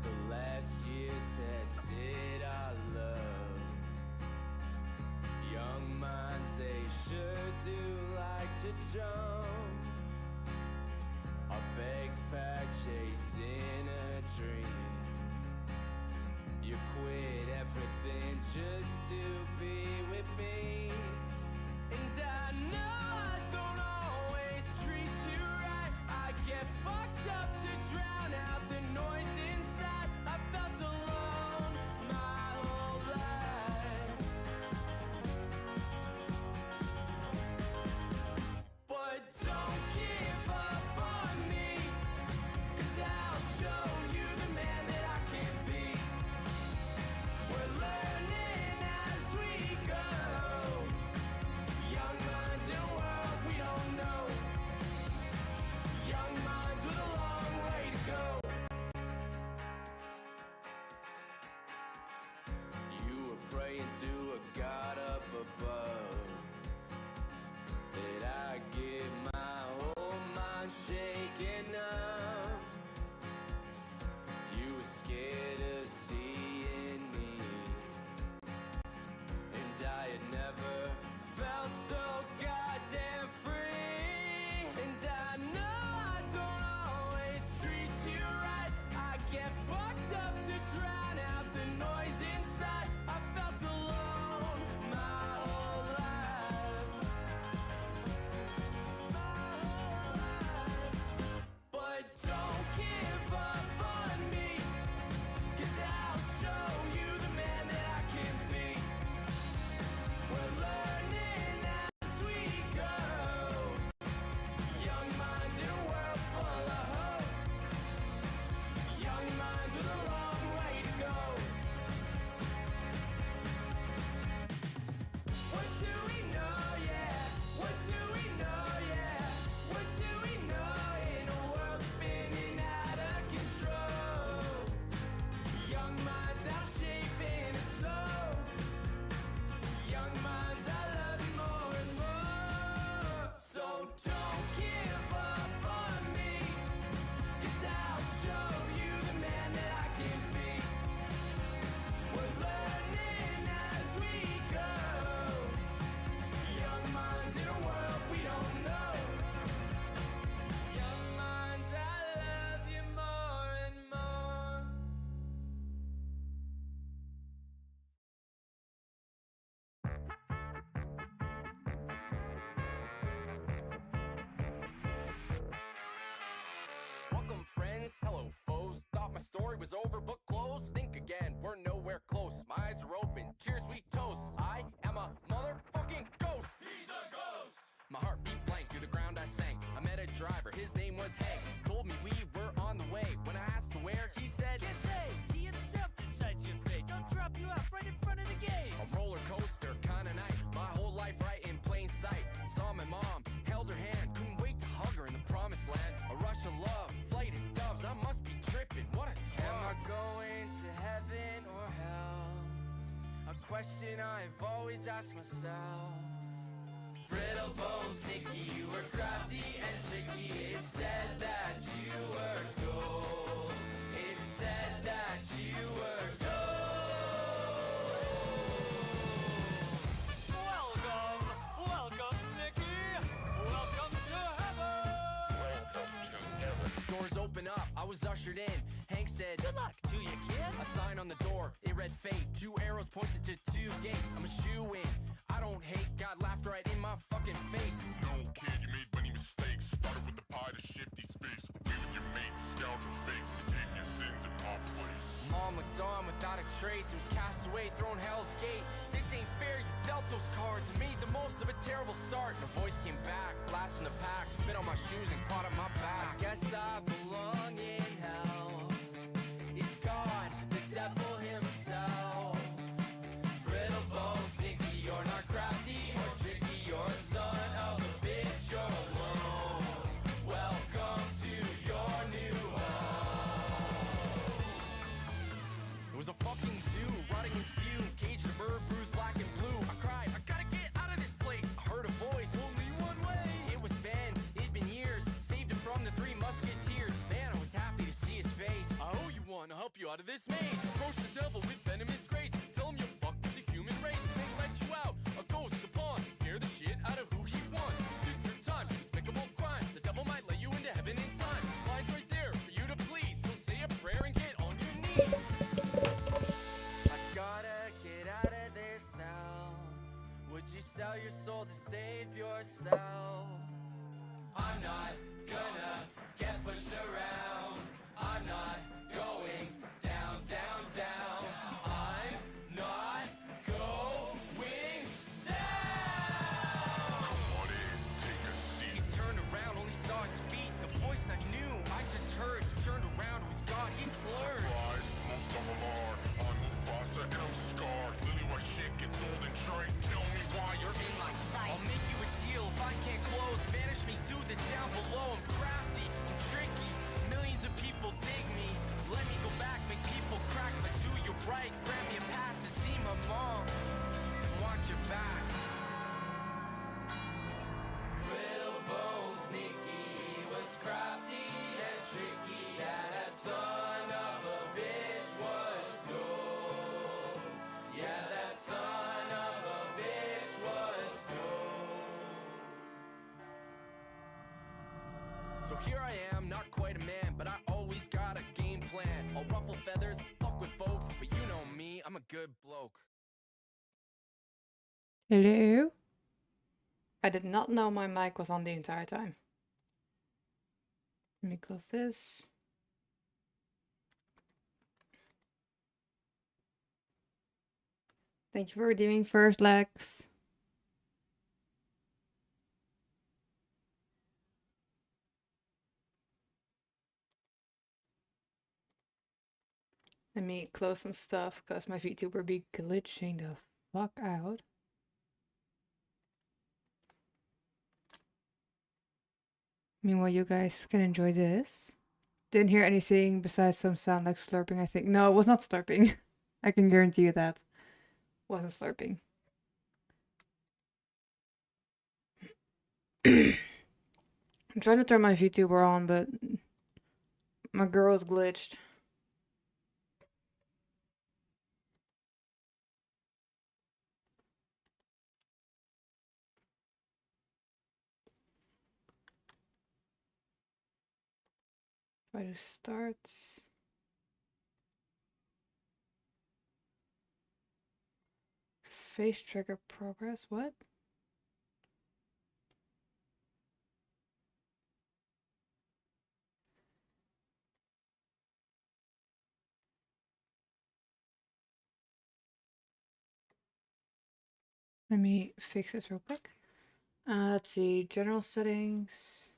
The last year tested our love. Young minds, they sure do like to jump. Our bags packed, chasing a dream. You quit everything just to be with me. And I know I don't always treat you right. I get fucked up to drown out the noise inside. I felt alone my whole life. But don't give up on me, 'cause I'll show you the man that I can be. We're learning as we go. Young minds in a world we don't know. Young minds with a long way to go. You were praying to a God up above, that I get my whole mind shaken up. You were scared of seeing me, and I had never felt so goddamn free. And I know I don't always treat you right. I get fucked up to drown out the noise inside. I felt alone my whole life. But don't give up on me, 'cause I'll show you the man that I can be. We're learning as we go. Young minds in a world full of hope. Young minds with a long way to go. What do we know, yeah? What do we know, yeah? What do we know in a world spinning out of control? Young minds now shaping us soul. Young minds, I love you more and more. So don't give up on me, 'cause I'll show you the man that I can be. We're learning as we go. Young minds in a world we don't know. Young minds, I love you more and more. Welcome friends, hello foes. Thought my story was over but closed. Think again, we're nowhere close. My eyes are open, cheers we toast. I am a motherfucking ghost. He's a ghost. My heart beat blank, to the ground I sank. I met a driver, his name was Hank. Told me we were on the way. When I asked to where, he said, Can't say, he himself decides your fate. Don't drop you off right in front of the gate. a roller coaster kinda night. My whole life right in plain sight. Saw my mom, held her hand, couldn't wait to hug her in the promised land. A rush of love, flight of doves, I must be tripping, what a drug. Am I going to heaven or hell? A question I've always asked myself. Brittle bones, Nicky, you were crafty and tricky. It said that you were gold. It said that you were gold. Welcome, Nicky. Welcome to heaven. Doors open up, I was ushered in. Hank said, Good luck to you, kid. a sign on the door, it read fate. 2 arrows pointed to 2 gates. I'm a shoe-in. I don't hate, God laughed right in my fucking face. No, kid, you made many mistakes. Started with the pie to Shifty's face. Away with your mates, scoundrels fakes, and gave your sins in my place. Mom looked on without a trace. It was cast away, thrown Hell's Gate. This ain't fair, you dealt those cards and made the most of a terrible start. And a voice came back, last from the pack, spit on my shoes and caught up my back. I guess I belong in hell. It's God, the devil himself. Brittle bones, Nicky, you're not crafty or tricky. You're a son of a bitch, you're alone. Welcome to your new home. It was a fucking zoo, rotting and spew. Caged a bird, bruised black and blue. I cried, I gotta get out of this place. I heard a voice, only one way. out of this maze. Approach the devil with venomous grace. Tell him you're fucked with the human race. They let you out, a ghost upon. Scare the shit out of who he wants. This is your time, despicable crime. The devil might let you into heaven in time. Line's right there for you to plead. So say a prayer and get on your knees. I gotta get out of this cell. Would you sell your soul to save yourself? I'm not gonna get pushed around. I'm not going down, down, down. I'm not going down. Come on in, take a seat. He turned around, only saw his feet. The voice I knew, I just heard. He turned around, it was God, he slurred. Surprise, most of them are. I'm Mufasa and I'm scarred. Lily white shit gets old and trite. Tell me why you're in my sight. I'll make you a deal if I can't close. Banish me to the down below. I'm crafty, I'm tricky. Millions of people dig me. Let me go back, make people crack. If I do you right, grant me a pass to see my mom. Watch your back. Little Bone Sneaky was crafty and tricky. Yeah, that son of a bitch was gold. Yeah, that son of a bitch was gold. So here I am, not quite a man, but I always got a game plan. I'll ruffle feathers, fuck with folks, but you know me, I'm a good bloke. Hello? I did not know my mic was on the entire time. Let me close this. Thank you for redeeming first, Lex. Let me close some stuff because my VTuber be glitching the fuck out. Meanwhile, you guys can enjoy this. Didn't hear anything besides some sound like slurping, I think. No, it was not slurping. I can guarantee you that. Wasn't slurping. I'm trying to turn my VTuber on, but my girl's glitched. Try to start. Face trigger progress, what? Let me fix this real quick. Let's see, general settings.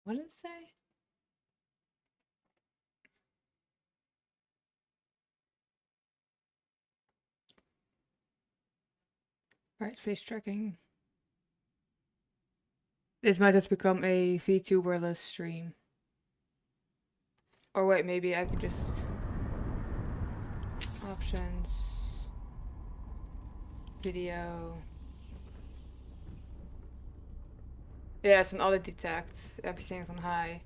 What did it say? Alright, face tracking. This might just become a VTuberless stream. Or wait, maybe I could just... Options. Video. Yeah, it's an auto detect. Everything's on high.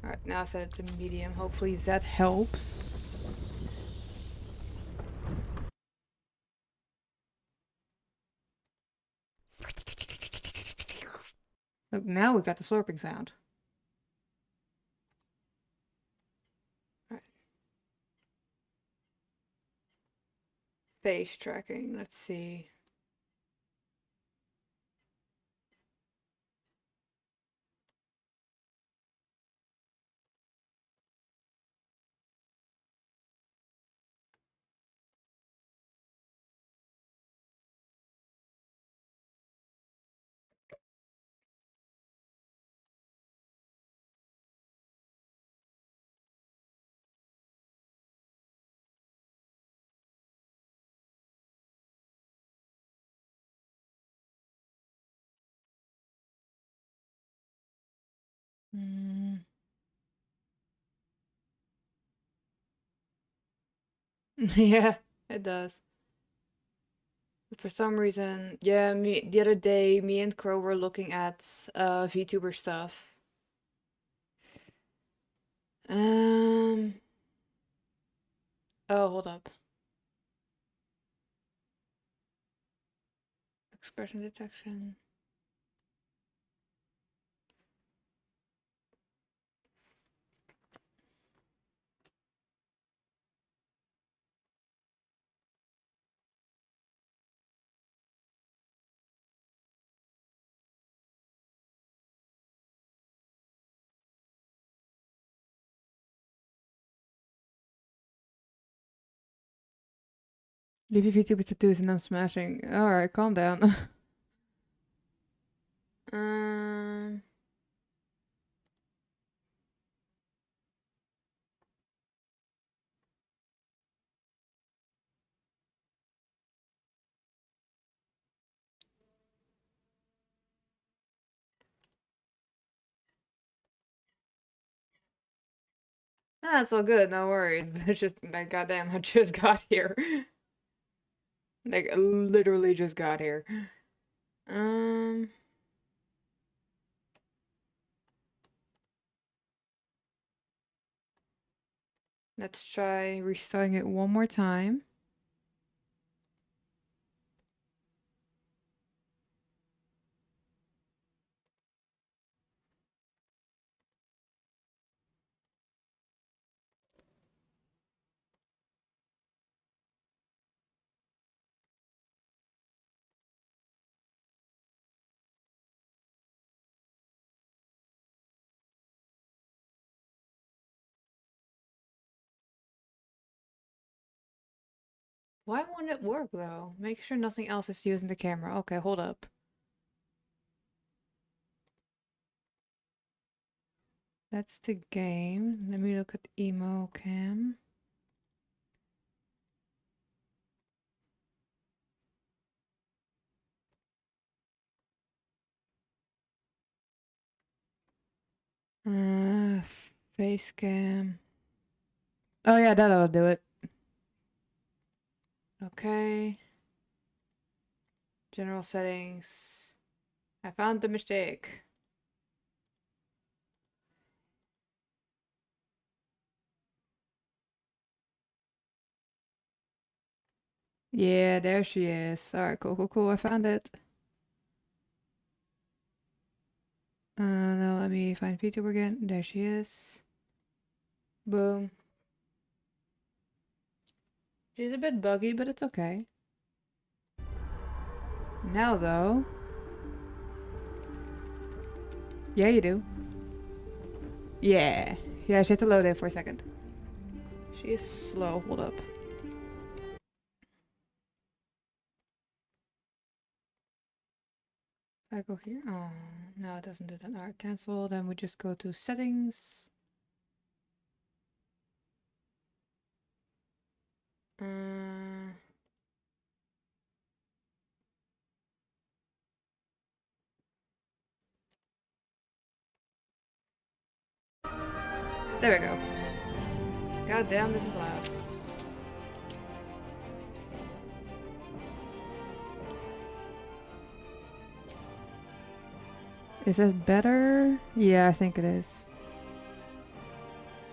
Alright, now set it to medium. Hopefully that helps. Look, now we got the slurping sound. Alright. Face tracking, let's see. Mm. Yeah, it does. But for some reason, yeah, the other day, me and Crow were looking at VTuber stuff. Um. Oh, hold up. Expression detection. Leave your VTuber tattoos and I'm smashing. Alright, calm down. um. That's all good, no worries. It's just like, goddamn, I just got here. Like, I literally just got here. Um. Let's try restarting it one more time. Why won't it work though? Make sure nothing else is using the camera. Okay, hold up. That's the game. Let me look at emo cam. Uh, face cam. Oh yeah, that'll do it. Okay. General settings. I found the mistake. Yeah, there she is. Alright, cool, cool, cool. I found it. Now let me find VTuber again. There she is. Boom. She's a bit buggy, but it's okay. Now though. Yeah, you do. Yeah. Yeah, she had to load it for a second. She is slow. Hold up. If I go here. Oh, no, it doesn't do that. Alright, cancel. Then we just go to settings. There we go. God damn, this is loud. Is that better? Yeah, I think it is.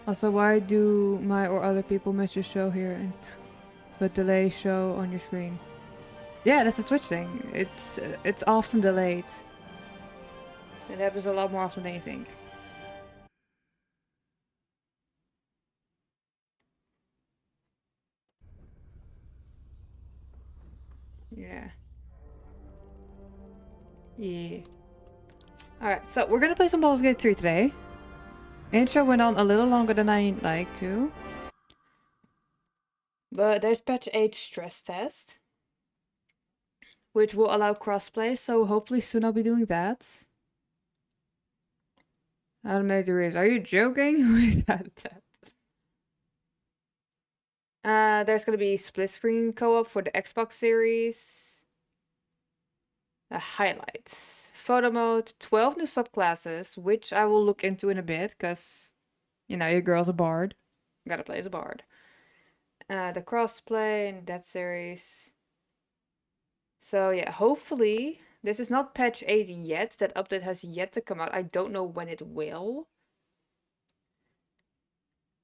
Also, why do my or other people messages show here and but delay show on your screen? Yeah, that's a Twitch thing. It's often delayed. It happens a lot more often than you think. Yeah. Yeah. Alright, so we're gonna play some Baldur's Gate 3 today. Intro went on a little longer than I like to. But there's patch 8 stress test, which will allow crossplay, so hopefully soon I'll be doing that. Automatic readers. Are you joking? Without that. There's gonna be split screen co-op for the Xbox Series. Highlights. Photo mode, 12 new subclasses, which I will look into in a bit, because, you know, your girl's a bard. Gotta play as a bard. The crossplay in that series. So yeah, hopefully, this is not patch 8 yet. That update has yet to come out. I don't know when it will.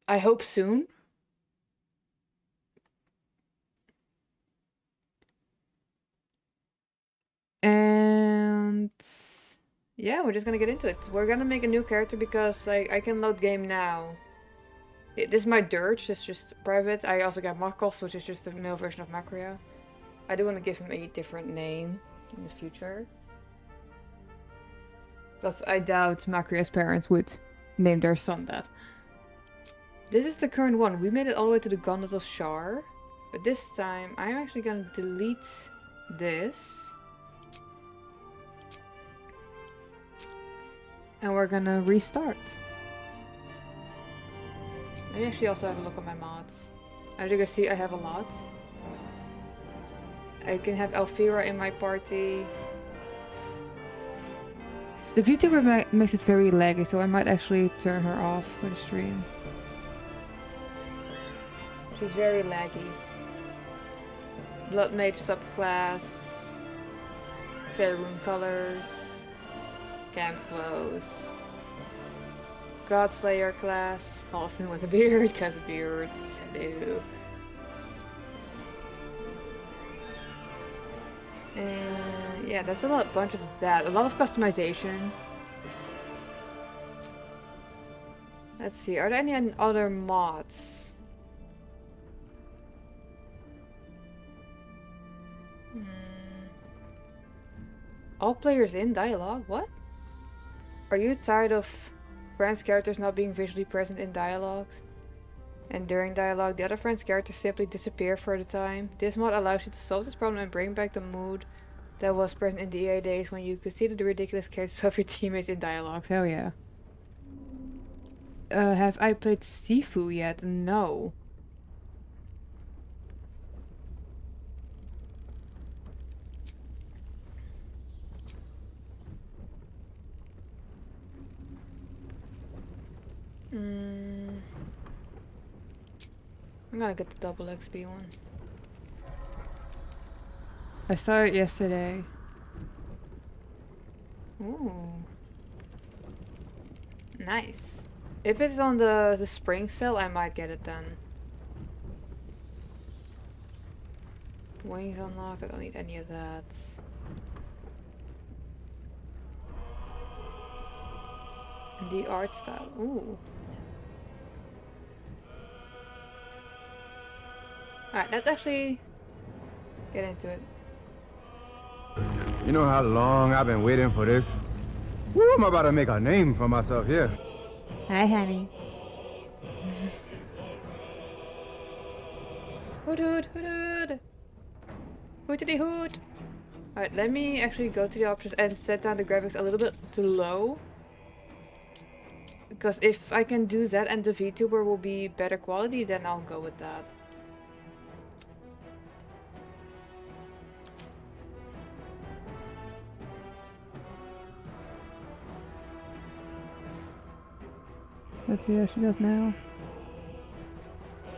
I hope soon. And yeah, we're just gonna get into it. We're gonna make a new character because like I can load game now. This is my Dirge, it's just private. I also got Markos, which is just the male version of Macria. I do want to give him a different name in the future. Because I doubt Macria's parents would name their son that. This is the current one. We made it all the way to the Gauntlet of Shar. But this time, I'm actually gonna delete this. And we're gonna restart. I actually also have a look at my mods. As you can see, I have a lot. I can have Elvira in my party. The VTuber makes it very laggy, so I might actually turn her off for the stream. She's very laggy. Blood Mage subclass. Faerun colors. Camp clothes. Godslayer class. Austin with a beard, because of beards. Hello. And yeah, that's a bunch of that. A lot of customization. Let's see, are there any other mods? All players in dialogue? What? Are you tired of friends' characters not being visually present in dialogues? And during dialogue, the other friend's characters simply disappear for the time. This mod allows you to solve this problem and bring back the mood that was present in the EA days when you could see the ridiculous characters of your teammates in dialogues. Hell yeah. Have I played Sifu yet? No. I'm gonna get the double XP one. I started yesterday. Ooh. Nice. If it's on the spring sale, I might get it then. Wings unlocked, I don't need any of that. The art style, ooh. Alright, let's actually get into it. You know how long I've been waiting for this? Woo, I'm about to make a name for myself here. Hi, honey. Hoot hoot, hoot hoot. Hootity hoot. Alright, let me actually go to the options and set down the graphics a little bit too low. Because if I can do that and the VTuber will be better quality, then I'll go with that. Let's see how she does now.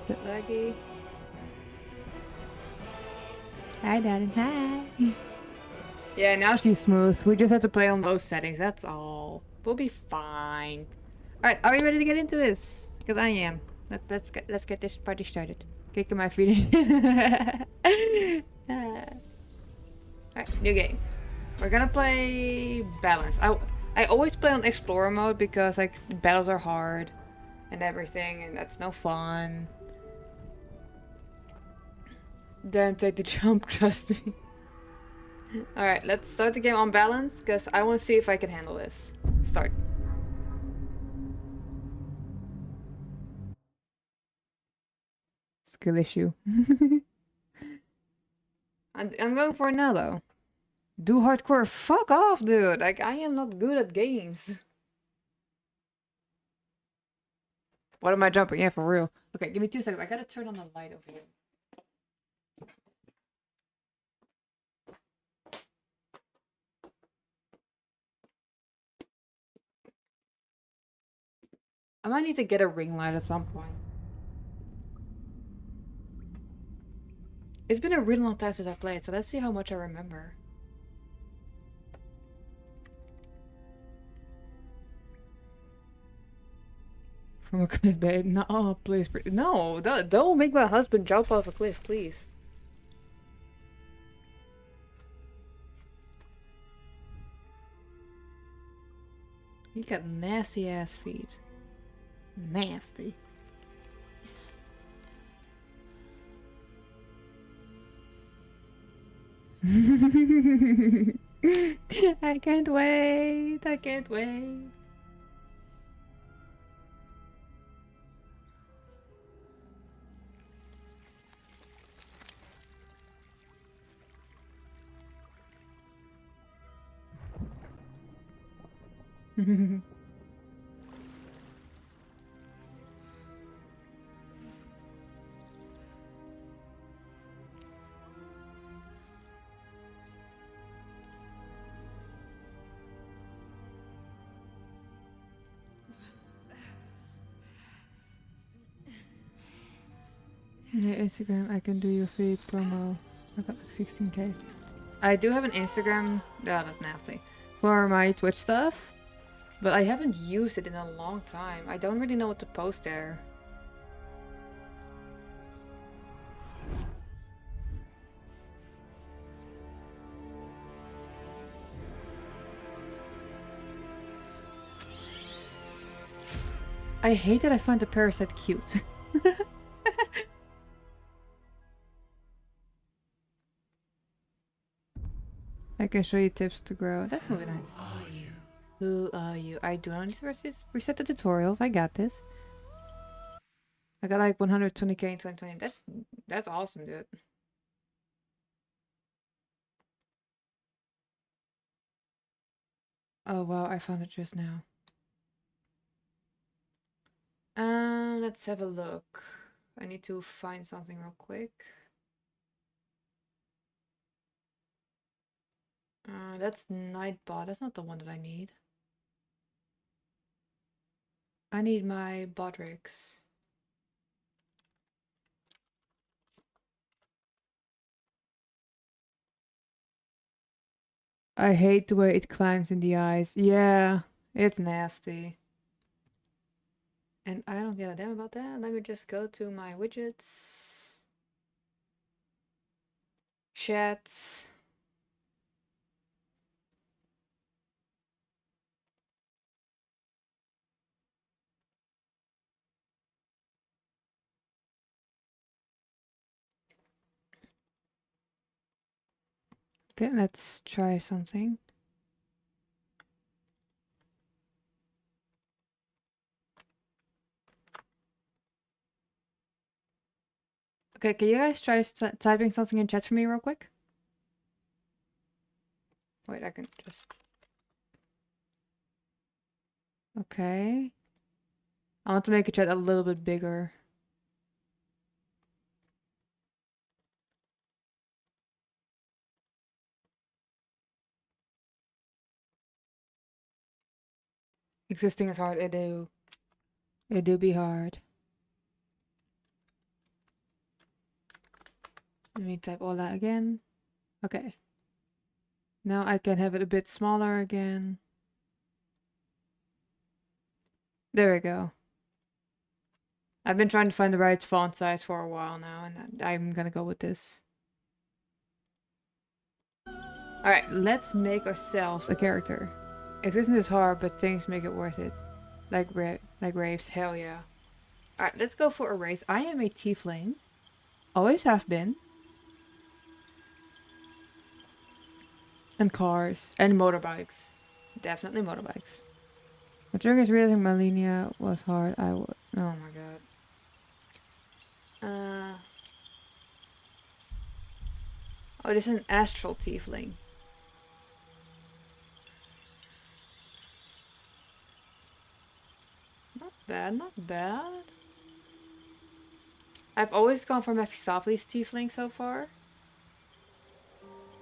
Bit laggy. Hi, Daddy. Hi. Yeah, now she's smooth. We just have to play on those settings. That's all. We'll be fine. All right, are we ready to get into this? Because I am. Let's get this party started. Kicking my feet in. Alright, new game. We're gonna play balance. I always play on explorer mode because like battles are hard and everything, and that's no fun. Then take the jump, trust me. Alright, let's start the game on balance because I want to see if I can handle this. Start. Skill issue. I'm going for it now though. Do hardcore. Fuck off, dude. Like, I am not good at games. What am I jumping? Yeah, for real. Okay, give me 2 seconds. I gotta turn on the light over here. I might need to get a ring light at some point. It's been a really long time since I played, so let's see how much I remember. From a cliff, babe. No, oh, please. No, don't make my husband jump off a cliff, please. He got nasty ass feet. Nasty. I can't wait. I can't wait. Yeah, Instagram, I can do your feed promo. I got like 16k. I do have an Instagram. Oh, that's nasty. For my Twitch stuff. But I haven't used it in a long time. I don't really know what to post there. I hate that I find the parasite cute. I can show you tips to grow. That's really nice. Who are you? I do not need to reset the tutorials. I got this. I got like 120k in 2020. That's awesome, dude. Oh wow, I found it just now. Let's have a look. I need to find something real quick. That's Nightbot. That's not the one that I need. I need my Botrix. I hate the way it climbs in the eyes. Yeah, it's nasty. And I don't give a damn about that. Let me just go to my widgets. Chats. Okay, let's try something. Okay, can you guys try typing something in chat for me real quick? Wait, I can just... Okay. I want to make a chat a little bit bigger. Existing is hard. It do. It do be hard. Let me type all that again. Okay. Now I can have it a bit smaller again. There we go. I've been trying to find the right font size for a while now, and I'm gonna go with this. Alright, let's make ourselves a character. Existence is hard, but things make it worth it. Like raves, hell yeah. Alright, let's go for a race. I am a tiefling. Always have been. And cars. And motorbikes. Definitely motorbikes. The trick is realizing my linear was hard. I would. Oh my god. Oh, this is an astral tiefling. Not bad, not bad. I've always gone for Mephistopheles tiefling so far.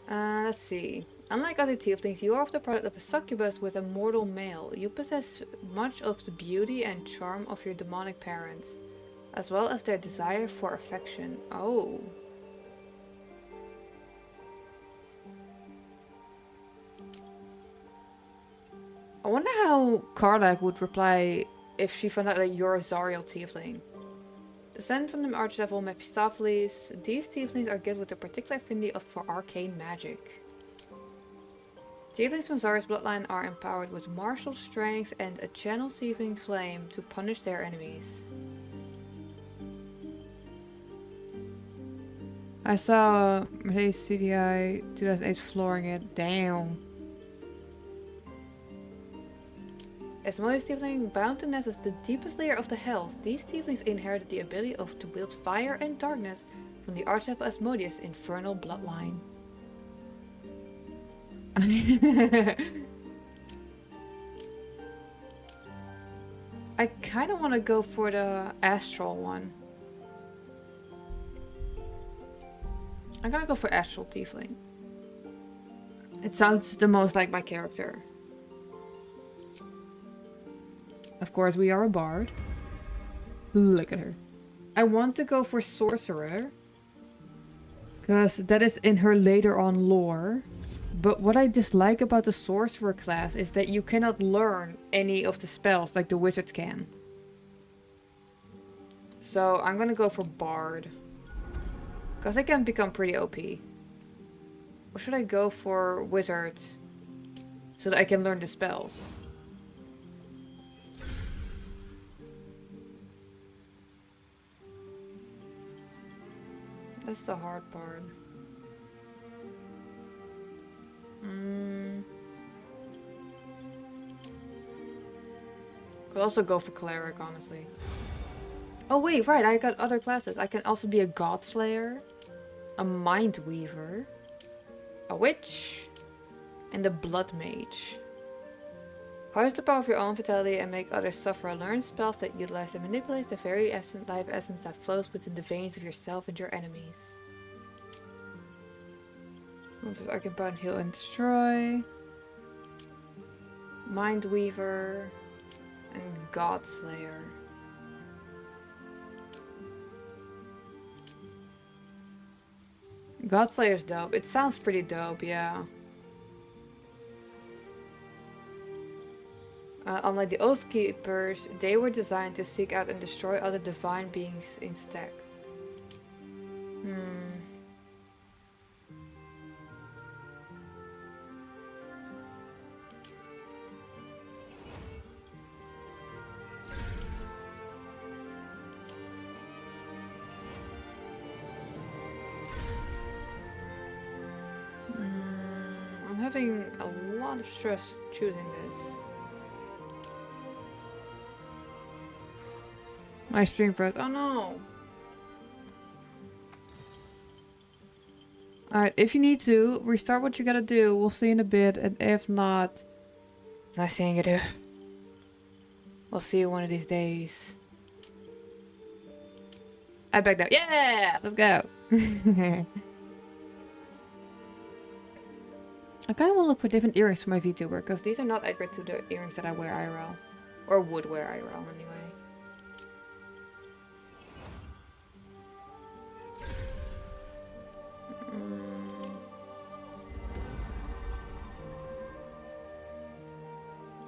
Let's see. Unlike other tieflings, you are the product of a succubus with a mortal male. You possess much of the beauty and charm of your demonic parents, as well as their desire for affection. Oh. I wonder how Karlach would reply if she found out that you're a Zariel tiefling. Descended from the archdevil Mephistopheles, these tieflings are gifted with a particular affinity for arcane magic. Tieflings from Zariel's bloodline are empowered with martial strength and a channel-seething flame to punish their enemies. I saw Mercedes CDI 2008 flooring it. Damn. As Asmodeus tiefling bound to Nessus, the deepest layer of the Hells, these tieflings inherited the ability to wield fire and darkness from the archdevil Asmodeus' infernal bloodline. I kind of want to go for the astral one. I'm gonna go for astral tiefling. It sounds the most like my character. Of course, we are a bard. Look at her. I want to go for sorcerer, because that is in her later on lore. But what I dislike about the sorcerer class is that you cannot learn any of the spells like the wizards can. So I'm gonna go for bard, because they can become pretty OP. Or should I go for wizards so that I can learn the spells? That's the hard part. Could also go for cleric, honestly. Oh wait, right, I got other classes. I can also be a god slayer, a mind weaver, a witch, and a blood mage. Harness the power of your own vitality and make others suffer. Learn spells that utilize and manipulate the very life essence that flows within the veins of yourself and your enemies. I can burn, heal, and destroy. Mind Weaver and God Slayer. God Slayer's dope. It sounds pretty dope, yeah. Unlike the Oath Keepers, they were designed to seek out and destroy other divine beings instead. I'm having a lot of stress choosing this. My stream froze. Oh no! Alright, if you need to, restart what you gotta do. We'll see in a bit, and if not, it's nice seeing you, dude. We'll see you one of these days. I backed out. Yeah! Let's go! I kind of want to look for different earrings for my VTuber, because these are not accurate to the earrings that I wear IRL. Or would wear IRL, anyway.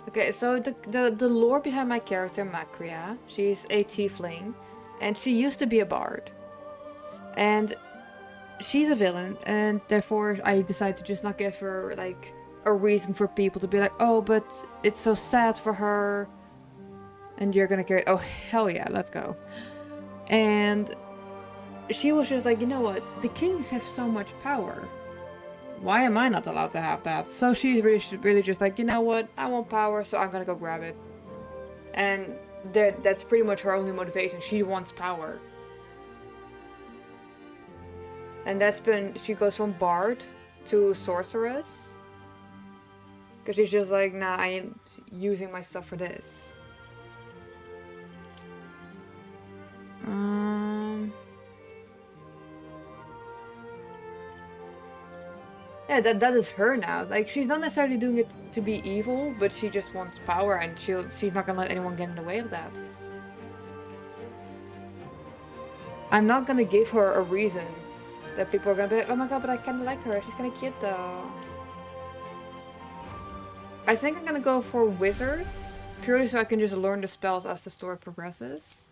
Okay, so the lore behind my character, Macria, she's a tiefling, and she used to be a bard. And she's a villain, and therefore I decided to just not give her, like, a reason for people to be like, oh, but it's so sad for her, and you're gonna carry it. Oh, hell yeah, let's go. And she was just like, you know what, the kings have so much power. Why am I not allowed to have that? So she's really just like, you know what, I want power, so I'm gonna go grab it. And that's pretty much her only motivation. She wants power. And that's been, she goes from bard to sorceress. Because she's just like, nah, I ain't using my stuff for this. Yeah, that is her now. Like, she's not necessarily doing it to be evil, but she just wants power, and she's not gonna let anyone get in the way of that. I'm not gonna give her a reason that people are gonna be like, oh my god, but I kinda like her. She's kinda cute though. I think I'm gonna go for wizards, purely so I can just learn the spells as the story progresses.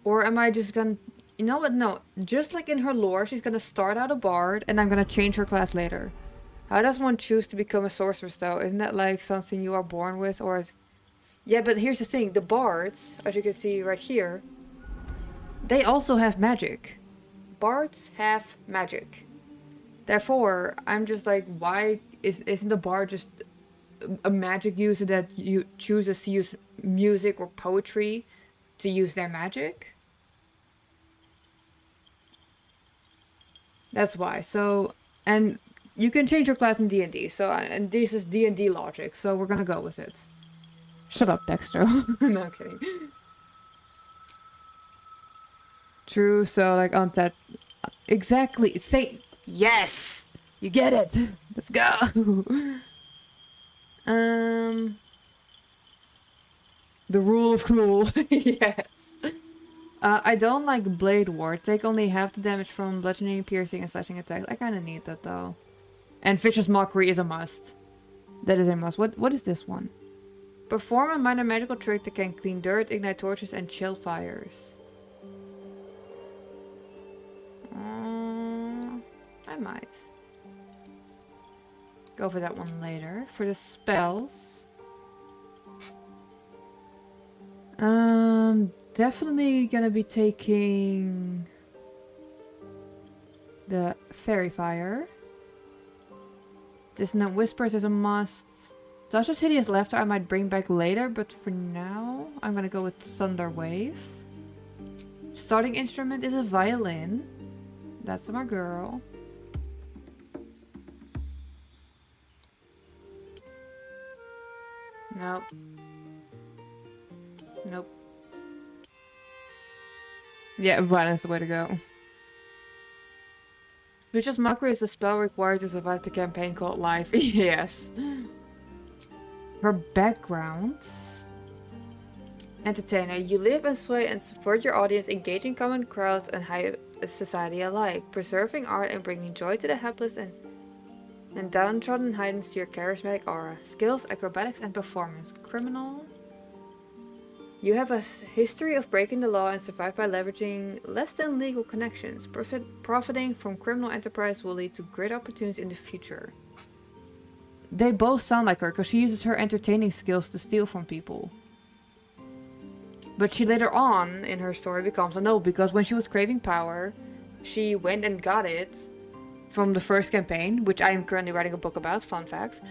Or am I just gonna... You know what? No. Just like in her lore, she's gonna start out a bard, and I'm gonna change her class later. How does one choose to become a sorceress, though? Isn't that like something you are born with, or... Is... Yeah, but here's the thing. The bards, as you can see right here, they also have magic. Bards have magic. Therefore, I'm just like, why isn't the bard just a magic user that chooses to use music or poetry to use their magic? That's why. So, and you can change your class in D&D. So, and this is D&D logic. So we're gonna go with it. Shut up, Dexter. No, I'm kidding. True. So, like on that, exactly. Say yes. You get it. Let's go. The rule of cruel. Yes. I don't like Blade Ward. Take only half the damage from bludgeoning, piercing, and slashing attacks. I kind of need that though. And Vicious Mockery is a must. That is a must. What is this one? Perform a minor magical trick that can clean dirt, ignite torches, and chill fires. I might go for that one later. For the spells, definitely gonna be taking the Fairy Fire. Dissonant Whispers is a must. Tasha's Hideous Laughter I might bring back later, but for now I'm gonna go with Thunder Wave. Starting instrument is a violin. That's my girl. Nope. Nope. Yeah, violence is the way to go. Vicious Mockery is a spell required to survive the campaign called Life. Yes. Her background. Entertainer. You live and sway and support your audience, engaging common crowds and high society alike, preserving art and bringing joy to the helpless and downtrodden heightens to your charismatic aura. Skills, acrobatics, and performance. Criminal. You have a history of breaking the law and survive by leveraging less than legal connections. Profiting from criminal enterprise will lead to great opportunities in the future. They both sound like her because she uses her entertaining skills to steal from people. But she later on in her story becomes a noble because when she was craving power, she went and got it from the first campaign, which I am currently writing a book about, fun fact.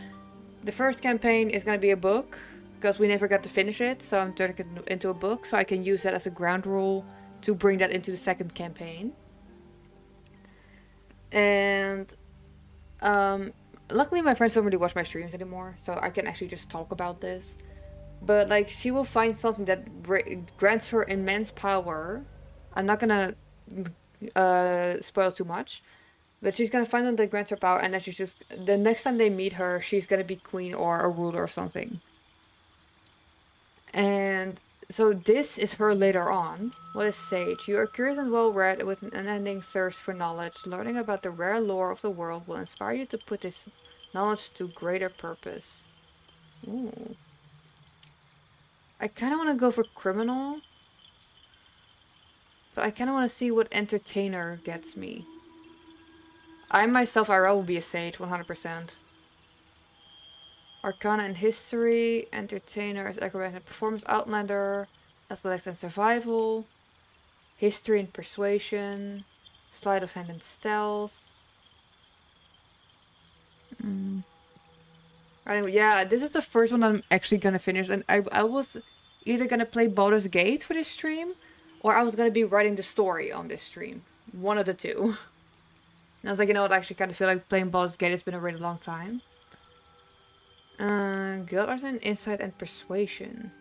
The first campaign is going to be a book because we never got to finish it, so I'm turning it into a book so I can use that as a ground rule to bring that into the second campaign. And luckily my friends don't really watch my streams anymore, so I can actually just talk about this. But like, she will find something that grants her immense power. I'm not gonna spoil too much, but she's gonna find something that grants her power, and then she's just, the next time they meet her, she's gonna be queen or a ruler or something. And so this is her later on. What is Sage? You are curious and well-read with an unending thirst for knowledge. Learning about the rare lore of the world will inspire you to put this knowledge to greater purpose. Ooh. I kind of want to go for criminal. But I kind of want to see what entertainer gets me. I myself, IRL, will be a sage, 100%. Arcana and history, entertainer is acrobatic and performance, outlander, athletics and survival, history and persuasion, sleight of hand and stealth. Anyway, yeah, this is the first one I'm actually gonna finish, and I was either gonna play Baldur's Gate for this stream, or I was gonna be writing the story on this stream. One of the two. And I was like, you know what, I actually kind of feel like playing Baldur's Gate. It's been a really long time. Guild Art and Insight and Persuasion.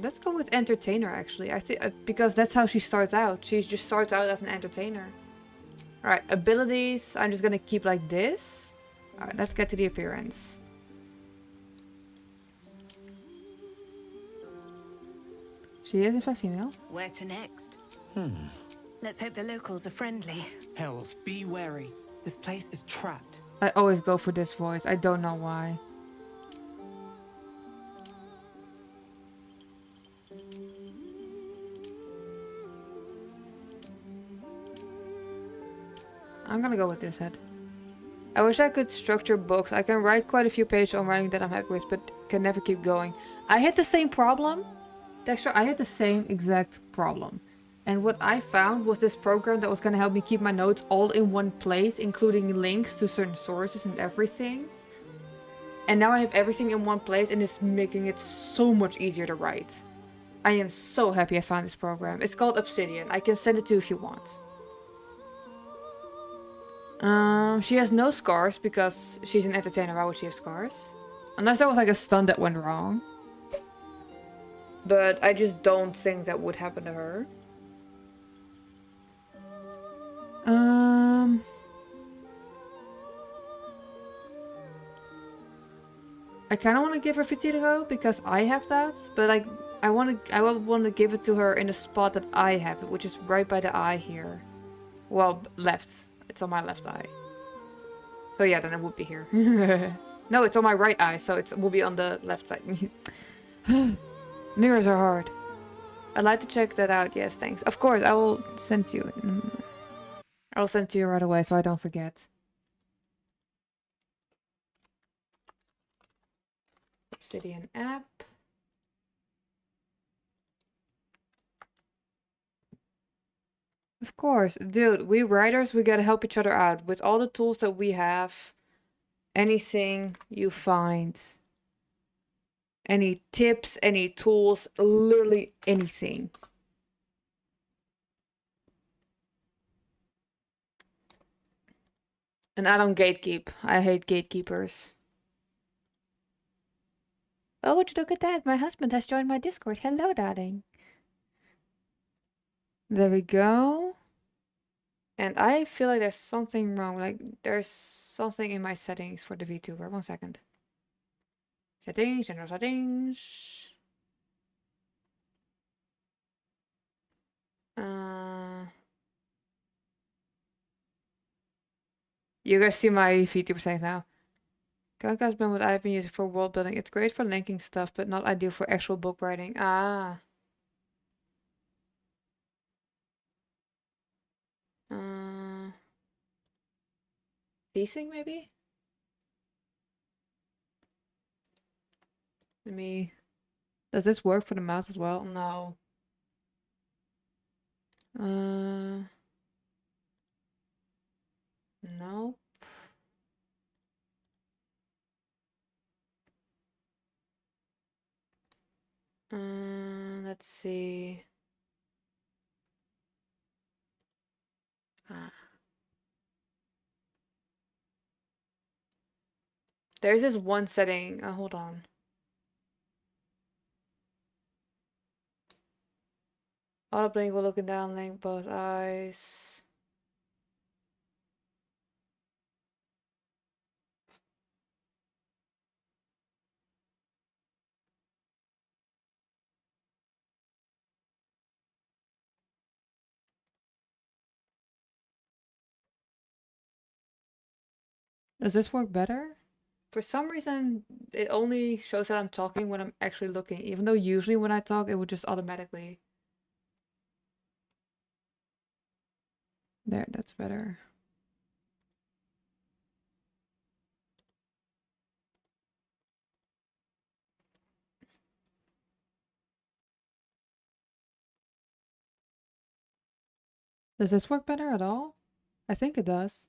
Let's go with entertainer, actually. I think because that's how she starts out. She just starts out as an entertainer. Alright, abilities. I'm just gonna keep like this. Alright, let's get to the appearance. She is in fact female. Where to next? Let's hope the locals are friendly. Hells, be wary. This place is trapped. I always go for this voice. I don't know why. I'm gonna go with this head. I wish I could structure books. I can write quite a few pages on writing that I'm happy with, but can never keep going. I had the same problem. Dexter, I had the same exact problem. And what I found was this program that was going to help me keep my notes all in one place, including links to certain sources and everything. And now I have everything in one place and it's making it so much easier to write. I am so happy I found this program. It's called Obsidian. I can send it to you if you want. She has no scars because she's an entertainer. Why would she have scars? Unless there was like a stunt that went wrong. But I just don't think that would happen to her. I kind of want to give her Vitiligo because I have that, but I would want to give it to her in the spot that I have it, which is right by the eye here. Well, left. It's on my left eye. So yeah, then it would be here. No, it's on my right eye, so it will be on the left side. Mirrors are hard. I'd like to check that out. Yes, thanks. Of course, I will send to you. I'll send to you right away so I don't forget. Obsidian app. Of course, dude, we writers, we gotta help each other out. With all the tools that we have, anything you find, any tips, any tools, literally anything. And I don't gatekeep. I hate gatekeepers. Oh, would you look at that? My husband has joined my Discord. Hello, darling. There we go. And I feel like there's something wrong. Like, there's something in my settings for the VTuber. 1 second. Settings, general settings. You guys see my VTuber settings now. Kanka has been what I've been using for world building. It's great for linking stuff, but not ideal for actual book writing. Ah. Facing maybe? Let me... Does this work for the mouse as well? No. Nope. Let's see. There's this one setting. Hold on. Auto blink while looking down, link both eyes. Does this work better? For some reason, it only shows that I'm talking when I'm actually looking, even though usually when I talk, it would just automatically. There, that's better. Does this work better at all? I think it does.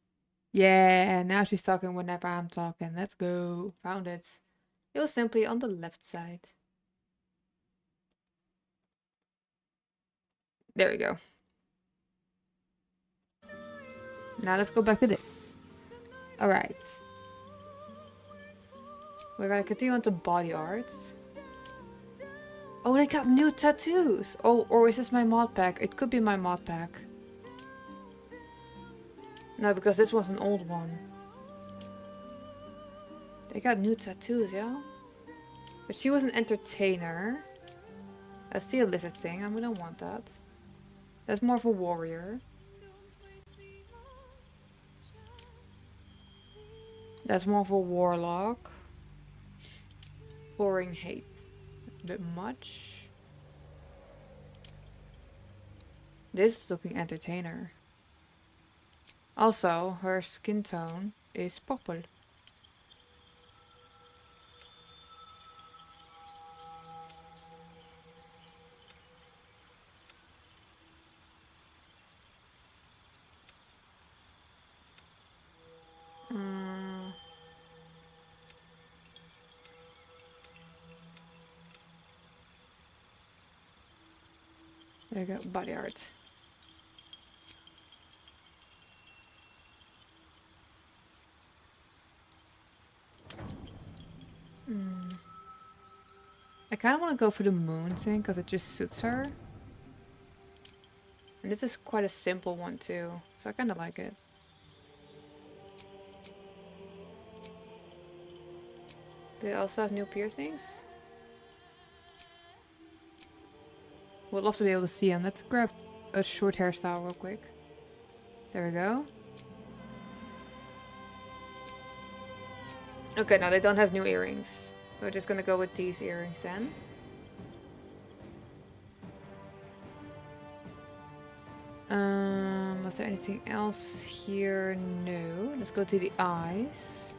Yeah, now she's talking whenever I'm talking. Let's go. Found it. It was simply on the left side. There we go. Now let's go back to this. Alright. We're gonna continue on to body art. Oh, they got new tattoos. Oh, or is this my mod pack? It could be my mod pack. No, because this was an old one. They got new tattoos, yeah? But she was an entertainer. That's the illicit thing, and we don't want that. That's more of a warrior. That's more of a warlock. Boring hate. A bit much. This is looking entertainer. Also, her skin tone is purple. There you go, body art. I kind of want to go for the moon thing because it just suits her. And this is quite a simple one too, so I kind of like it. Do they also have new piercings? Would love to be able to see them. Let's grab a short hairstyle real quick. There we go. Okay, no, they don't have new earrings. We're just gonna go with these earrings then. Was there anything else here? No. Let's go to the eyes.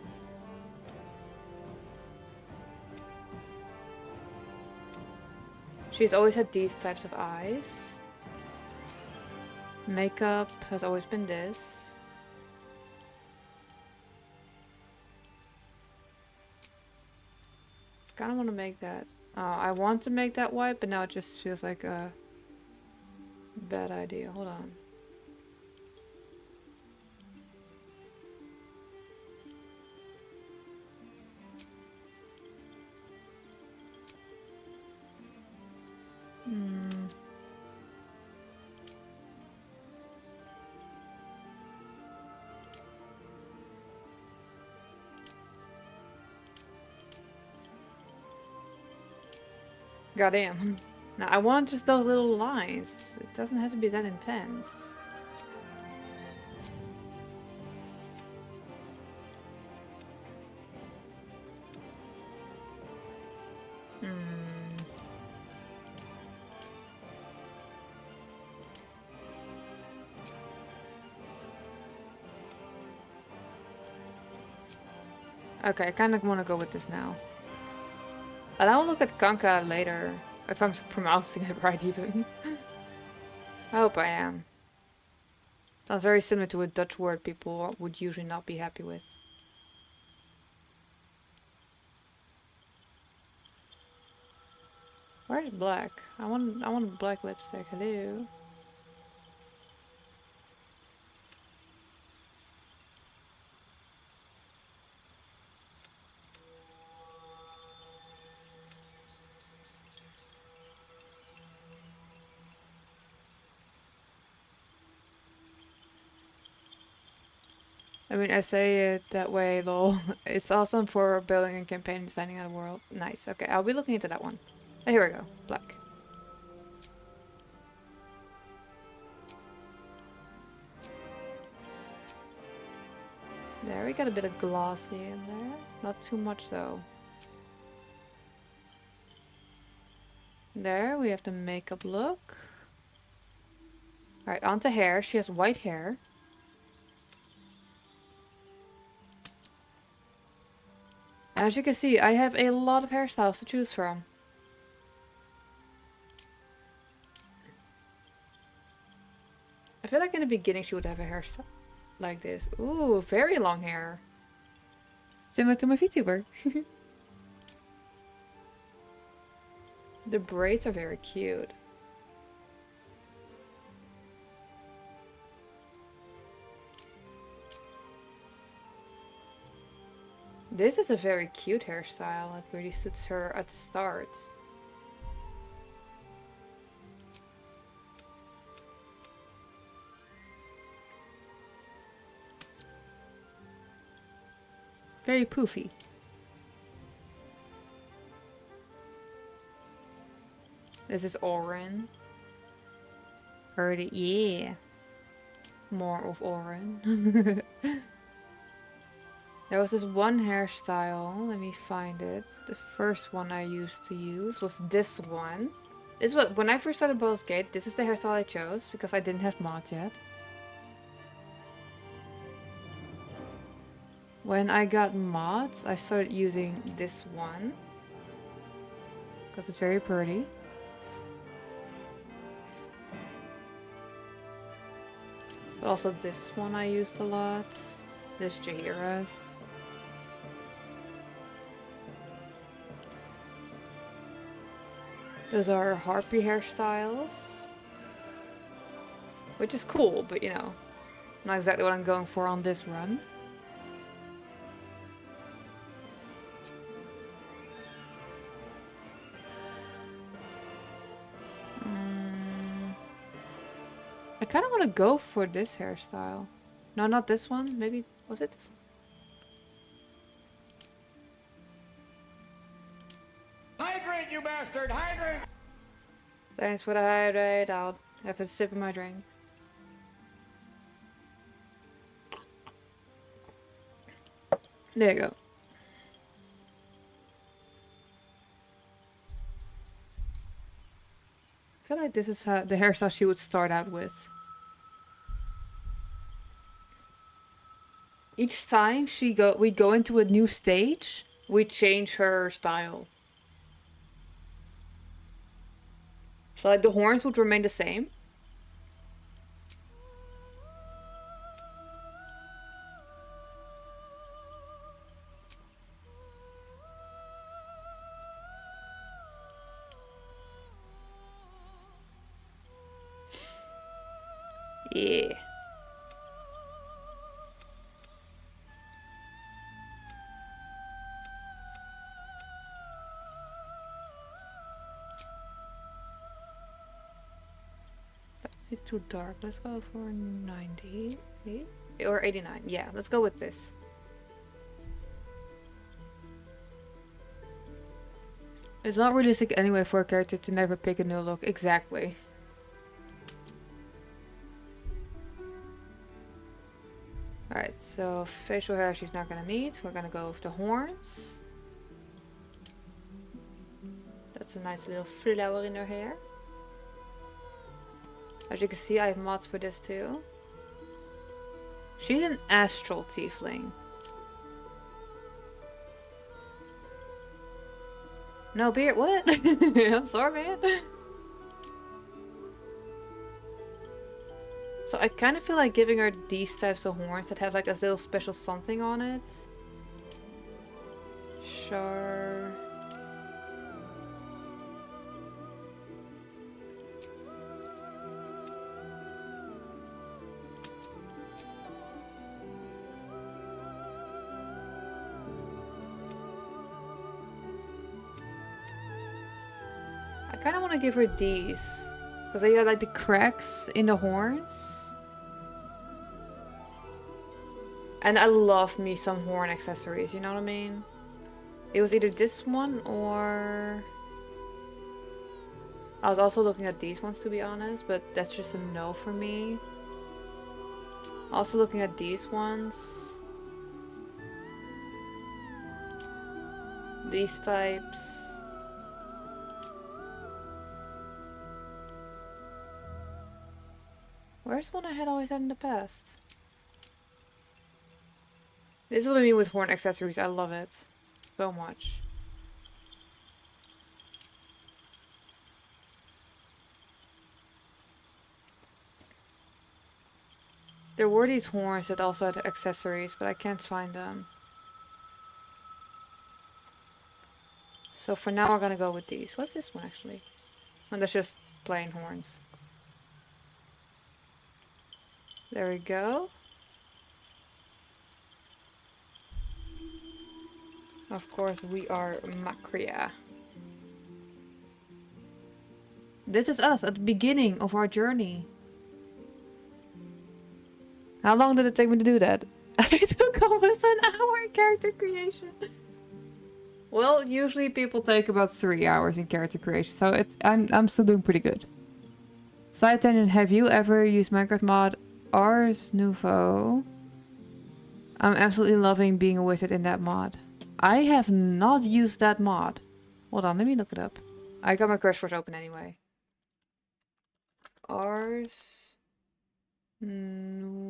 She's always had these types of eyes. Makeup has always been this. Kind of want to make that. I want to make that white, but now it just feels like a bad idea. Hold on. Goddamn. Now I want just those little lines. It doesn't have to be that intense. Okay, I kind of want to go with this now. And I will look at Kanka later, if I'm pronouncing it right even. I hope I am. Sounds very similar to a Dutch word people would usually not be happy with. Where's black? I want black lipstick. Hello. I mean, I say it that way, lol. It's awesome for building and campaign and designing a world. Nice. Okay, I'll be looking into that one. Oh, here we go. Black. There, we got a bit of glossy in there. Not too much, though. There, we have the makeup look. Alright, onto hair. She has white hair. As you can see, I have a lot of hairstyles to choose from. I feel like in the beginning she would have a hairstyle like this. Ooh, very long hair. Similar to my VTuber. The braids are very cute. This is a very cute hairstyle. It really suits her at the start. Very poofy. This is Oren. Heard it, yeah. More of Oren. There was this one hairstyle. Let me find it. The first one I used to use was this one. This was when I first started Baldur's Gate. This is the hairstyle I chose because I didn't have mods yet. When I got mods, I started using this one because it's very pretty. But also this one I used a lot. This Jaira's. Those are harpy hairstyles. Which is cool, but you know, not exactly what I'm going for on this run. I kind of want to go for this hairstyle. No, not this one. Maybe, was it this one? Hydrate, you bastard! Hydrate! Thanks for the hydrate. I'll have a sip of my drink. There you go. I feel like this is the hairstyle she would start out with. Each time we go into a new stage, we change her style. So like the horns would remain the same. Yeah. It's too dark. Let's go for 90 or 89. Yeah, let's go with this. It's not realistic anyway for a character to never pick a new look. Exactly. Alright, so facial hair she's not gonna need. We're gonna go with the horns. That's a nice little flower in her hair. As you can see, I have mods for this too. She's an astral tiefling. No beard, what? I'm sorry, man. So I kind of feel like giving her these types of horns that have like a little special something on it. Sure. I kind of want to give her these because they have like the cracks in the horns. And I love me some horn accessories, you know what I mean? It was either this one or... I was also looking at these ones to be honest, but that's just a no for me. Also looking at these ones. These types. Where's one I had always had in the past? This is what I mean with horn accessories. I love it so much. There were these horns that also had accessories, but I can't find them. So for now we're gonna go with these. What's this one actually? And that's just plain horns. There we go. Of course, we are Macria. This is us at the beginning of our journey. How long did it take me to do that? It took almost an hour in character creation. Well, usually people take about 3 hours in character creation, so I'm still doing pretty good. Side tangent, have you ever used Minecraft mod Ars Nouveau? I'm absolutely loving being a wizard in that mod. I have not used that mod. Hold on, let me look it up. I got my Crash Course open anyway. Ars Nouveau.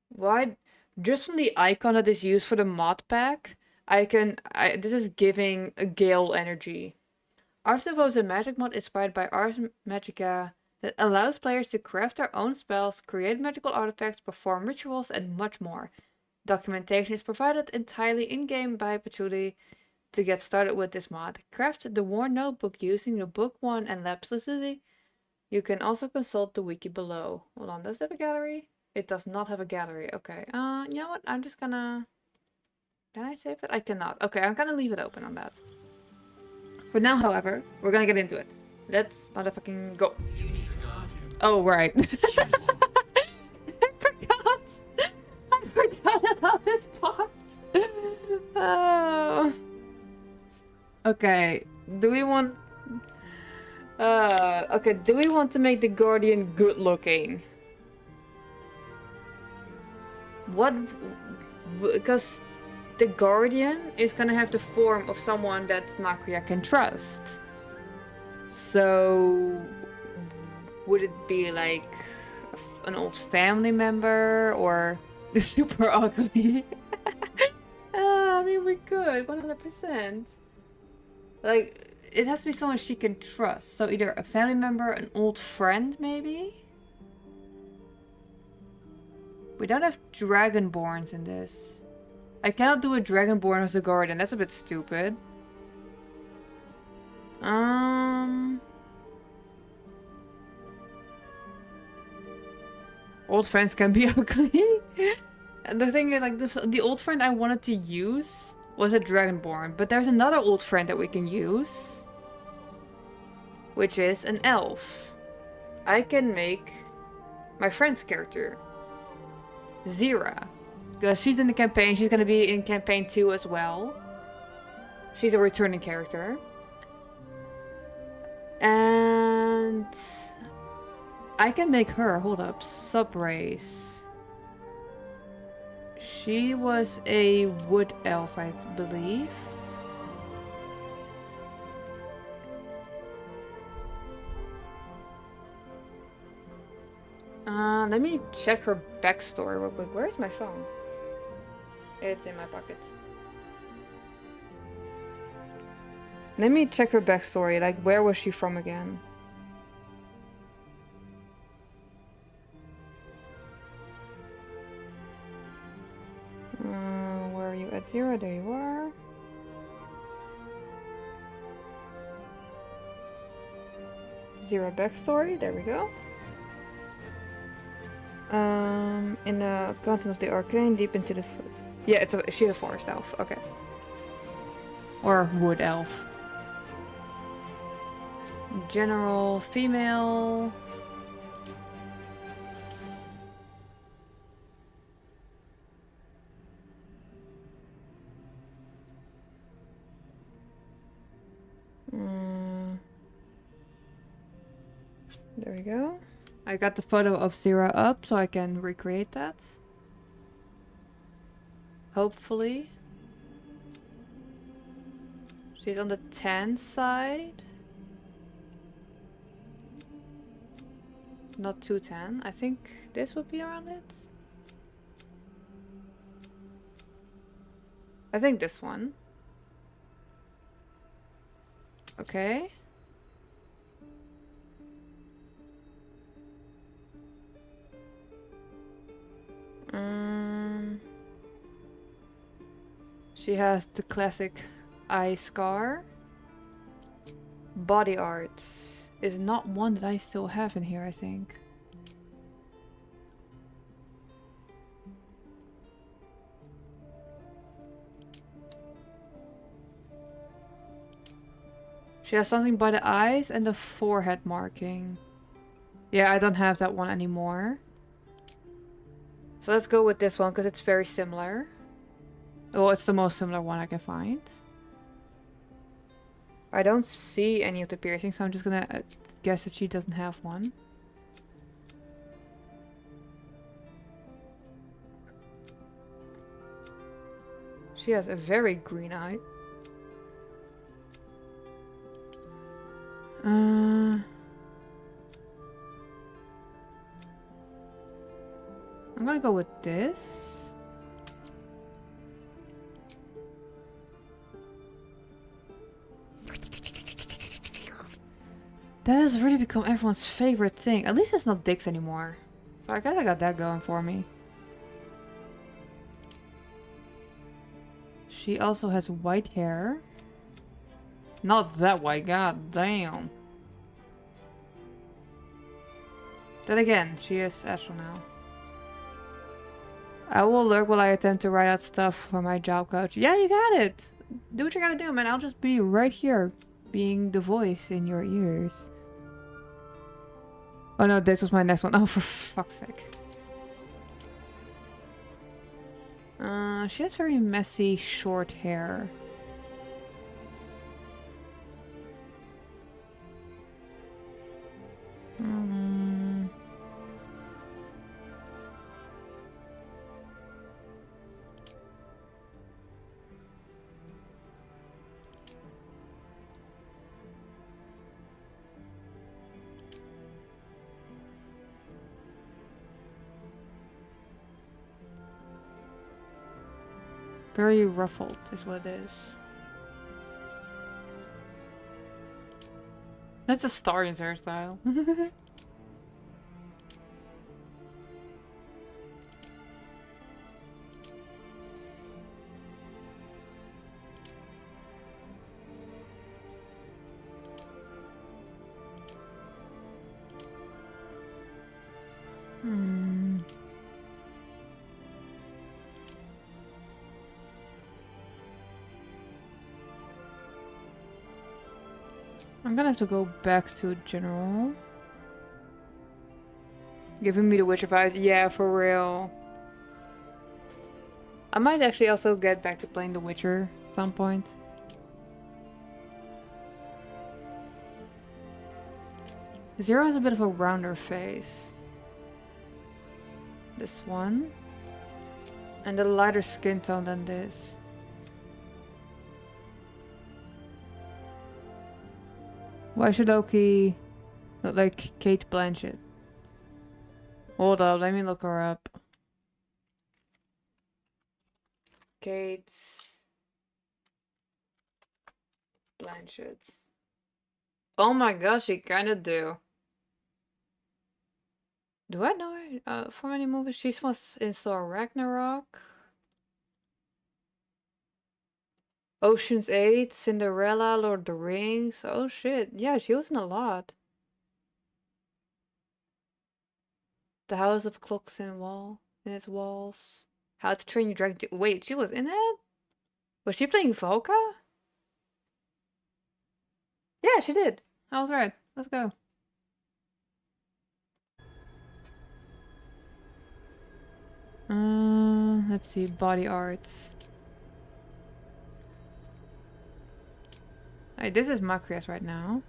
Why? Just from the icon that is used for the mod pack, this is giving a Gale energy. Ars Nouveau is a magic mod inspired by Ars Magica that allows players to craft their own spells, create magical artifacts, perform rituals, and much more. Documentation is provided entirely in-game by Patchouli. To get started with this mod, craft the War Notebook using the Book 1 and Lapis Lazuli. You can also consult the wiki below. Hold on, does it have a gallery? It does not have a gallery. Okay, you know what? I'm just gonna... Can I save it? I cannot. Okay, I'm gonna leave it open on that. For now, however, we're gonna get into it. Let's motherfucking go. Oh, right. I forgot about this part. Oh. Okay, do we want... okay, do we want to make the Guardian good looking? What? Because the Guardian is gonna have the form of someone that Macria can trust. So... would it be like an old family member or super ugly? I mean, we could, 100%. Like, it has to be someone she can trust. So either a family member, an old friend, maybe? We don't have Dragonborns in this. I cannot do a Dragonborn as a Guardian. That's a bit stupid. Old friends can be ugly. And the thing is, like, the old friend I wanted to use was a Dragonborn. But there's another old friend that we can use, which is an elf. I can make my friend's character, Zira. Because she's in the campaign. She's going to be in campaign 2 as well. She's a returning character. And I can make her, hold up, subrace. She was a wood elf, I believe. Let me check her backstory real quick. Where's my phone? It's in my pocket. Let me check her backstory. Like, where was she from again? Where are you at? Zero? There you are. Zero backstory. There we go. In the content of the arcane, deep into the... Yeah, she's a forest elf. Okay. Or wood elf. General, female... There we go. I got the photo of Zira up so I can recreate that. Hopefully. She's on the tan side. Not too tan. I think this would be around it. I think this one. Okay. She has the classic eye scar. Body art is not one that I still have in here, I think. She has something by the eyes and the forehead marking. Yeah, I don't have that one anymore. So let's go with this one because it's very similar. Well, it's the most similar one I can find. I don't see any of the piercings, so I'm just gonna guess that she doesn't have one. She has a very green eye. I'm gonna go with this. That has really become everyone's favorite thing. At least it's not dicks anymore. So I guess I got that going for me. She also has white hair. Not that white, god damn. Then again, she is astral now. I will lurk while I attempt to write out stuff for my job coach. Yeah, you got it! Do what you gotta do, man. I'll just be right here, being the voice in your ears. Oh no, this was my next one. Oh, for fuck's sake. She has very messy, short hair. Very ruffled is what it is. That's a Starion's hairstyle. I'm gonna have to go back to general. Giving me the Witcher vibes. Yeah, for real. I might actually also get back to playing The Witcher at some point. Zero has a bit of a rounder face. This one. And a lighter skin tone than this. Why should Oki look like Kate Blanchett? Hold up, let me look her up. Kate Blanchett. Oh my gosh, she kinda do. Do I know her from any movies? She was in Thor Ragnarok. Ocean's 8, Cinderella, Lord of the Rings. Oh shit. Yeah, she was in a lot. The House of Clocks in its walls. How to Train Your Dragon 2. Wait, she was in that? Was she playing Volca? Yeah, she did. I was right. Let's go. Let's see. Body arts. Hey, this is Macria's right now.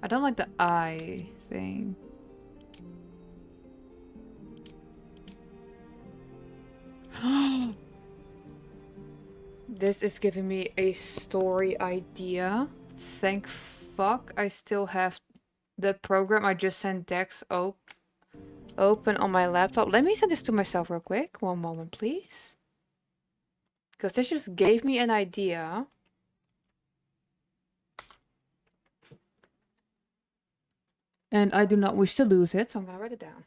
I don't like the eye thing. This is giving me a story idea. Thank fuck I still have the program I just sent Dex open on my laptop. Let me send this to myself real quick. One moment, please. Because this just gave me an idea. And I do not wish to lose it, so I'm gonna write it down.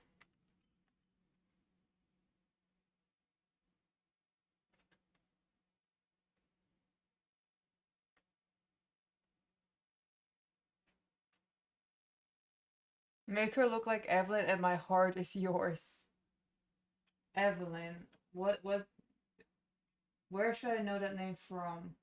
Make her look like Evelyn and my heart is yours. Evelyn. What, where should I know that name from?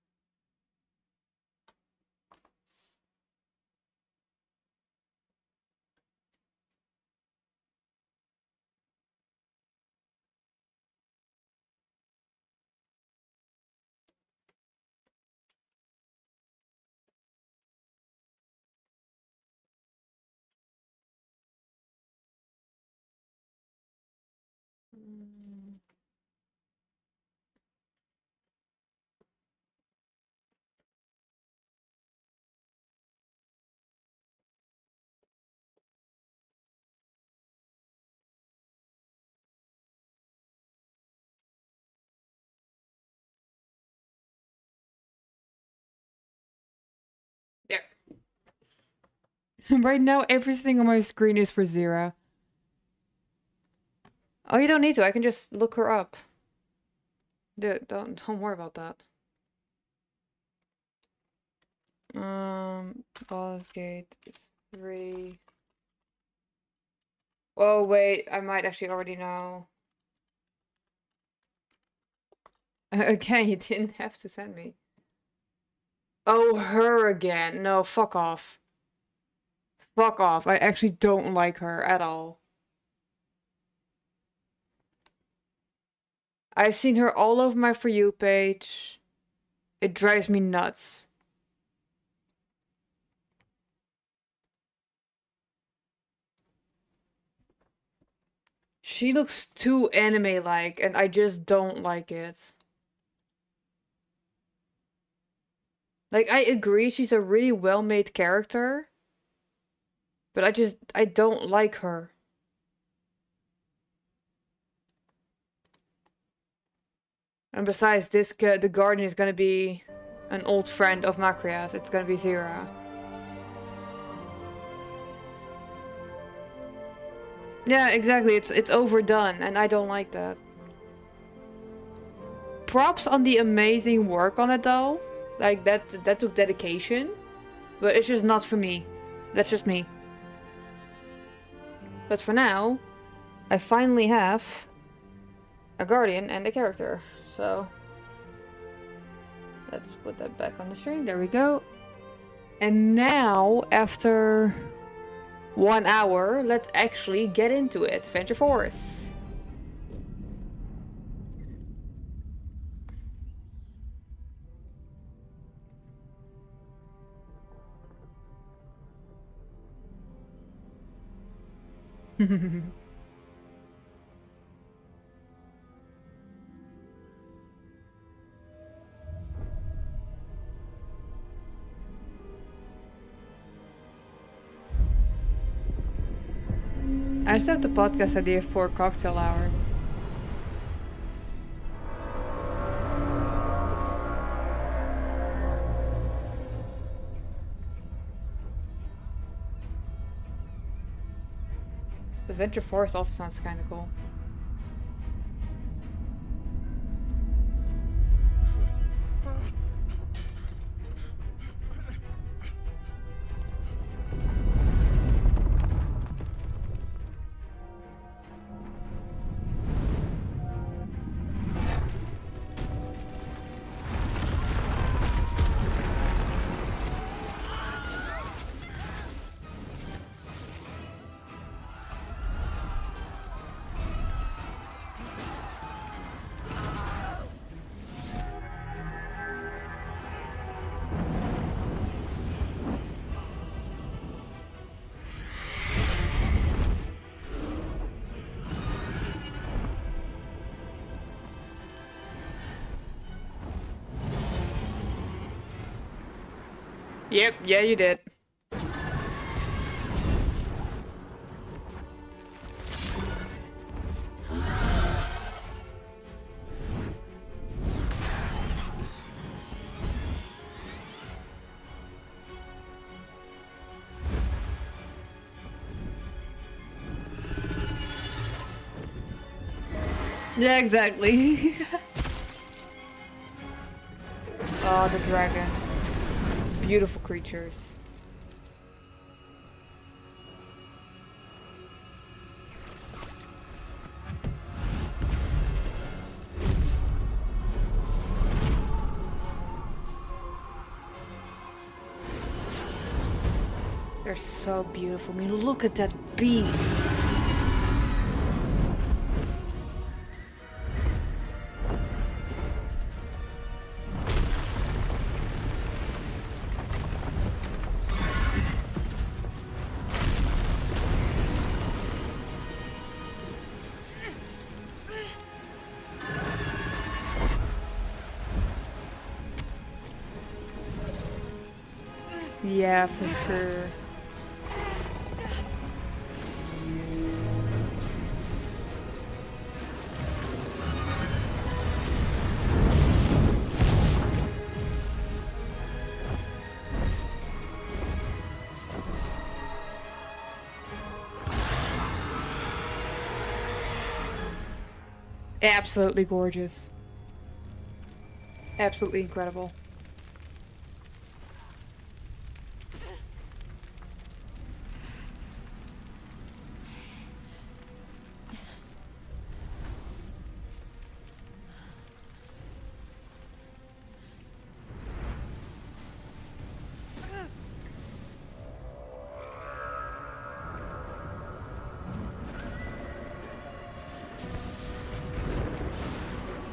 Yeah. Right now, everything on my screen is for Zira. Oh, you don't need to. I can just look her up. Don't worry about that. Baldur's Gate 3. Oh wait, I might actually already know. Again, you didn't have to send me. Oh, her again. No, fuck off. Fuck off. I actually don't like her at all. I've seen her all over my For You page. It drives me nuts. She looks too anime-like, and I just don't like it. Like, I agree she's a really well-made character, but I don't like her. And besides, the Guardian is gonna be an old friend of Macria's. It's gonna be Zira. Yeah, exactly. It's overdone, and I don't like that. Props on the amazing work on it, though. Like, that took dedication. But it's just not for me. That's just me. But for now, I finally have a Guardian and a character. So, let's put that back on the stream. There we go. And now, after 1 hour, let's actually get into it. Venture forth. I just have the podcast idea for cocktail hour. The Venture Force also sounds kind of cool. Yep, yeah, you did. Yeah, exactly. Oh, the dragons. Beautiful creatures. They're so beautiful. I mean, look at that beast. Yeah, for sure. Absolutely gorgeous. Absolutely incredible.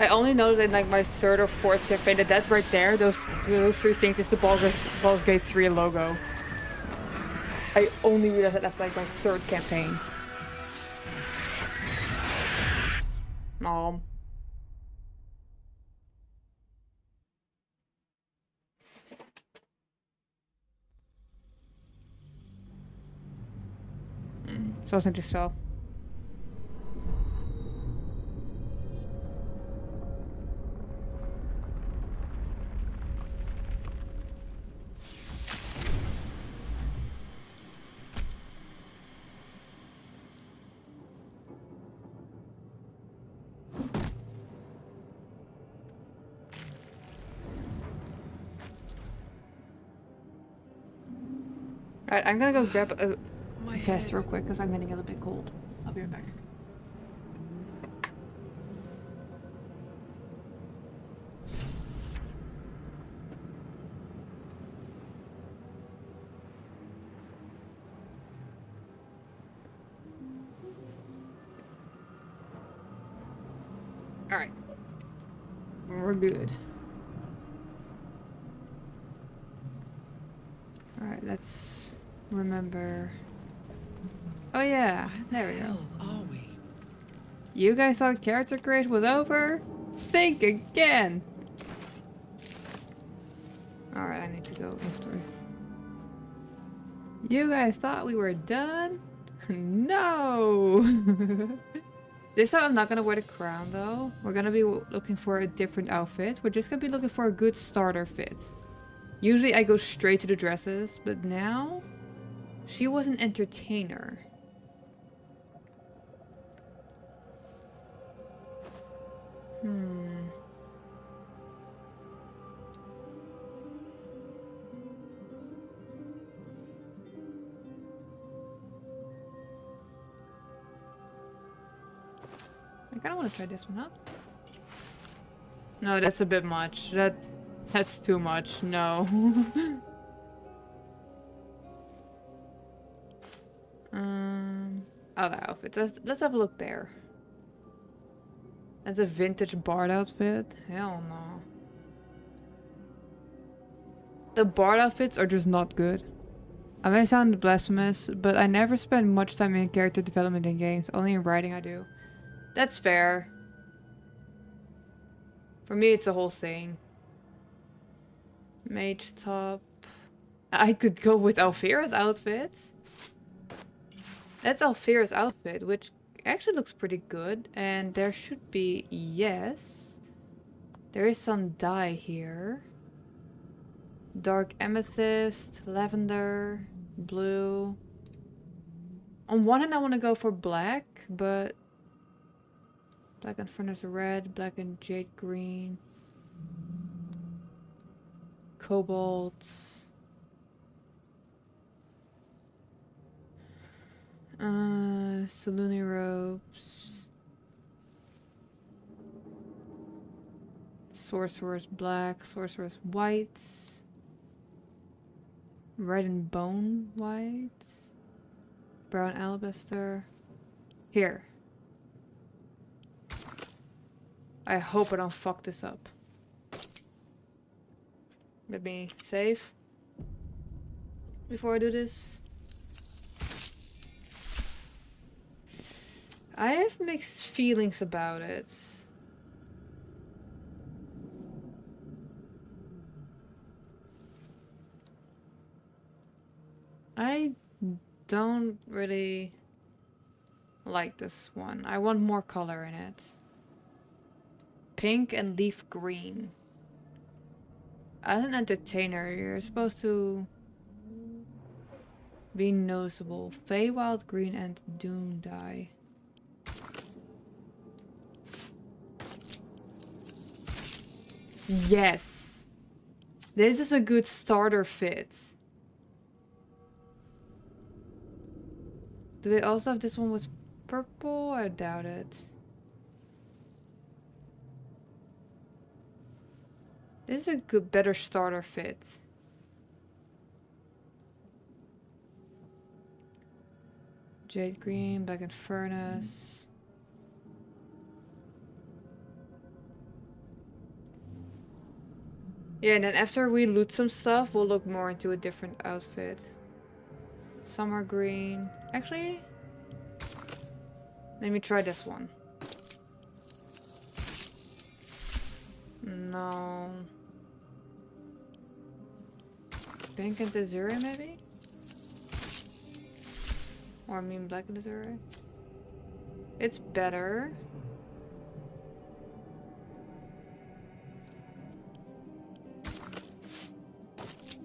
I only noticed in like my third or fourth campaign that that's right there. Those three things is the Baldur's Gate 3 logo. I only realized that after like my third campaign. Something to sell. Alright, I'm gonna go grab a vest real quick because I'm getting a little bit cold. I'll be right back. Alright. We're good. Alright, let's remember. Oh yeah, there we go. Are we? You guys thought character creation was over? Think again! Alright, I need to go after. You guys thought we were done? No! This time I'm not gonna wear the crown though. We're gonna be looking for a different outfit. We're just gonna be looking for a good starter fit. Usually I go straight to the dresses, but now she was an entertainer. I kinda wanna try this one out. No, that's a bit much. That's too much. No. Other outfits. Let's have a look there. That's a vintage bard outfit. Hell no. The bard outfits are just not good. I may sound blasphemous, but I never spend much time in character development in games. Only in writing I do. That's fair. For me, it's the whole thing. Mage top. I could go with Alfira's outfit. That's Alfira's outfit, which actually looks pretty good. And there should be, yes. There is some dye here. Dark amethyst, lavender, blue. On one hand I want to go for black, but black and furnace red, black and jade green. Cobalt. Saluni robes. Sorcerer's black, sorcerer's white. Red and bone white. Brown alabaster. Here. I hope I don't fuck this up. Let me save before I do this. I have mixed feelings about it. don't really like this one. I want more color in it. Pink and leaf green. As an entertainer, you're supposed to be noticeable. Feywild green and doom dye. Yes! This is a good starter fit. Do they also have this one with purple? I doubt it. This is a good, better starter fit. Jade green, back in furnace. Yeah, and then after we loot some stuff, we'll look more into a different outfit. Summer green. Actually, let me try this one. No. Pink and azure maybe? Or I mean black and azure. It's better.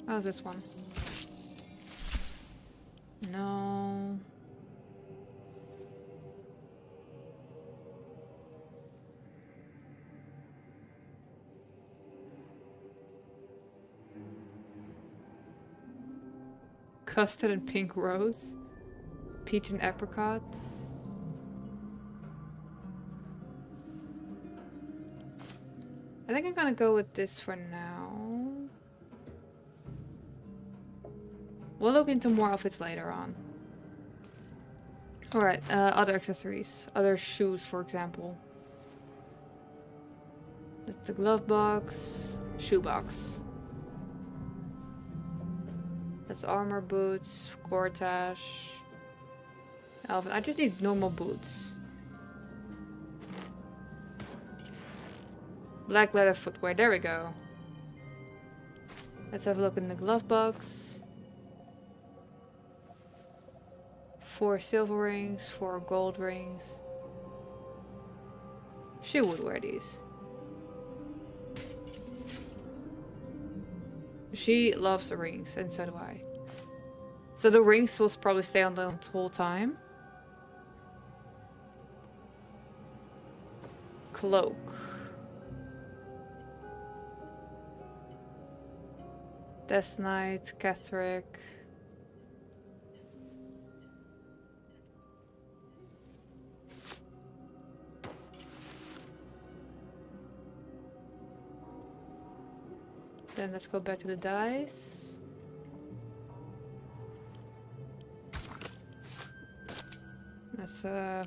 How's this one? No. Custard and pink rose. Peach and apricot. I think I'm gonna go with this for now. We'll look into more outfits later on. Alright, other accessories. Other shoes, for example. That's the glove box. Shoe box. That's armor boots. Cortash. I just need normal boots. Black leather footwear. There we go. Let's have a look in the glove box. 4 silver rings, 4 gold rings. She would wear these. She loves the rings, and so do I. So the rings will probably stay on the whole time. Cloak. Death Knight, Catherick. Then let's go back to the dice. Let's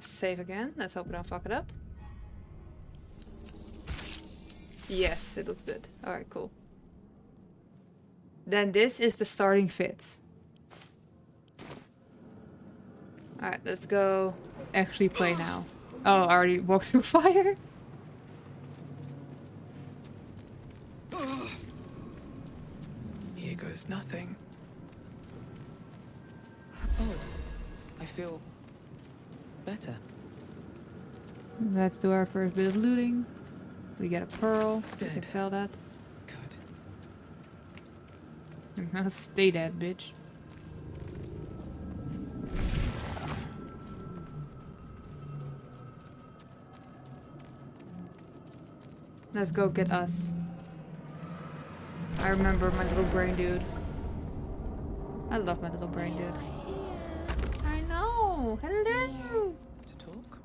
save again. Let's hope we don't fuck it up. Yes, it looks good. Alright, cool. Then this is the starting fit. Alright, let's go actually play now. Oh, I already walked through fire. Here goes nothing. Odd. I feel better. Let's do our first bit of looting. We get a pearl. We can sell that. Good. Stay dead, bitch. Let's go get us. I remember my little brain dude. I love my little brain dude. I know. Hello. To talk?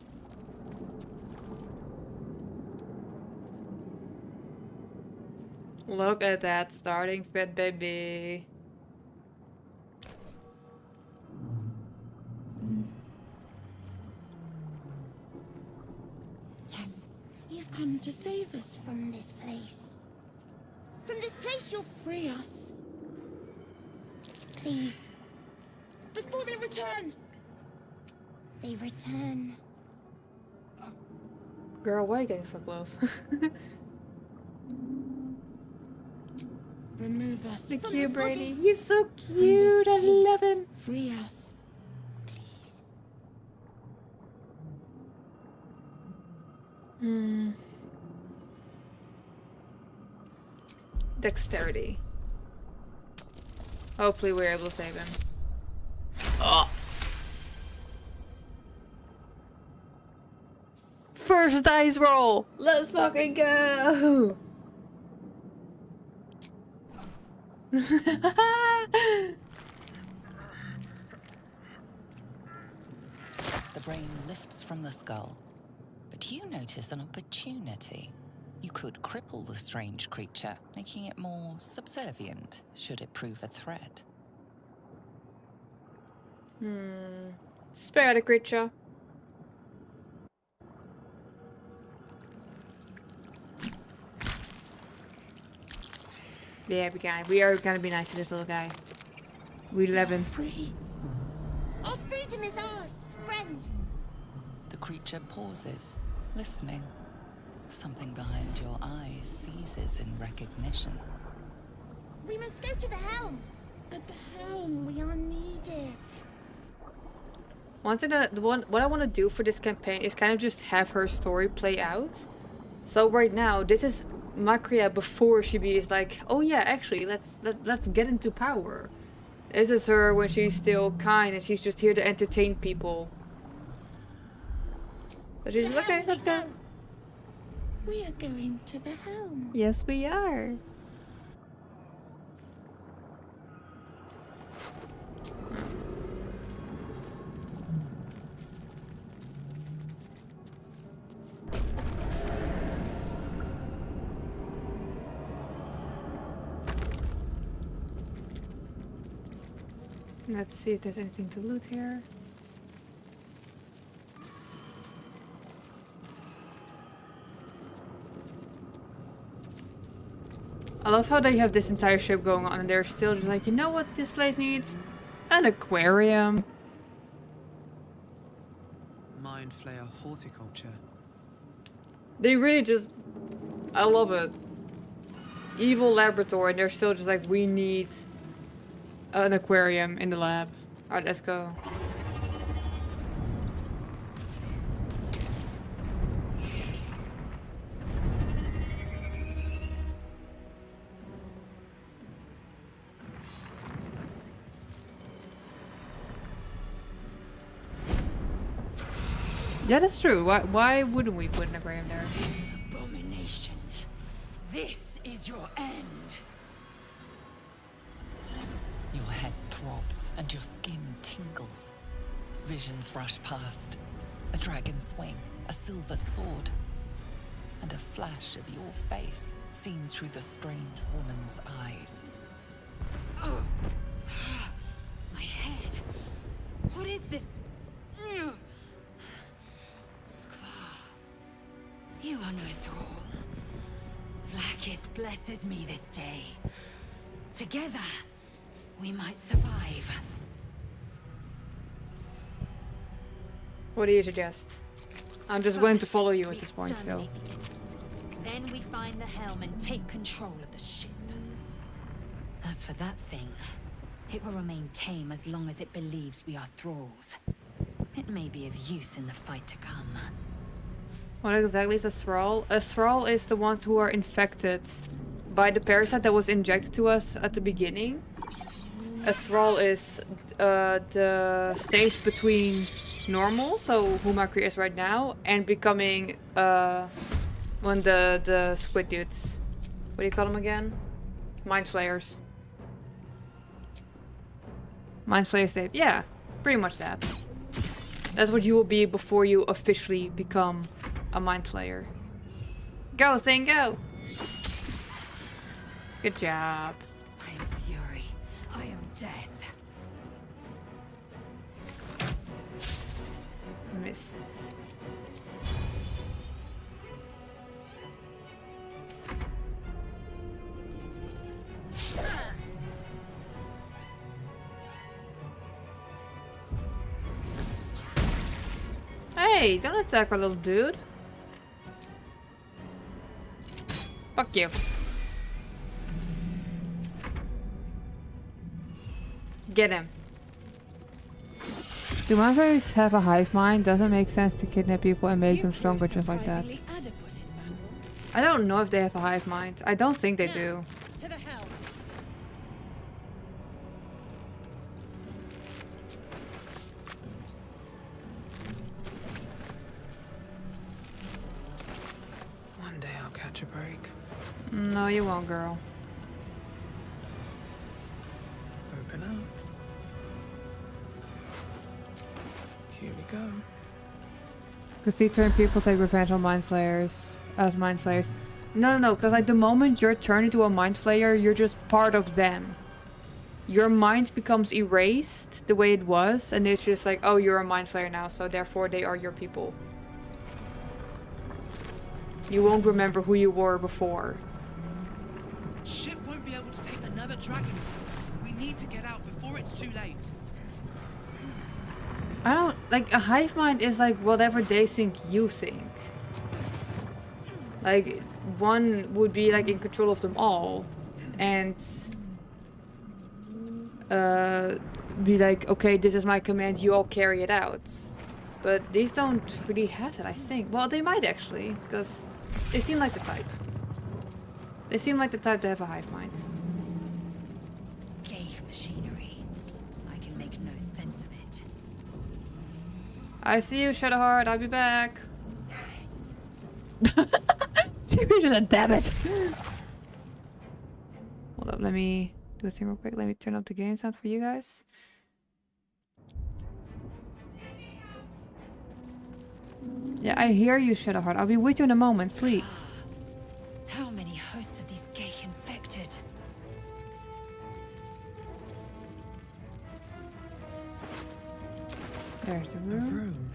Look at that starting fit, baby. Yes, you've come to save us from this place. From this place, you'll free us. Please. Before they return. They return. Girl, why are you getting so close? Remove us The from cute this body, Brady. He's so from cute. this I love place. him. Free us, please. Dexterity. Hopefully we're able to save him. First dice roll! Let's fucking go! The brain lifts from the skull, but you notice an opportunity. You could cripple the strange creature, making it more subservient, should it prove a threat. Spare the creature. Yeah, we are gonna be nice to this little guy. We love him. Free. Our freedom is ours, friend. The creature pauses, listening. Something behind your eyes seizes in recognition. We must go to the helm. At the helm, we are needed. One thing what I want to do for this campaign is kind of just have her story play out. So right now, this is Macria before she is like, oh yeah, actually, let's get into power. This is her when she's still kind and she's just here to entertain people. But she's like, okay, let's go. We are going to the helm. Yes, we are. Let's see if there's anything to loot here. I love how they have this entire ship going on and they're still just like, you know what this place needs? An aquarium. Mind flayer horticulture. They really just... I love it. Evil laboratory and they're still just like, we need an aquarium in the lab. Alright, let's go. Yeah, that's true. Why wouldn't we put an aquarium there? Abomination. This is your end. Your head throbs and your skin tingles. Visions rush past. A dragon's wing, a silver sword, and a flash of your face seen through the strange woman's eyes. Oh, my head. What is this? Skvar, you are no thrall. Vlaakith blesses me this day. Together, we might survive. What do you suggest? I'm just willing to follow you at this point still. Then we find the helm and take control of the ship. As for that thing, it will remain tame as long as it believes we are thralls. It may be of use in the fight to come. What exactly is a thrall? A thrall is the ones who are infected by the parasite that was injected to us at the beginning. A thrall is the stage between normal, so who Macria is right now, and becoming one the squid dudes. What do you call them again? Mind flayers. Mind flayer state. Yeah, pretty much that. That's what you will be before you officially become a mind flayer. Go, thing, go! Good job. I am fury. I am death. Missed. Hey, don't attack our little dude. Fuck you. Get him. Do mind flayers have a hive mind? Doesn't make sense to kidnap people and make them stronger just like that. I don't know if they have a hive mind. I don't think they do. To the hell. One day I'll catch a break. No, you won't, girl. Open up. Here we go. Cause see, turn people take revenge on mind flayers as mind flayers. No, because like the moment you're turned into a mind flayer, you're just part of them. Your mind becomes erased the way it was, and it's just like, oh, you're a mind flayer now, so therefore they are your people. You won't remember who you were before. Ship won't be able to take another dragon. We need to get out before it's too late. I don't like a hive mind is like whatever they think you think. Like one would be like in control of them all, and be like, okay, this is my command, you all carry it out. But these don't really have that, I think. Well, they might actually, because they seem like the type. They seem like the type to have a hive mind. Gay machinery. I can make no sense of it. I see you, Shadowheart. I'll be back. You're just a damn it. Hold up, let me do a thing real quick. Let me turn up the game sound for you guys. Yeah, I hear you, Shadowheart. I'll be with you in a moment, please. How many hosts of these gay infected? There's the A room. room.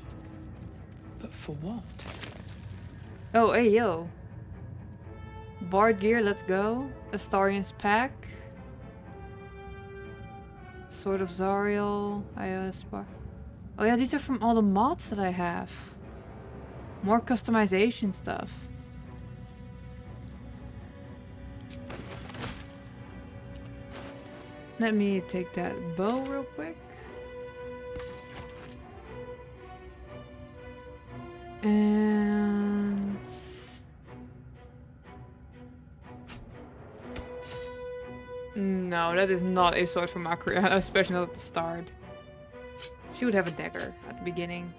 But for what? Oh, hey, yo. Bard gear, let's go. Astarian's pack. Sword of Zariel. Oh yeah, these are from all the mods that I have. More customization stuff. Let me take that bow real quick. And no, that is not a sword from Macria, especially not at the start. She would have a dagger at the beginning.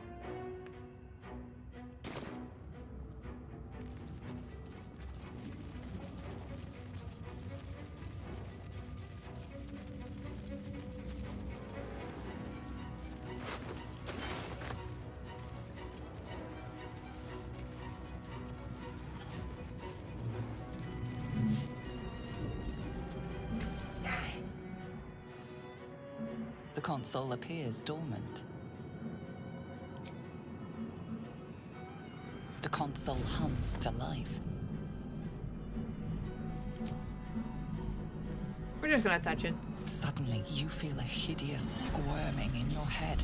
The console appears dormant. The console hums to life. We're just gonna touch it. Suddenly, you feel a hideous squirming in your head.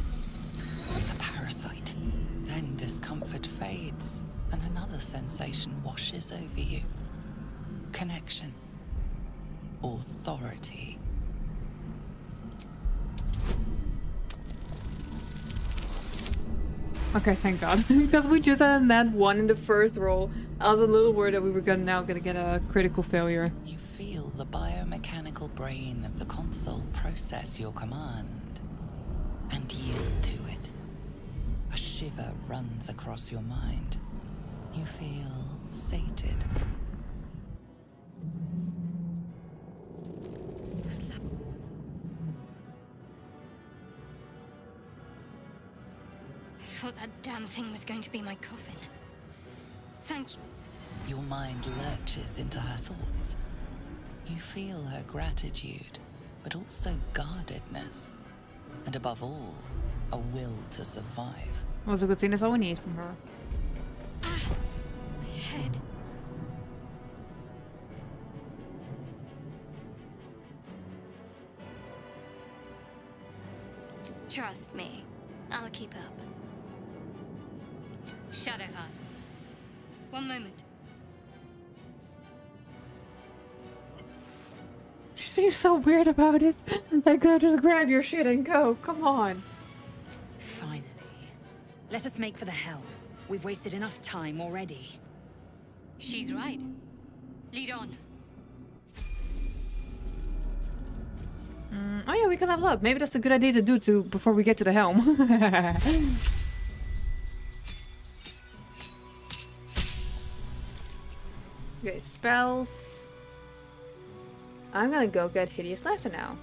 A parasite. Then discomfort fades, and another sensation washes over you. Connection. Authority. Okay, thank God. Because we just had that one in the first roll. I was a little worried that we were now gonna get a critical failure. You feel the biomechanical brain of the console process your command and yield to it. A shiver runs across your mind. You feel sated. I thought that damn thing was going to be my coffin. Thank you. Your mind lurches into her thoughts. You feel her gratitude, but also guardedness. And above all, a will to survive. Well, it's a good thing, that's all we need from her. Ah, my head. Trust me, I'll keep up. Shadowheart. One moment. She's She's being so weird about it. Like, girl, just grab your shit and go. Come on. Finally. Let us make for the helm. We've wasted enough time already. She's right. Lead on. Oh yeah, we can level up. Maybe that's a good idea to do before we get to the helm. Okay, spells. I'm gonna go get Hideous Laughter now.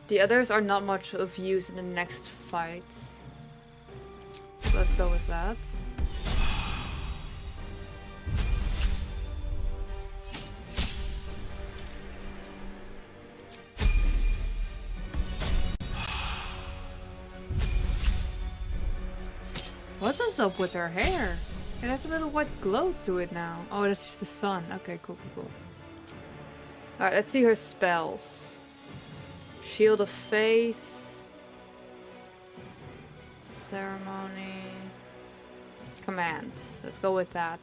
The others are not much of use in the next fights. Let's go with that. What is up with her hair? It has a little white glow to it now. Oh, that's just the sun. Okay, cool. Alright, let's see her spells. Shield of Faith. Ceremony. Command. Let's go with that.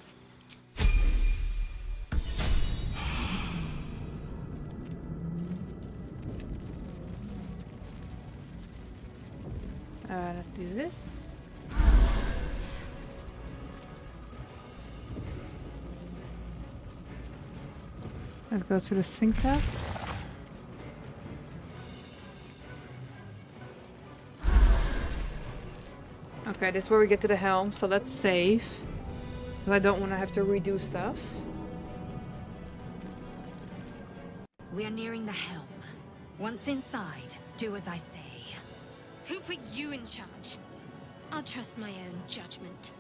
Let's do this. Let's go to the Swing tab. Okay, this is where we get to the helm, so let's save. Because I don't want to have to redo stuff. We are nearing the helm. Once inside, do as I say. Who put you in charge? I'll trust my own judgment.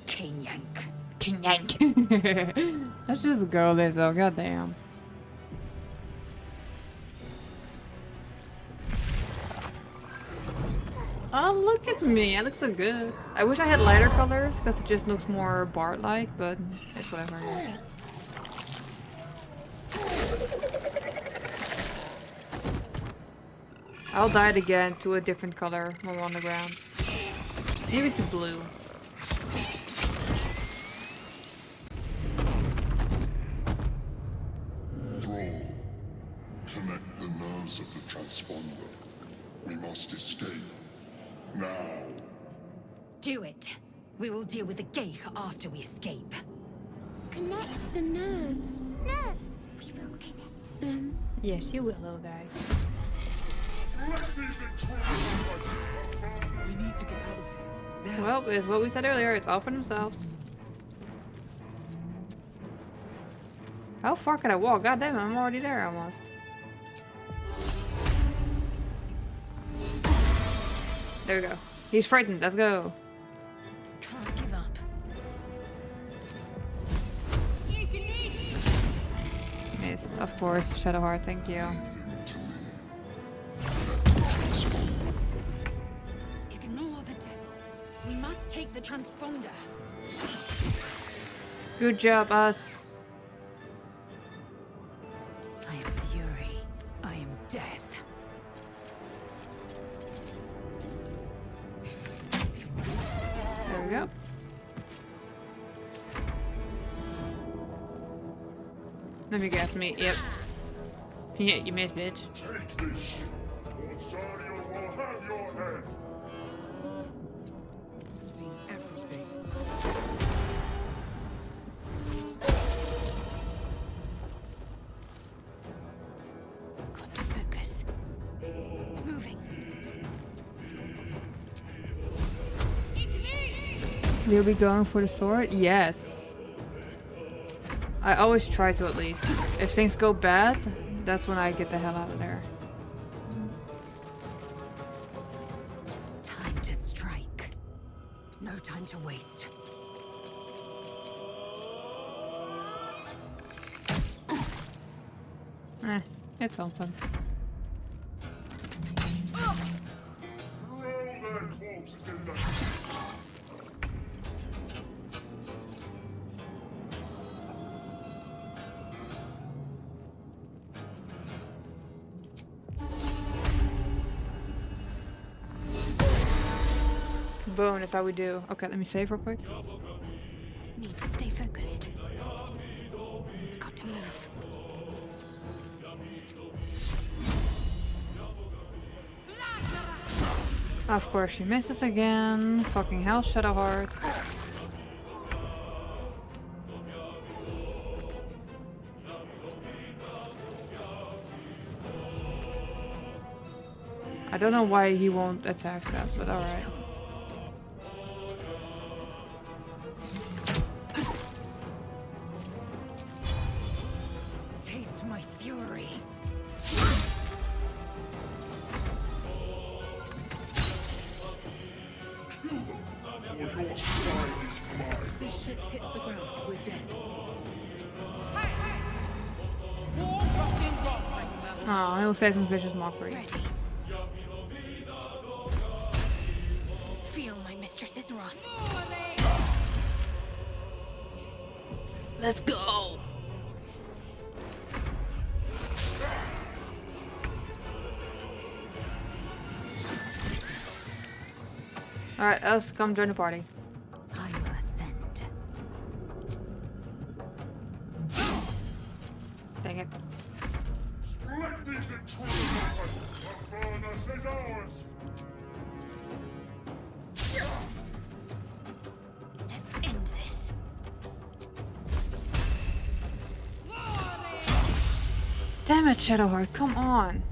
King Yank. King Yank. Let's just go there, so goddamn. Oh, look at me. I look so good. I wish I had lighter colors, because it just looks more Bard-like, but it's whatever it is. I'll dye it again to a different color when we're on the ground. Maybe to blue. Thrall, connect the nerves of the transponder. We must escape. Now. Do it. We will deal with the Geich after we escape. Connect the nerves. Nerves. We will connect them. Yes, you will, little guy. We need to get out of here. Now. Well, it's what we said earlier. It's all for themselves. How far can I walk? God damn it, I'm already there almost. There we go. He's frightened. Let's go. Can't give up. Missed, of course. Shadowheart, thank you. Ignore the devil. We must take the transponder. Good job, us. I am fury. I am death. There we go. Let me guess, me. Yep. Yeah, you missed, bitch. Take this, or Zarya will have your head. I've seen everything. Got to focus. Moving. Will we going for the sword? Yes. I always try to, at least. If things go bad, that's when I get the hell out of there. Time to strike. No time to waste. It's something. Roll their corpses in the... Boom, that's how we do. Okay, let me save real quick. Need to stay focused. Got to move. Of course she misses again. Fucking hell, Shadowheart. I don't know why he won't attack that, but alright. Taste my fury. This ship hits the ground, we're dead. Oh, he'll say some vicious mockery. Ready. Feel my mistress's wrath. Let's go! Alright, let's come join the party. I will ascend. Dang it. Let these intruders the furnace is ours! Let's end this. Damn it, Shadowheart, come on!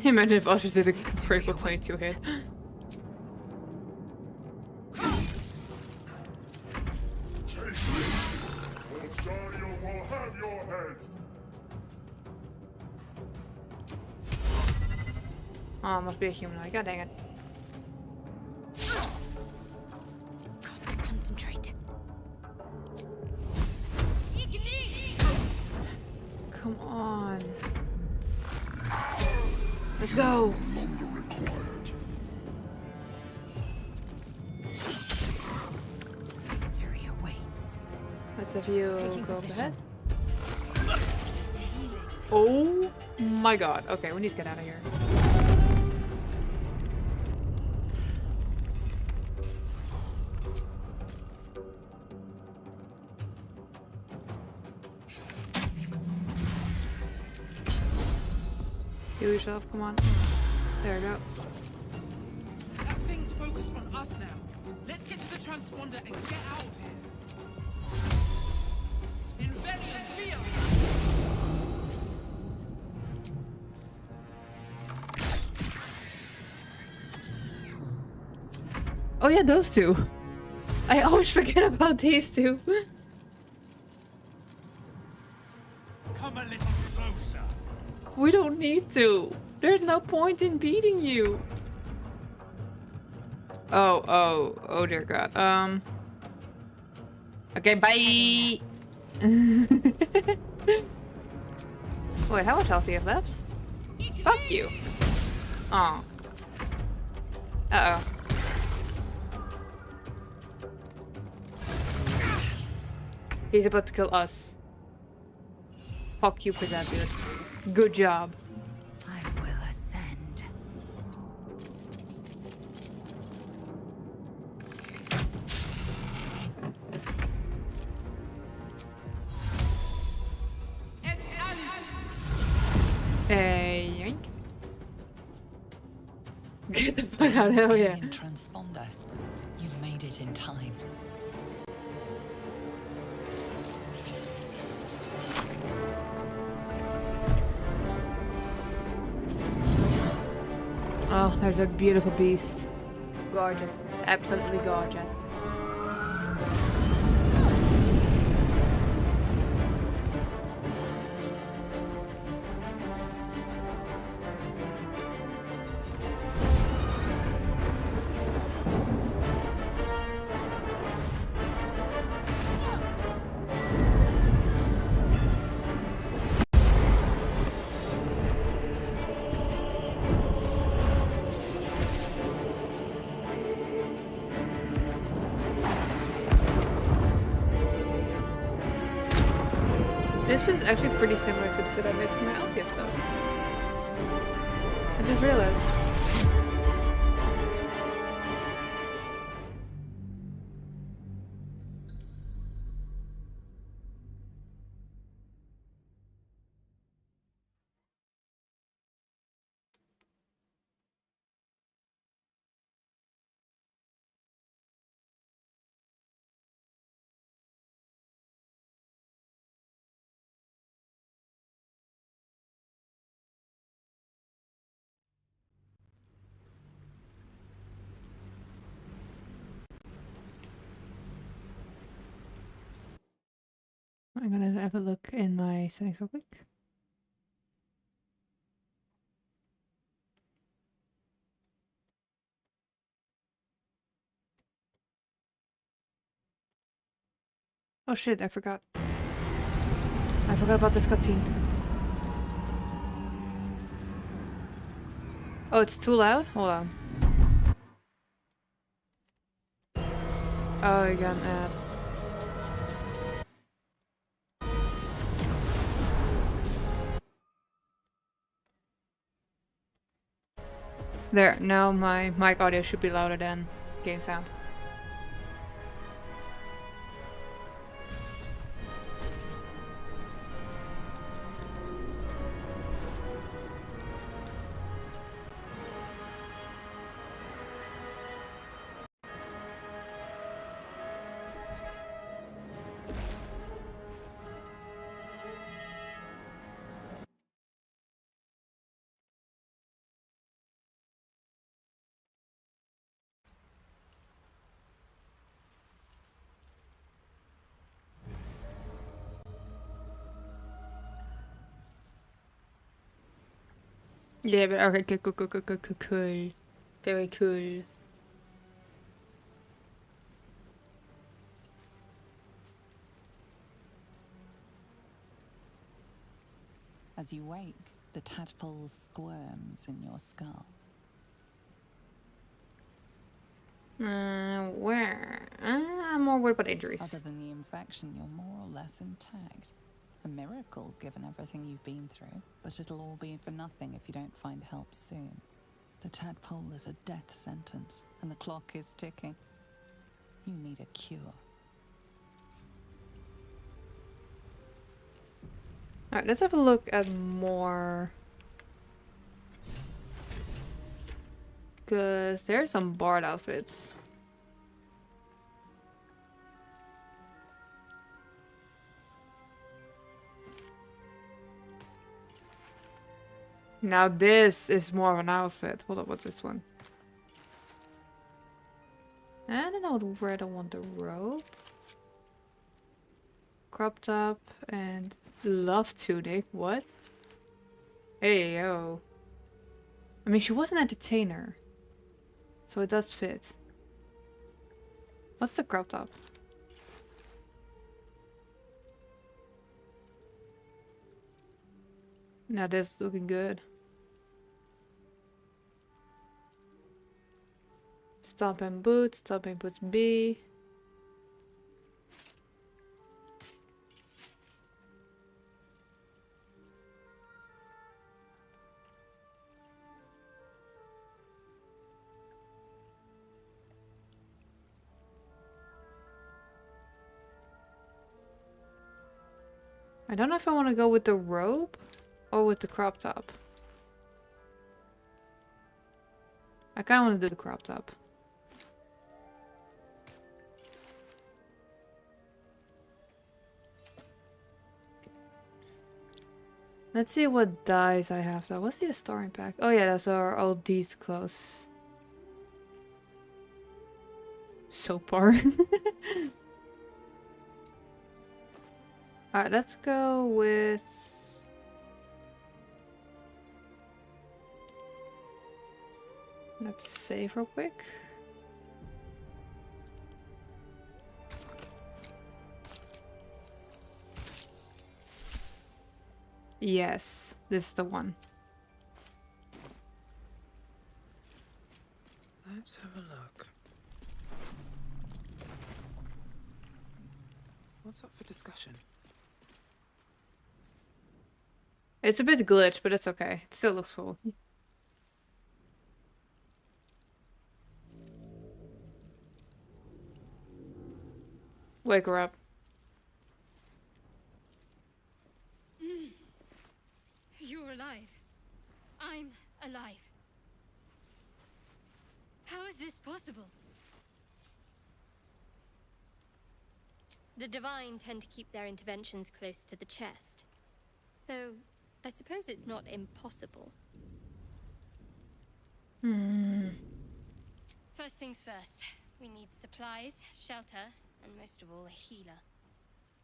Imagine if Ushers did a critical 22 hit. Daniel will have your head! Oh, must be a humanoid. God dang it. Got to concentrate. Come on. Let's go! Victory awaits. Let's have you Taking go up position. ahead. Oh my god. Okay, we need to get out of here. Heal yourself, come on. There we go. That thing's focused on us now. Let's get to the transponder and get out of here. ENVTuber! Oh yeah, those two. I always forget about these two. Come a little closer. We don't need to. There's no point in beating you. Oh dear god. Okay, bye. Wait, how much health do you have left? Fuck you. Oh. Uh-oh. He's about to kill us. Fuck you for that, dude. Good job. I will ascend. Hey, yoink. Get the fuck out of here. Yeah. Alien transponder. You've made it in time. Oh, there's a beautiful beast. Gorgeous. Absolutely gorgeous. This is actually pretty similar to the fit I made for my Alpia stuff. I just realized. gonna have a look in my settings real quick. Oh shit, I forgot. I forgot about this cutscene. Oh, it's too loud? Hold on. Oh, you got an ad. There, now my mic audio should be louder than game sound. Yeah, but okay, cool. Very cool. As you wake, the tadpole squirms in your skull. Where? I'm more worried about injuries. Other than the infection, you're more or less intact. A miracle, given everything you've been through, but it'll all be for nothing if you don't find help soon. The tadpole is a death sentence, and the clock is ticking. You need a cure. Alright, let's have a look at more. Because there's some bard outfits. Now this is more of an outfit. Hold up, what's this one? I don't know where I want the robe. Crop top and love tunic. What? Hey, yo. I mean, she was an entertainer. So it does fit. What's the crop top? Now this is looking good. Stomping boots B. I don't know if I want to go with the robe or with the crop top. I kind of want to do the crop top. Let's see what dyes I have though. What's the storing pack? Oh yeah, those are all these clothes. So far. Alright, let's go with... Let's save real quick. Yes, this is the one. Let's have a look. What's up for discussion? It's a bit glitched, but it's okay. It still looks cool. Wake her up. You're alive. I'm alive. How is this possible? The Divine tend to keep their interventions close to the chest. Though, I suppose it's not impossible. First things first. We need supplies, shelter, and most of all, a healer.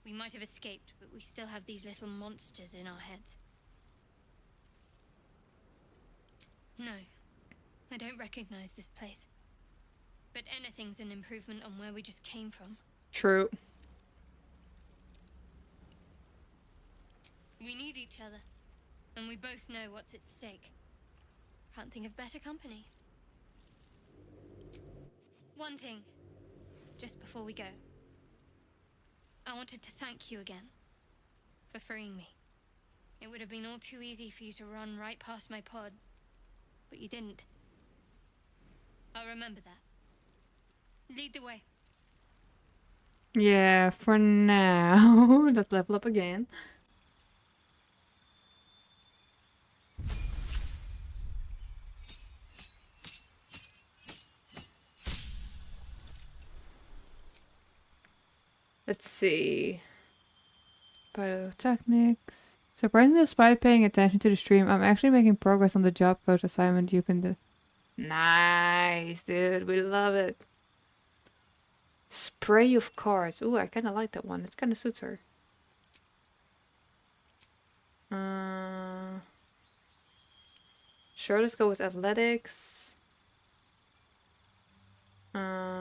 We might have escaped, but we still have these little monsters in our heads. No, I don't recognize this place. But anything's an improvement on where we just came from. True. We need each other, and we both know what's at stake. Can't think of better company. One thing, just before we go. I wanted to thank you again for freeing me. It would have been all too easy for you to run right past my pod, but you didn't. I'll remember that. Lead the way. Yeah, for now. Let's level up again. Let's see. Pyrotechnics. Surprisingly, despite paying attention to the stream, I'm actually making progress on the job coach assignment you've been Nice, dude. We love it. Spray of cards. Ooh, I kind of like that one. It kind of suits her. Sure, let's go with athletics. Let's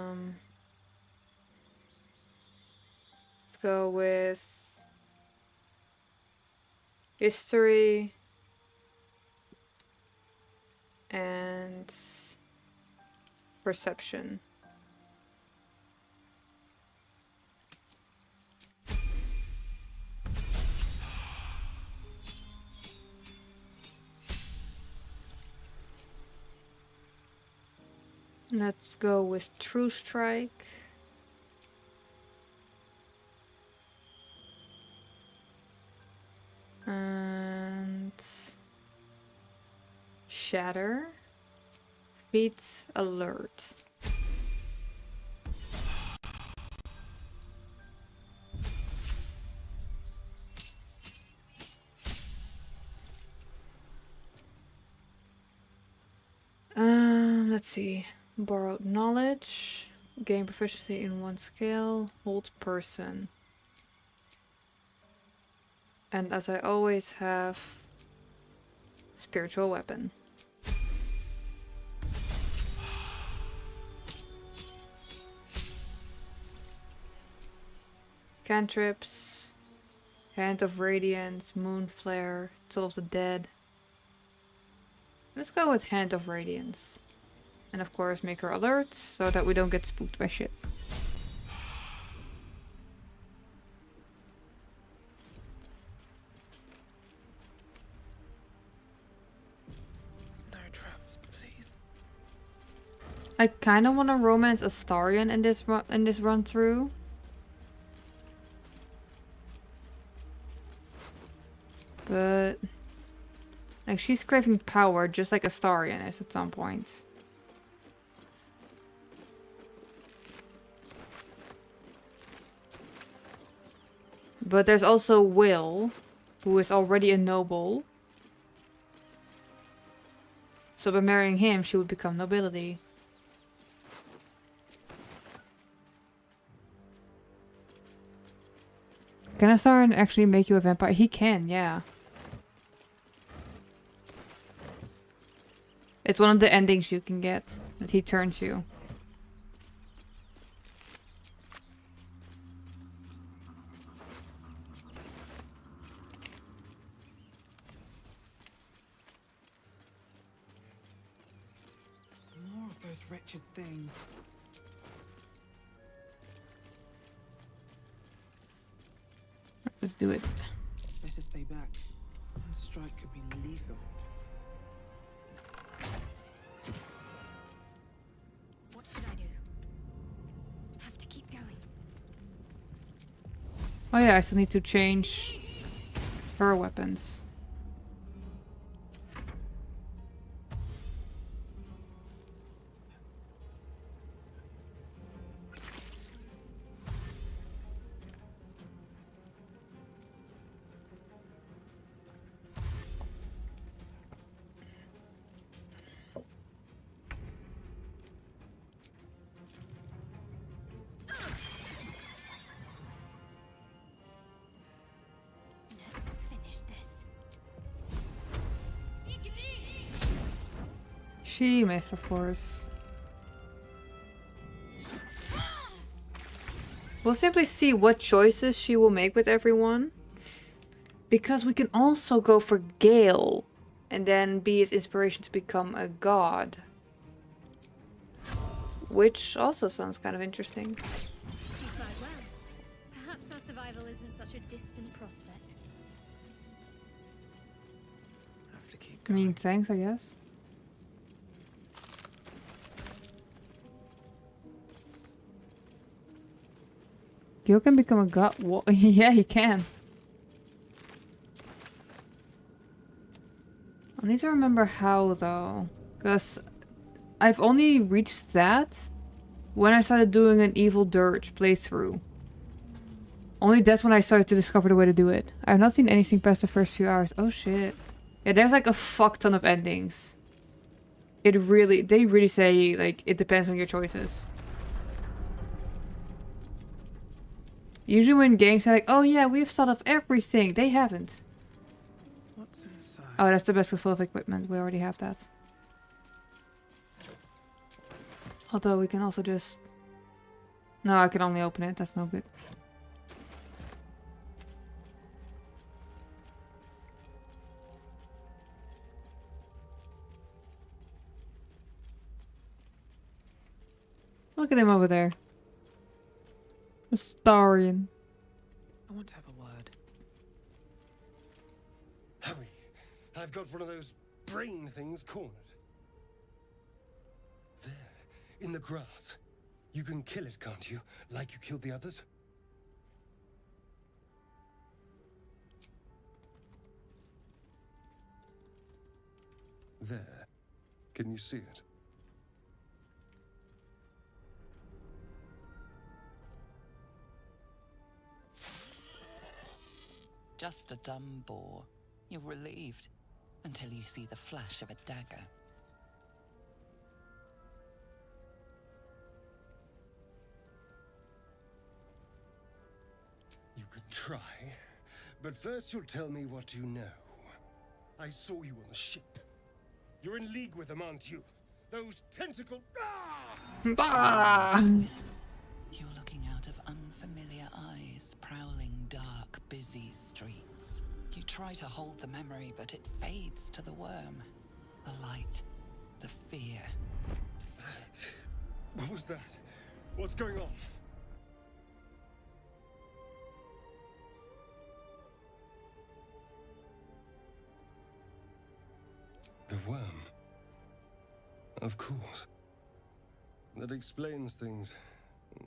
go with history and perception. Let's go with True Strike. And Shatter. Feet Alert. Let's see. Borrowed knowledge. Gain proficiency in one skill. Hold person. And as I always have, spiritual weapon. Cantrips. Hand of Radiance. Moon Flare. Toll of the Dead. Let's go with Hand of Radiance. And of course make her alert so that we don't get spooked by shit. No traps, please. I kind of want to romance Astarion in this run through. But like she's craving power just like Astarion is at some point. But there's also Will, who is already a noble. So by marrying him, she would become nobility. Can Astarion actually make you a vampire? He can, yeah. It's one of the endings you can get, that he turns you. More of those wretched things. Let's do it. Better stay back. One strike could be lethal. What should I do? Have to keep going. Oh yeah, I still need to change her weapons. She missed, of course. We'll simply see what choices she will make with everyone. Because we can also go for Gale and then be his inspiration to become a god. Which also sounds kind of interesting. You tried well. Perhaps our survival isn't such a distant prospect. Have to keep I mean, thanks, I guess. Gale can become a god. Yeah, he can. I need to remember how though, because I've only reached that when I started doing an Evil Dirge playthrough. Only that's when I started to discover the way to do it. I've not seen anything past the first few hours. Oh shit. Yeah, there's like a fuck ton of endings. They really say like it depends on your choices. Usually when games are like, oh yeah, we've thought of everything, they haven't. What's inside? Oh, that's the basket full of equipment. We already have that. Although we can also just... No, I can only open it. That's no good. Look at him over there. Astarion. I want to have a word. Hurry! I've got one of those brain things cornered. There, in the grass. You can kill it, can't you? Like you killed the others? There. Can you see it? Just a dumb boar. You're relieved until you see the flash of a dagger. You can try, but first you'll tell me what you know. I saw you on the ship. You're in league with them, aren't you? Those tentacle... Tourists. You're looking out of unfamiliar eyes, prowling dark, busy streets. You try to hold the memory, but it fades to the worm. The light, the fear. What was that? What's going on? The worm. Of course. That explains things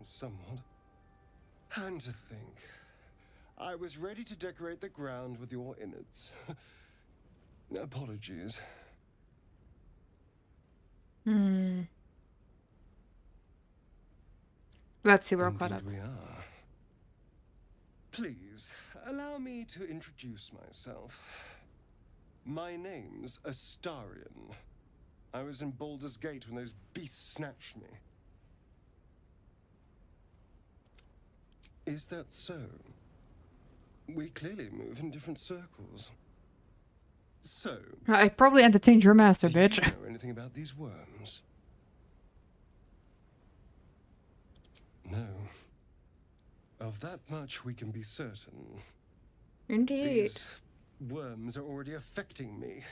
somewhat. And to think, I was ready to decorate the ground with your innards. Apologies. Let's see, we're caught up. We are. Please, allow me to introduce myself. My name's Astarion. I was in Baldur's Gate when those beasts snatched me. Is that so? We clearly move in different circles. So... I probably entertained your master, bitch. Do you know anything about these worms? No. Of that much we can be certain. Indeed. These worms are already affecting me.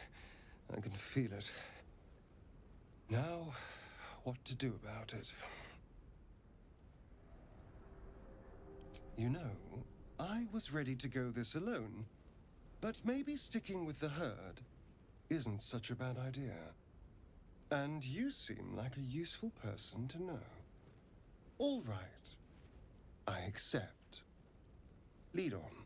I can feel it. Now, what to do about it? You know, I was ready to go this alone, but maybe sticking with the herd isn't such a bad idea. And you seem like a useful person to know. All right. I accept. Lead on.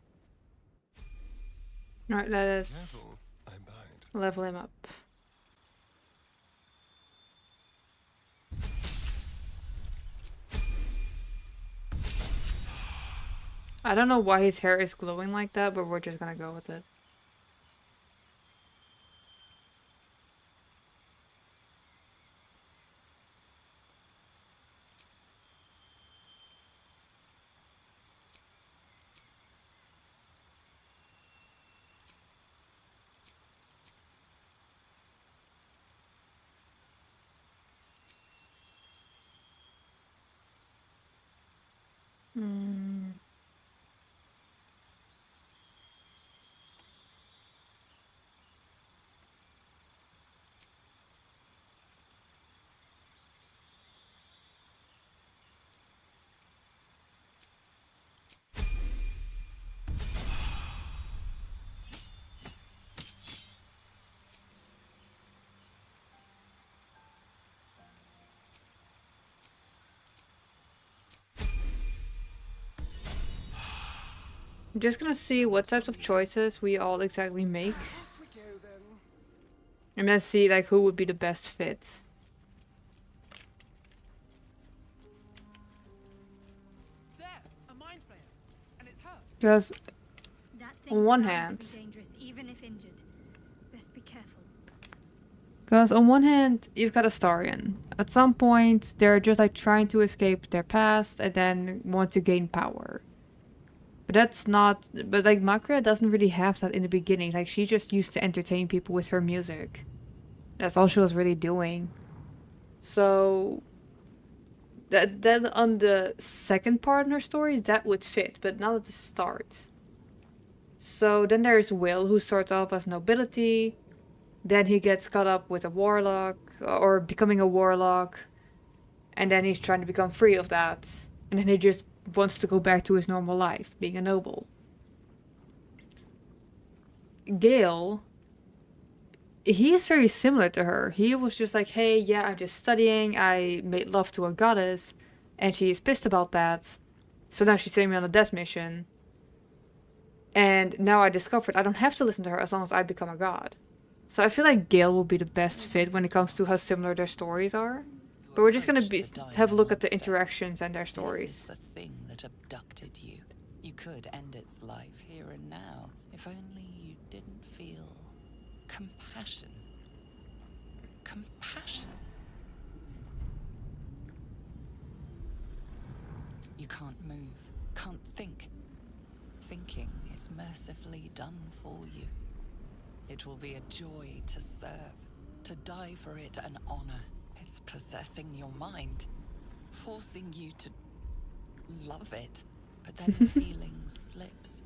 Alright, let us Careful, I bite. level him up. I don't know why his hair is glowing like that, but we're just gonna go with it. Hmm. I'm just gonna see what types of choices we all exactly make. And then see like who would be the best fit. There, a mind flare, and it's hurt. Because That on thing's one bound to hand, be dangerous, even if injured. Best be careful. you've got Astarion. At some point, they're just like trying to escape their past and then want to gain power. But that's not. But like Macria doesn't really have that in the beginning. Like she just used to entertain people with her music. That's all she was really doing. So then on the second part in her story, that would fit, but not at the start. So then there's Will, who starts off as nobility. Then he gets caught up with a warlock, or becoming a warlock. And then he's trying to become free of that. And then he just wants to go back to his normal life, being a noble. Gale, he is very similar to her. He was just like, hey, yeah, I'm just studying. I made love to a goddess. And she is pissed about that. So now she's sending me on a death mission. And now I discovered I don't have to listen to her as long as I become a god. So I feel like Gale will be the best fit when it comes to how similar their stories are. But we're just gonna have a look at the interactions and their stories. This is the thing that abducted you. You could end its life here and now, if only you didn't feel compassion. Compassion. You can't move, can't think. Thinking is mercifully done for you. It will be a joy to serve, to die for it an honor. It's possessing your mind, forcing you to love it. But then the feeling slips.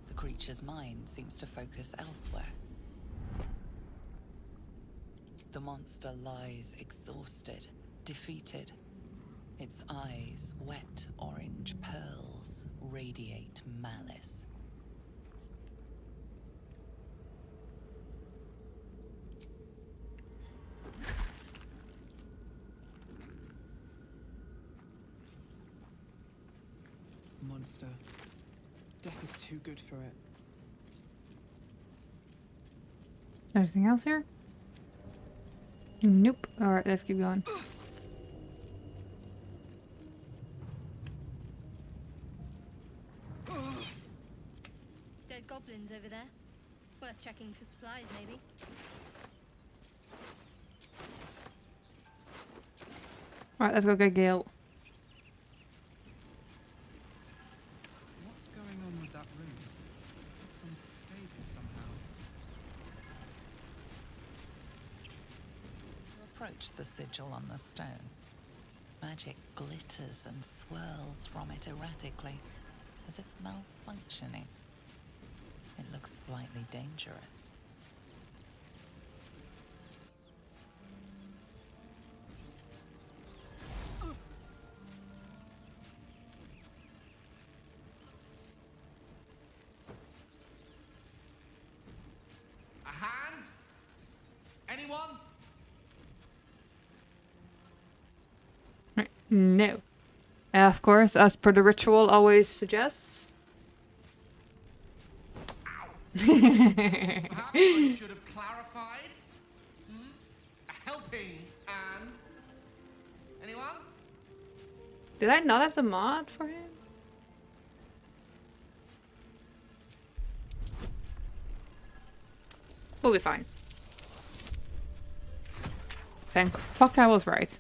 The creature's mind seems to focus elsewhere. The monster lies exhausted, defeated. Its eyes, wet orange pearls, radiate malice. Monster. Death is too good for it. Anything else here? Nope. Alright, let's keep going. Dead goblins over there. Worth checking for supplies, maybe. Alright, let's go get Gale. What's going on with that room? It's unstable somehow. You approach the sigil on the stone. Magic glitters and swirls from it erratically, as if malfunctioning. It looks slightly dangerous. A hand? Anyone? No. Of course, as per the ritual always suggests. Perhaps I should have clarified. A helping hand. Anyone? Did I not have the mod for him? We'll be fine. Thank fuck I was right.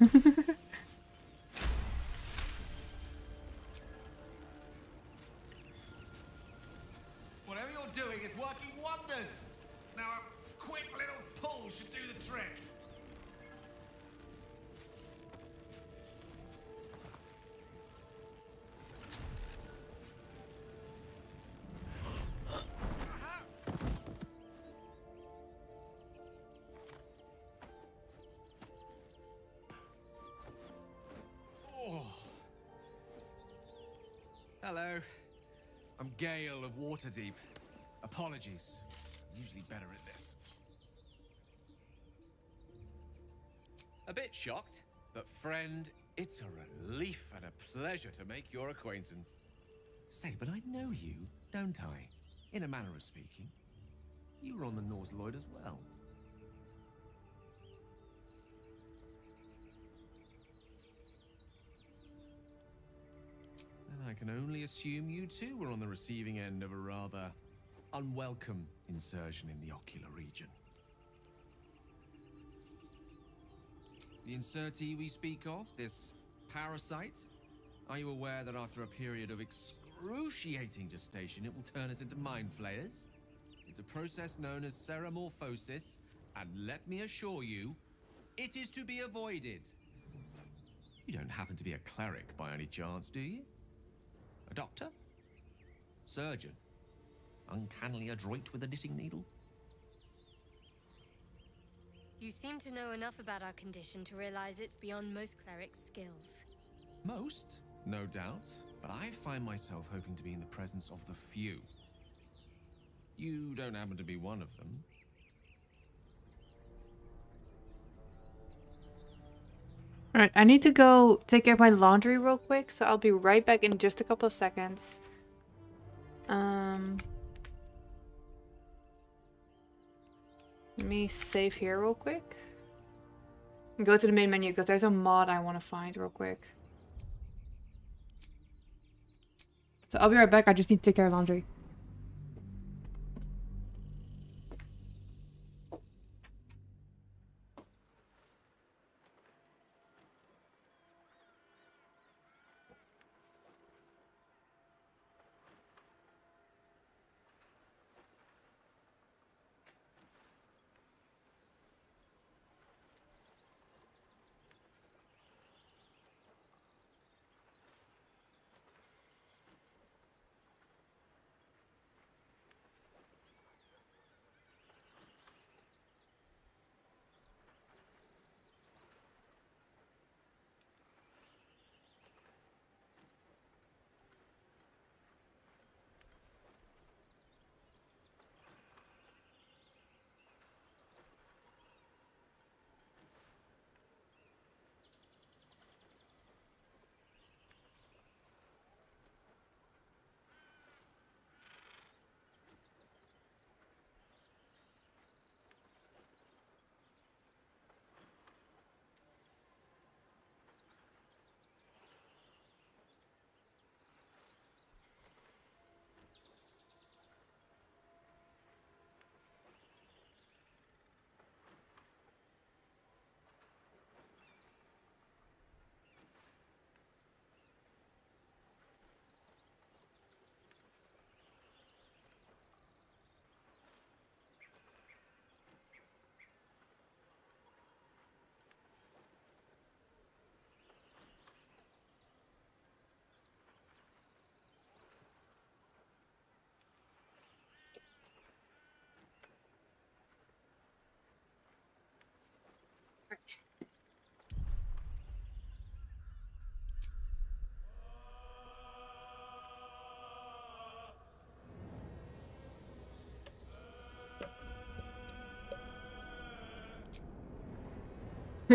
Whatever you're doing is working wonders. Now a quick little pull should do the trick. Hello. I'm Gale of Waterdeep. Apologies. I'm usually better at this. A bit shocked, but friend, it's a relief and a pleasure to make your acquaintance. Say, but I know you, don't I? In a manner of speaking. You were on the Norse Lloyd as well. Then I can only assume you too were on the receiving end of a rather unwelcome insertion in the ocular region. The insertee we speak of, this parasite, are you aware that after a period of excruciating gestation, it will turn us into mind flayers? It's a process known as ceramorphosis, and let me assure you, it is to be avoided. You don't happen to be a cleric by any chance, do you? A doctor? Surgeon? Uncannily adroit with a knitting needle? You seem to know enough about our condition to realize it's beyond most clerics' skills. Most, no doubt, but I find myself hoping to be in the presence of the few. You don't happen to be one of them. Alright, I need to go take care of my laundry real quick, so I'll be right back in just a couple of seconds. Let me save here real quick. And go to the main menu because there's a mod I want to find real quick. So I'll be right back. I just need to take care of laundry.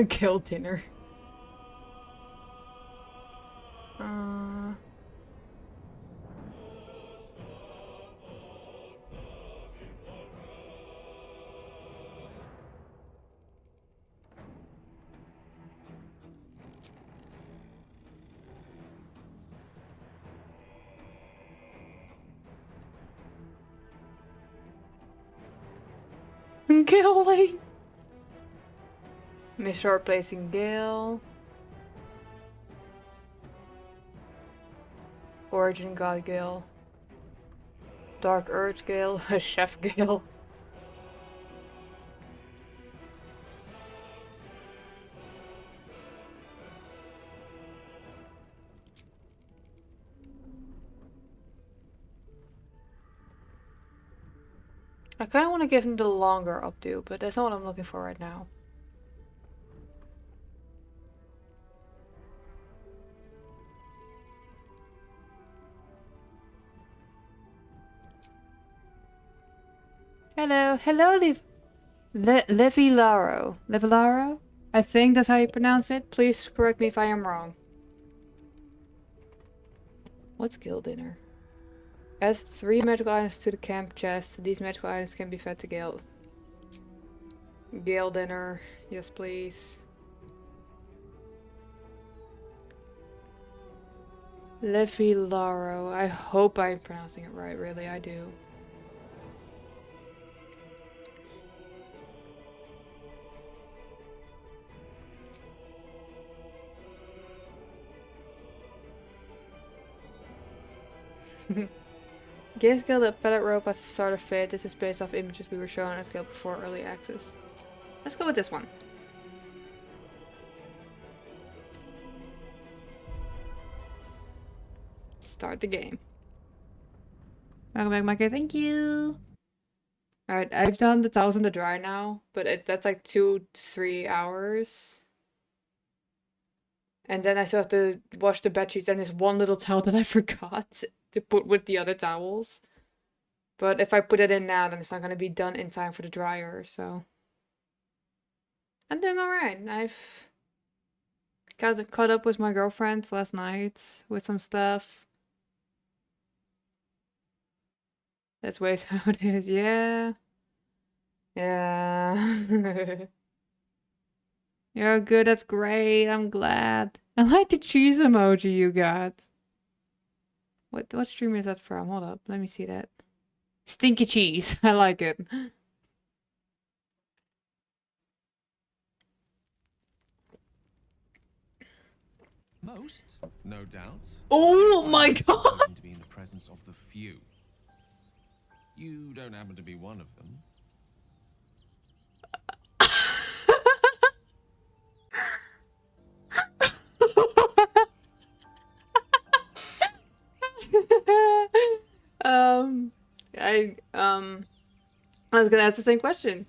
Kill dinner. Gilly. Miss replacing Gale. Origin God Gale. Dark Urge Gale. Chef Gale. I kind of want to give him the longer updo, but that's not what I'm looking for right now. Hello, hello, Levillaro. Levillaro? I think that's how you pronounce it. Please correct me if I am wrong. What's guild dinner? Add 3 magical items to the camp chest. These magical items can be fed to Gale. Gale dinner. Yes, please. Levillaro. I hope I'm pronouncing it right. Really, I do. Give skill the pellet rope as a starter fit. This is based off images we were shown as skill before early access. Let's go with this one. Start the game. Welcome back, Micah. Thank you. Alright, I've done the towels in the dryer now, but that's like 2-3 hours. And then I still have to wash the bedsheets, and there's one little towel that I forgot to put with the other towels. But if I put it in now, then it's not going to be done in time for the dryer, so... I'm doing alright. I've caught up with my girlfriends last night with some stuff. That's ways how it is, yeah. Yeah. You're good, that's great, I'm glad. I like the cheese emoji you got. What stream is that from? Hold up, let me see that. Stinky cheese, I like it. Most, no doubt. Oh my god! To be in the presence of the few. You don't happen to be one of them. I was gonna ask the same question.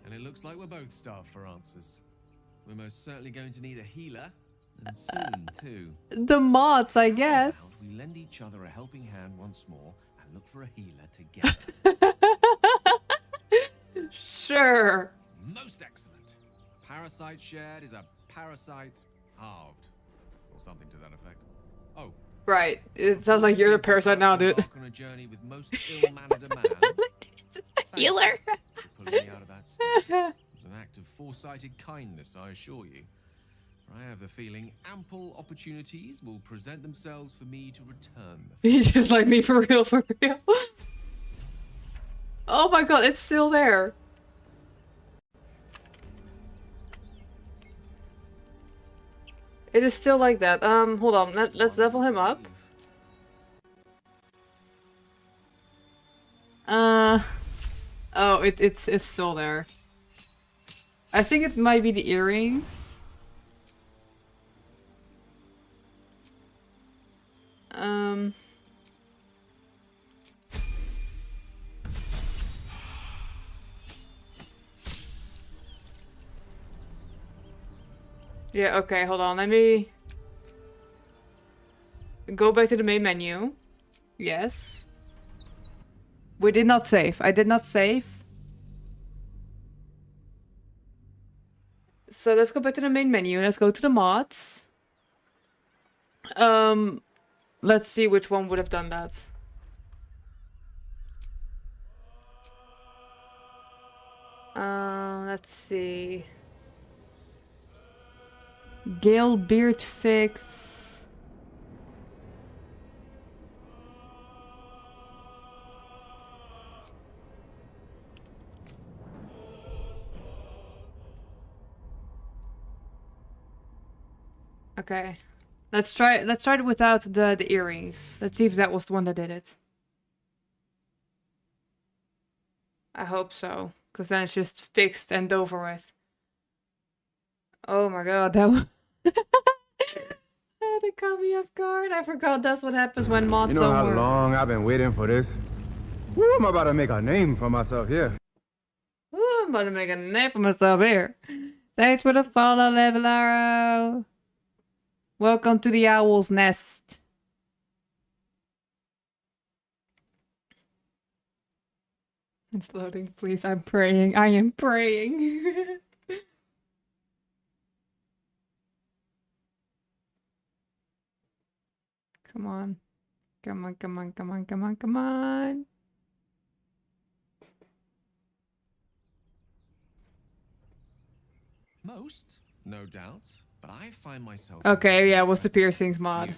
And it looks like we're both starved for answers. We're most certainly going to need a healer, and soon too. The mods, I guess. We lend each other a helping hand once more and look for a healer together. Sure. Most excellent. Parasite shared is a parasite halved, or something to that effect. Oh. Right. It sounds like you're the parasite now, dude. On a journey with most ill-mannered a man. Healer. For pulling me out of that state. It was an act of foresighted kindness, I assure you. For I have the feeling ample opportunities will present themselves for me to return. He's just like me, for real, for real. Oh my god, it's still there. It is still like that. Hold on. Let's level him up. Oh, it's still there. I think it might be the earrings. Yeah, okay, hold on. Let me go back to the main menu. Yes. We did not save. I did not save. So let's go back to the main menu. Let's go to the mods. Let's see which one would have done that. Let's see. Gale beard fix. Okay. Let's try it without the earrings. Let's see if that was the one that did it. I hope so, because then it's just fixed and over with. Oh my god, that was oh, they caught me off guard. I forgot that's what happens when mods don't work. You know how long I've been waiting for this? Woo, I'm about to make a name for myself here. Ooh, I'm about to make a name for myself here. Thanks for the follow, Levelaro. Welcome to the Owl's Nest. It's loading, please. I'm praying. I am praying. Come on. Come on, come on, come on, come on, come on. Most, no doubt, but I find myself... Okay, yeah, what's the piercings mod?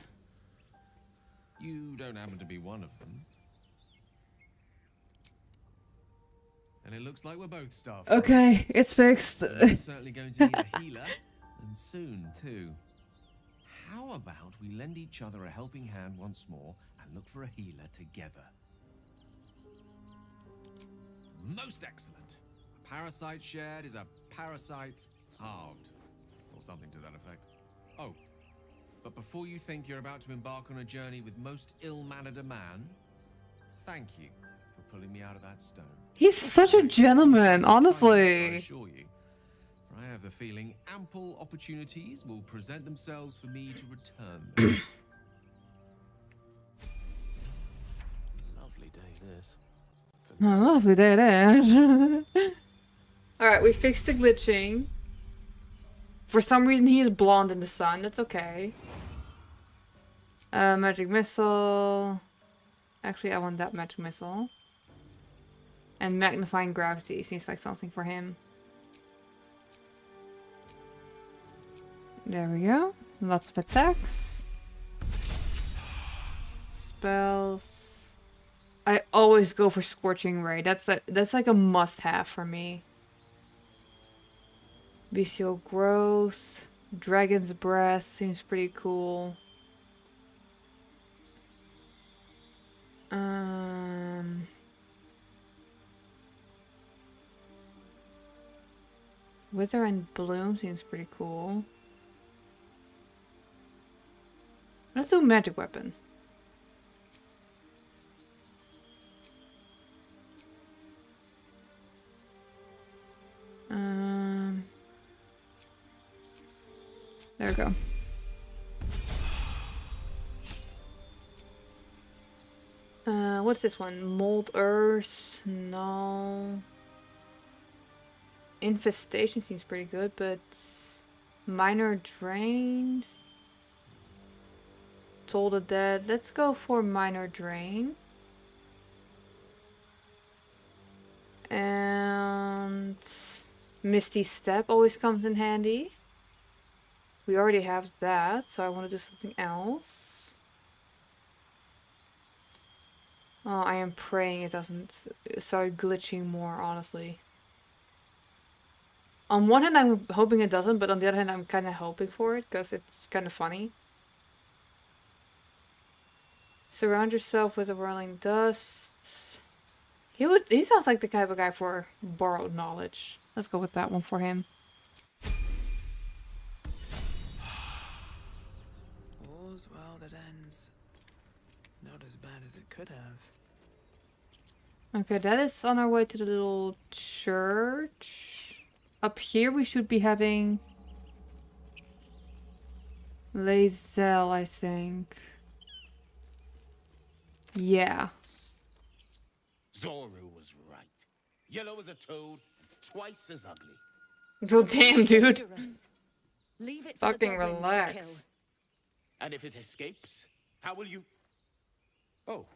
You don't happen to be one of them. And it looks like we're both starved. Okay, it's fixed. We're certainly going to need a healer, and soon too. How about we lend each other a helping hand once more and look for a healer together? Most excellent. A parasite shared is a parasite halved, or something to that effect. Oh, but before you think you're about to embark on a journey with most ill-mannered a man, thank you for pulling me out of that stone. He's such a gentleman, honestly. I assure you, for I have the feeling ample opportunities will present themselves for me to return them. Lovely day this. Oh, lovely day it is. Alright, we fixed the glitching. For some reason he is blonde in the sun, that's okay. Magic missile. Actually, I want that magic missile. And magnifying gravity seems like something for him. There we go. Lots of attacks. Spells. I always go for Scorching Ray. That's like a must-have for me. Bestial Growth. Dragon's Breath seems pretty cool. Wither and Bloom seems pretty cool. Let's do Magic Weapon. There we go. What's this one? Mold Earth? No. Infestation seems pretty good, but Minor Drains. Toll the Dead. Let's go for Minor Drain. And Misty Step always comes in handy. We already have that, so I want to do something else. Oh, I am praying it doesn't start glitching more, honestly. On one hand, I'm hoping it doesn't, but on the other hand, I'm kind of hoping for it, because it's kind of funny. Surround yourself with a whirling dust. He sounds like the type of guy for borrowed knowledge. Let's go with that one for him. All's well that ends. Not as bad as it could have. Okay, that is on our way to the little church. Up here we should be having Lae'zel, I think. Yeah. Zoru was right. Yellow as a toad, twice as ugly. Oh, damn, dude. Leave it fucking relax. And if it escapes, how will you... Oh,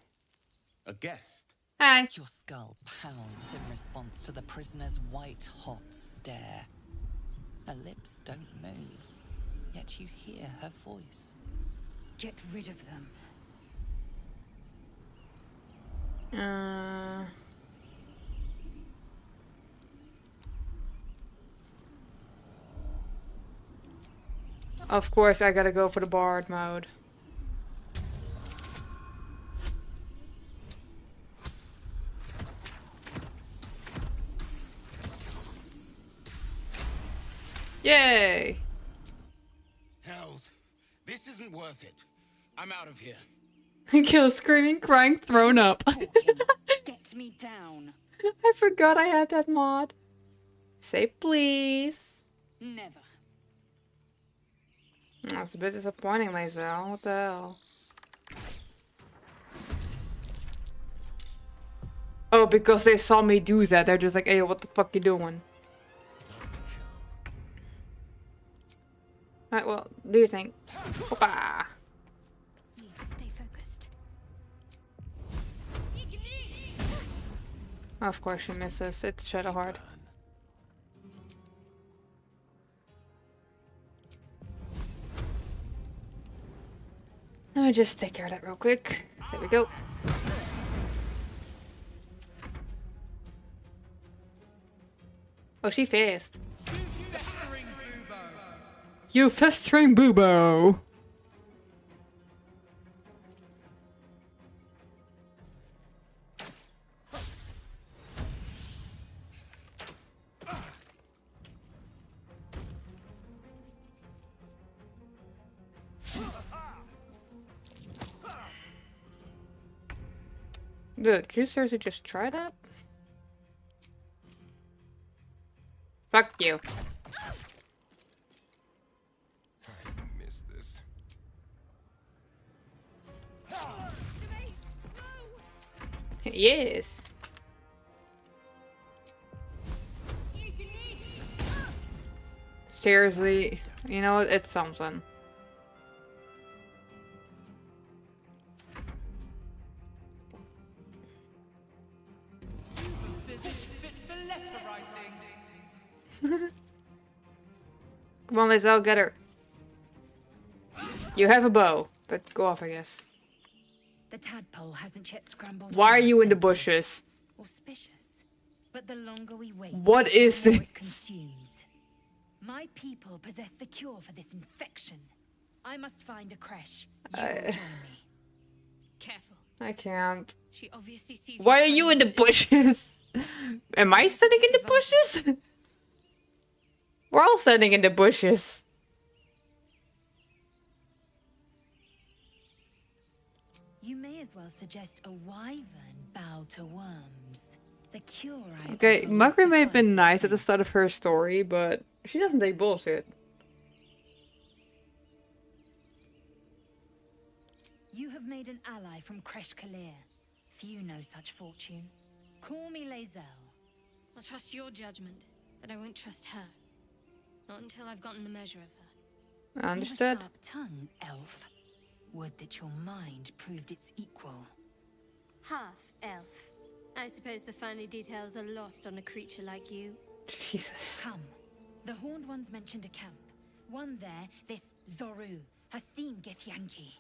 a guest. Hi. Your skull pounds in response to the prisoner's white-hot stare. Her lips don't move, yet you hear her voice. Get rid of them. Of course, I gotta go for the bard mode. Yay! Hells, this isn't worth it. I'm out of here. Kill, screaming, crying, thrown up. Get me down. I forgot I had that mod. Say please. Never. That's a bit disappointing, Lae'zel. What the hell? Oh, because they saw me do that, they're just like, hey, what the fuck you doing? Alright, well, do you think? Hoppa! Need to stay focused. Of course she misses. It's Shadowheart. Let me just take care of that real quick. There we go. Oh, she fast. You festering boobo. Dude, did you seriously just try that? Fuck you. I miss this. Yes. Seriously, you know what? It's something. Come on, Lizelle, get her. You have a bow, but go off, I guess. The tadpole hasn't yet scrambled. Why are you in the bushes? Auspicious. But the longer we wait, What is the more it this? consumes. My people possess the cure for this infection. I must find a creche. You will join me. Careful. I can't. She obviously sees. Why are you in the bushes? Am I standing in the bushes? We're all standing in the bushes. You may as well suggest a wyvern bow to worms. The cure I Okay, offer will Macria may have been suffice nice at the suspense. start of her story, but she doesn't take bullshit. You have made an ally from Kresh Kalir. Few know such fortune. Call me Lae'zel. I'll trust your judgment, but I won't trust her. Not until I've gotten the measure of her. Understood. You have a sharp tongue, elf. Would that your mind proved its equal. Half elf. I suppose the finer details are lost on a creature like you. Jesus. Come. The Horned Ones mentioned a camp. One there, this Zoru, has seen Githyanki.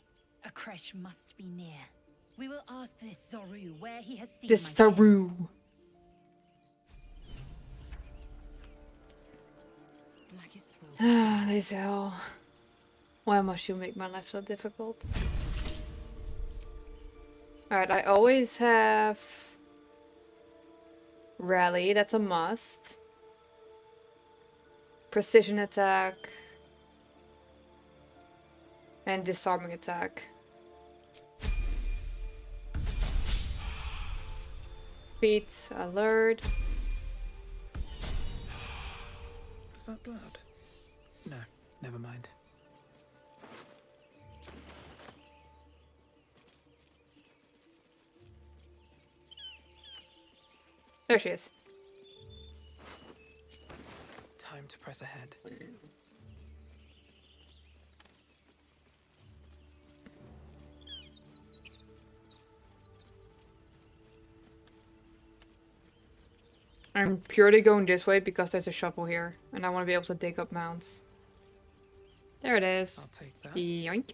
A creche must be near. We will ask this Zoru where he has seen This my kin. Saru. Ah, Lae'zel. Why must you make my life so difficult? Alright, I always have Rally, that's a must. Precision attack. And disarming attack. Beats, alert. Is that blood? No, never mind. There she is. Time to press ahead. I'm purely going this way because there's a shovel here, and I want to be able to dig up mounts. There it is. I'll take that. Yoink.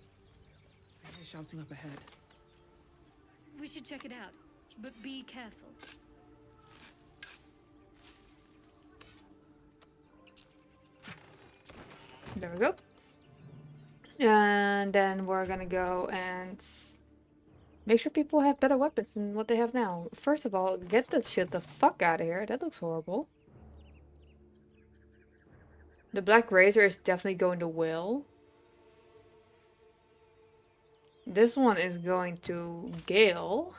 I hear shouting up ahead. We should check it out, but be careful. There we go. And then we're gonna go and make sure people have better weapons than what they have now. First of all, get that shit the fuck out of here. That looks horrible. The Black Razor is definitely going to Will. This one is going to Gale.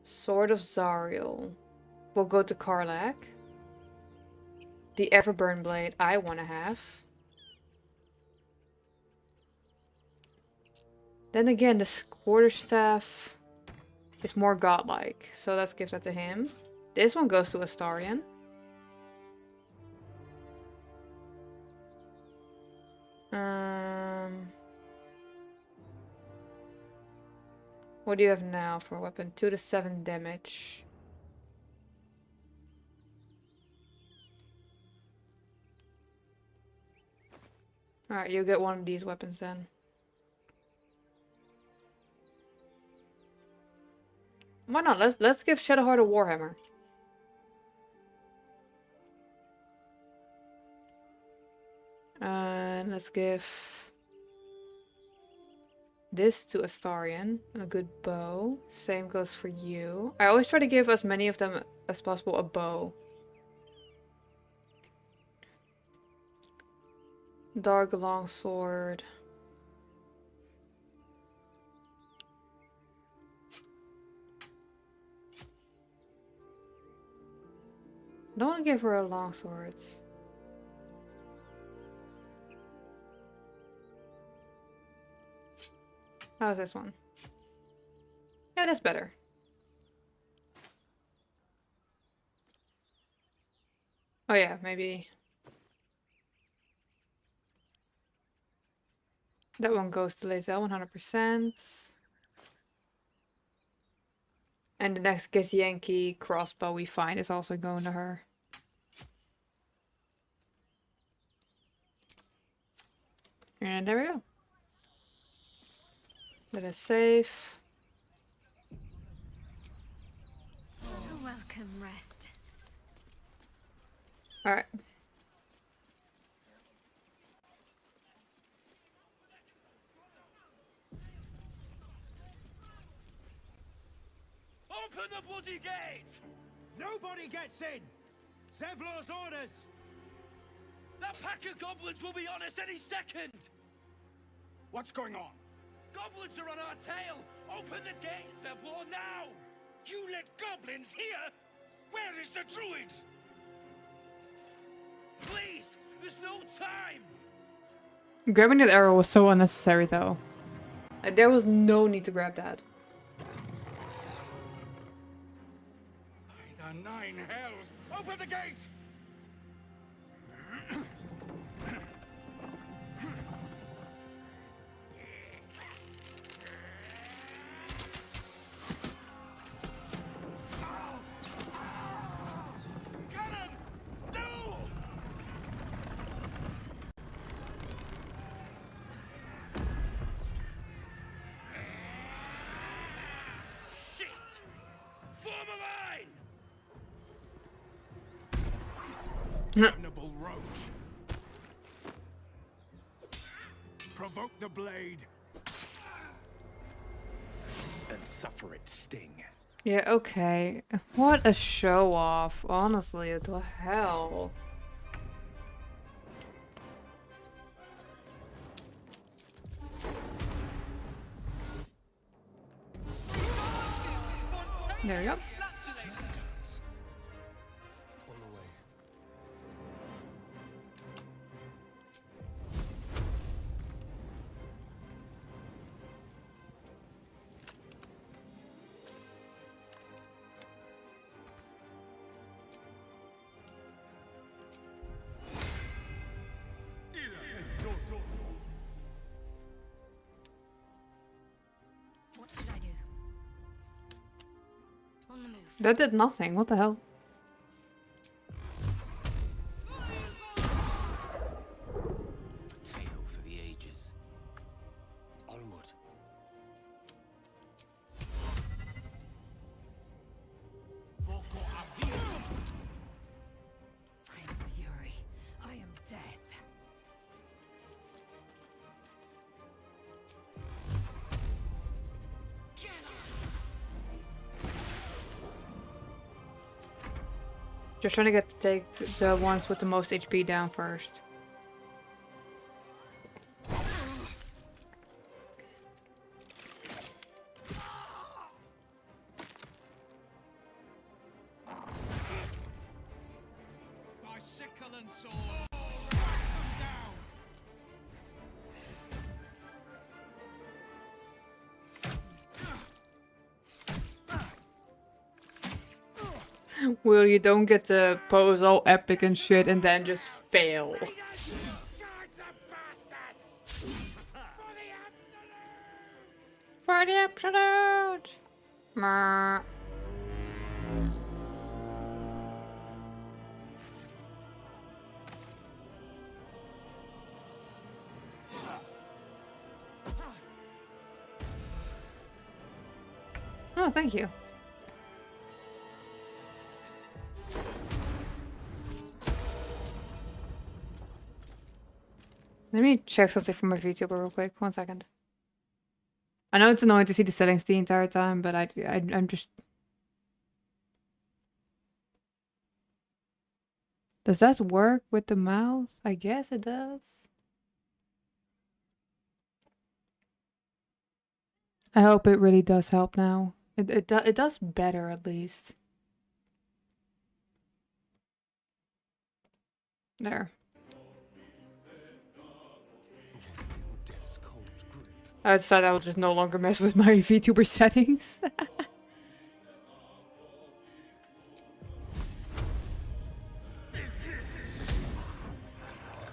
Sword of Zariel will go to Karlach. The Everburn Blade I want to have. Then again, the Quarterstaff is more godlike. So let's give that to him. This one goes to Astarion. What do you have now for a weapon? 2 to 7 damage. Alright, you get one of these weapons then. Why not? Let's give Shadowheart a Warhammer. And let's give this to Astarion and a good bow. Same goes for you. I always try to give as many of them as possible a bow. Dark longsword. I don't want to give her a longsword. How's this one? Yeah, that's better. Oh yeah, maybe that one goes to Lae'zel 100%. And the next Githyanki crossbow we find is also going to her. And there we go. That is safe. You're welcome, rest. Alright. Open the bloody gate! Nobody gets in! Zevlor's orders! That pack of goblins will be on us any second! What's going on? Goblins are on our tail! Open the gate, Zevlor, now! You let goblins here? Where is the druid? Please! There's no time! Grabbing that arrow was so unnecessary though. Like, there was no need to grab that. By the 9 hells! Open the gates! Damnable roach! Provoke the blade and suffer its sting. Yeah, okay. What a show off. Honestly, what the hell? There we go. What should I do? On the move. That did nothing. What the hell? Tale for the ages. Onward. I am fury. I am death. Just trying to take the ones with the most HP down first. By sickle and sword, strike them down! Will you don't get to pose all epic and shit and then just fail. For the absolute! Meh. Oh, thank you. Let me check something from my VTuber real quick. 1 second. I know it's annoying to see the settings the entire time, but I'm just... Does that work with the mouse? I guess it does. I hope it really does help now. It does better at least. There. I decided I will just no longer mess with my VTuber settings.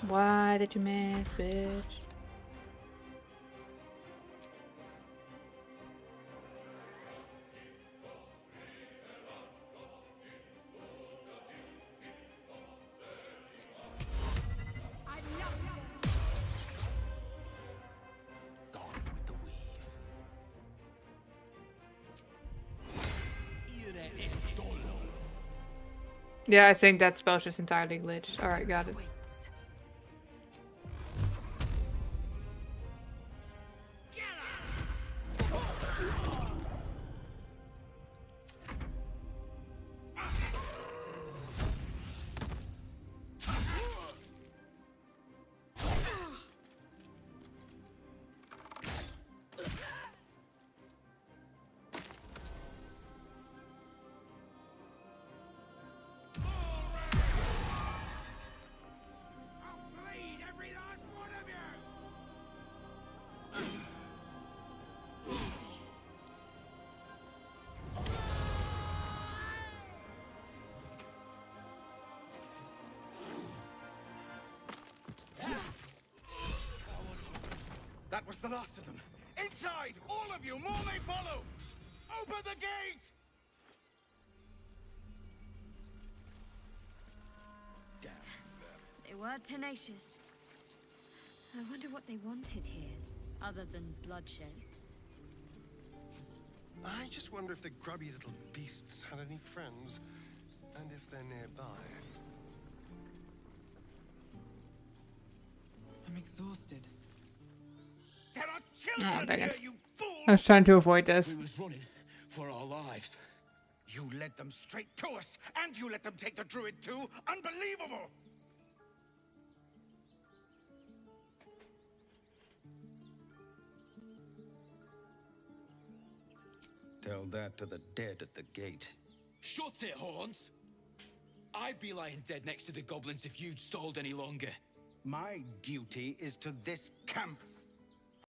Why did you miss this? Yeah, I think that spell's just entirely glitched. Alright, got it. That was the last of them. Inside! All of you! More may follow! Open the gate! Damn. They were tenacious. I wonder what they wanted here, other than bloodshed. I just wonder if the grubby little beasts had any friends, and if they're nearby. I'm exhausted. There are children here, you fool! I was trying to avoid this. We was running for our lives. You led them straight to us, and you let them take the druid too? Unbelievable! Tell that to the dead at the gate. Shut it, Horns! I'd be lying dead next to the goblins if you'd stalled any longer. My duty is to this camp.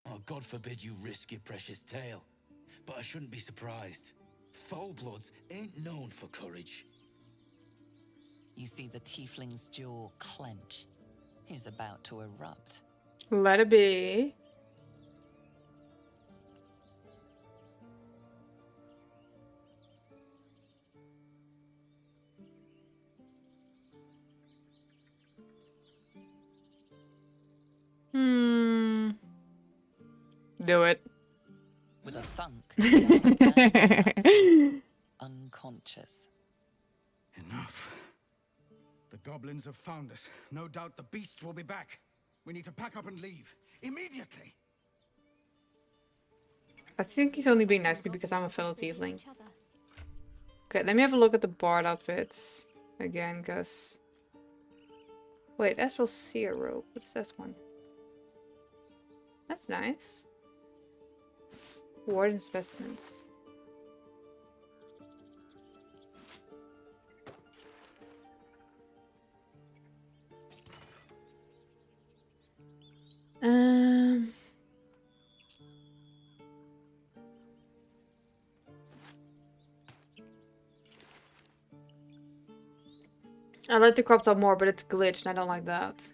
Oh, God forbid you risk your precious tail. But I shouldn't be surprised. Foulbloods ain't known for courage. You see the tiefling's jaw clench. He's about to erupt. Let it be. Do it. With a thunk, unconscious. Enough. The goblins have found us. No doubt the beasts will be back. We need to pack up and leave. Immediately. I think he's only being nice to me because I'm a fellow tiefling. Okay, let me have a look at the bard outfits again, because... Wait, Astral Seer robe. What's this one? That's nice. Warden specimens. I like the crop top more, but it's glitched and I don't like that.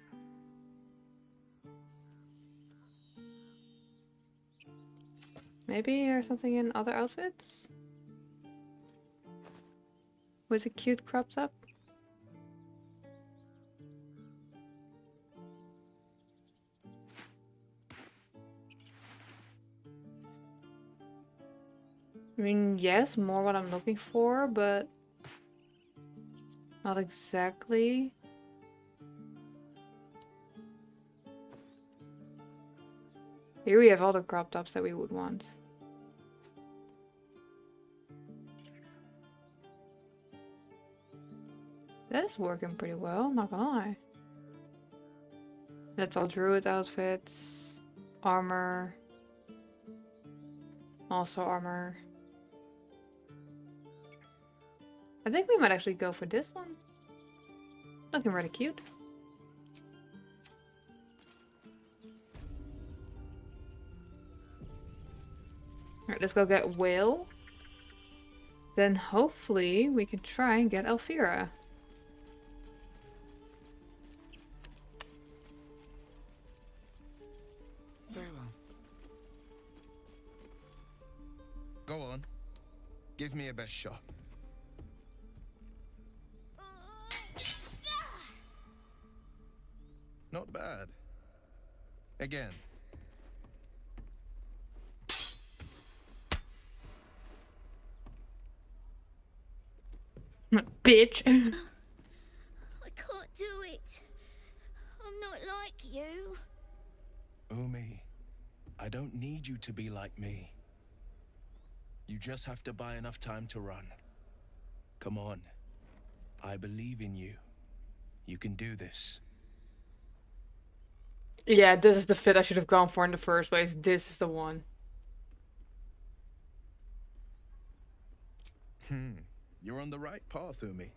Maybe there's something in other outfits? With a cute crop top? I mean, yes, more what I'm looking for, but not exactly. Here we have all the crop tops that we would want. That's working pretty well, not gonna lie. That's all druid outfits, armor, also armor. I think we might actually go for this one. Looking really cute. Alright, let's go get Will. Then hopefully we can try and get Elvira. Very well. Go on. Give me your best shot. Not bad. Again. Bitch. I can't do it. I'm not like you. Umi, I don't need you to be like me. You just have to buy enough time to run. Come on. I believe in you. You can do this. Yeah, this is the fit I should have gone for in the first place. This is the one. You're on the right path, Umi.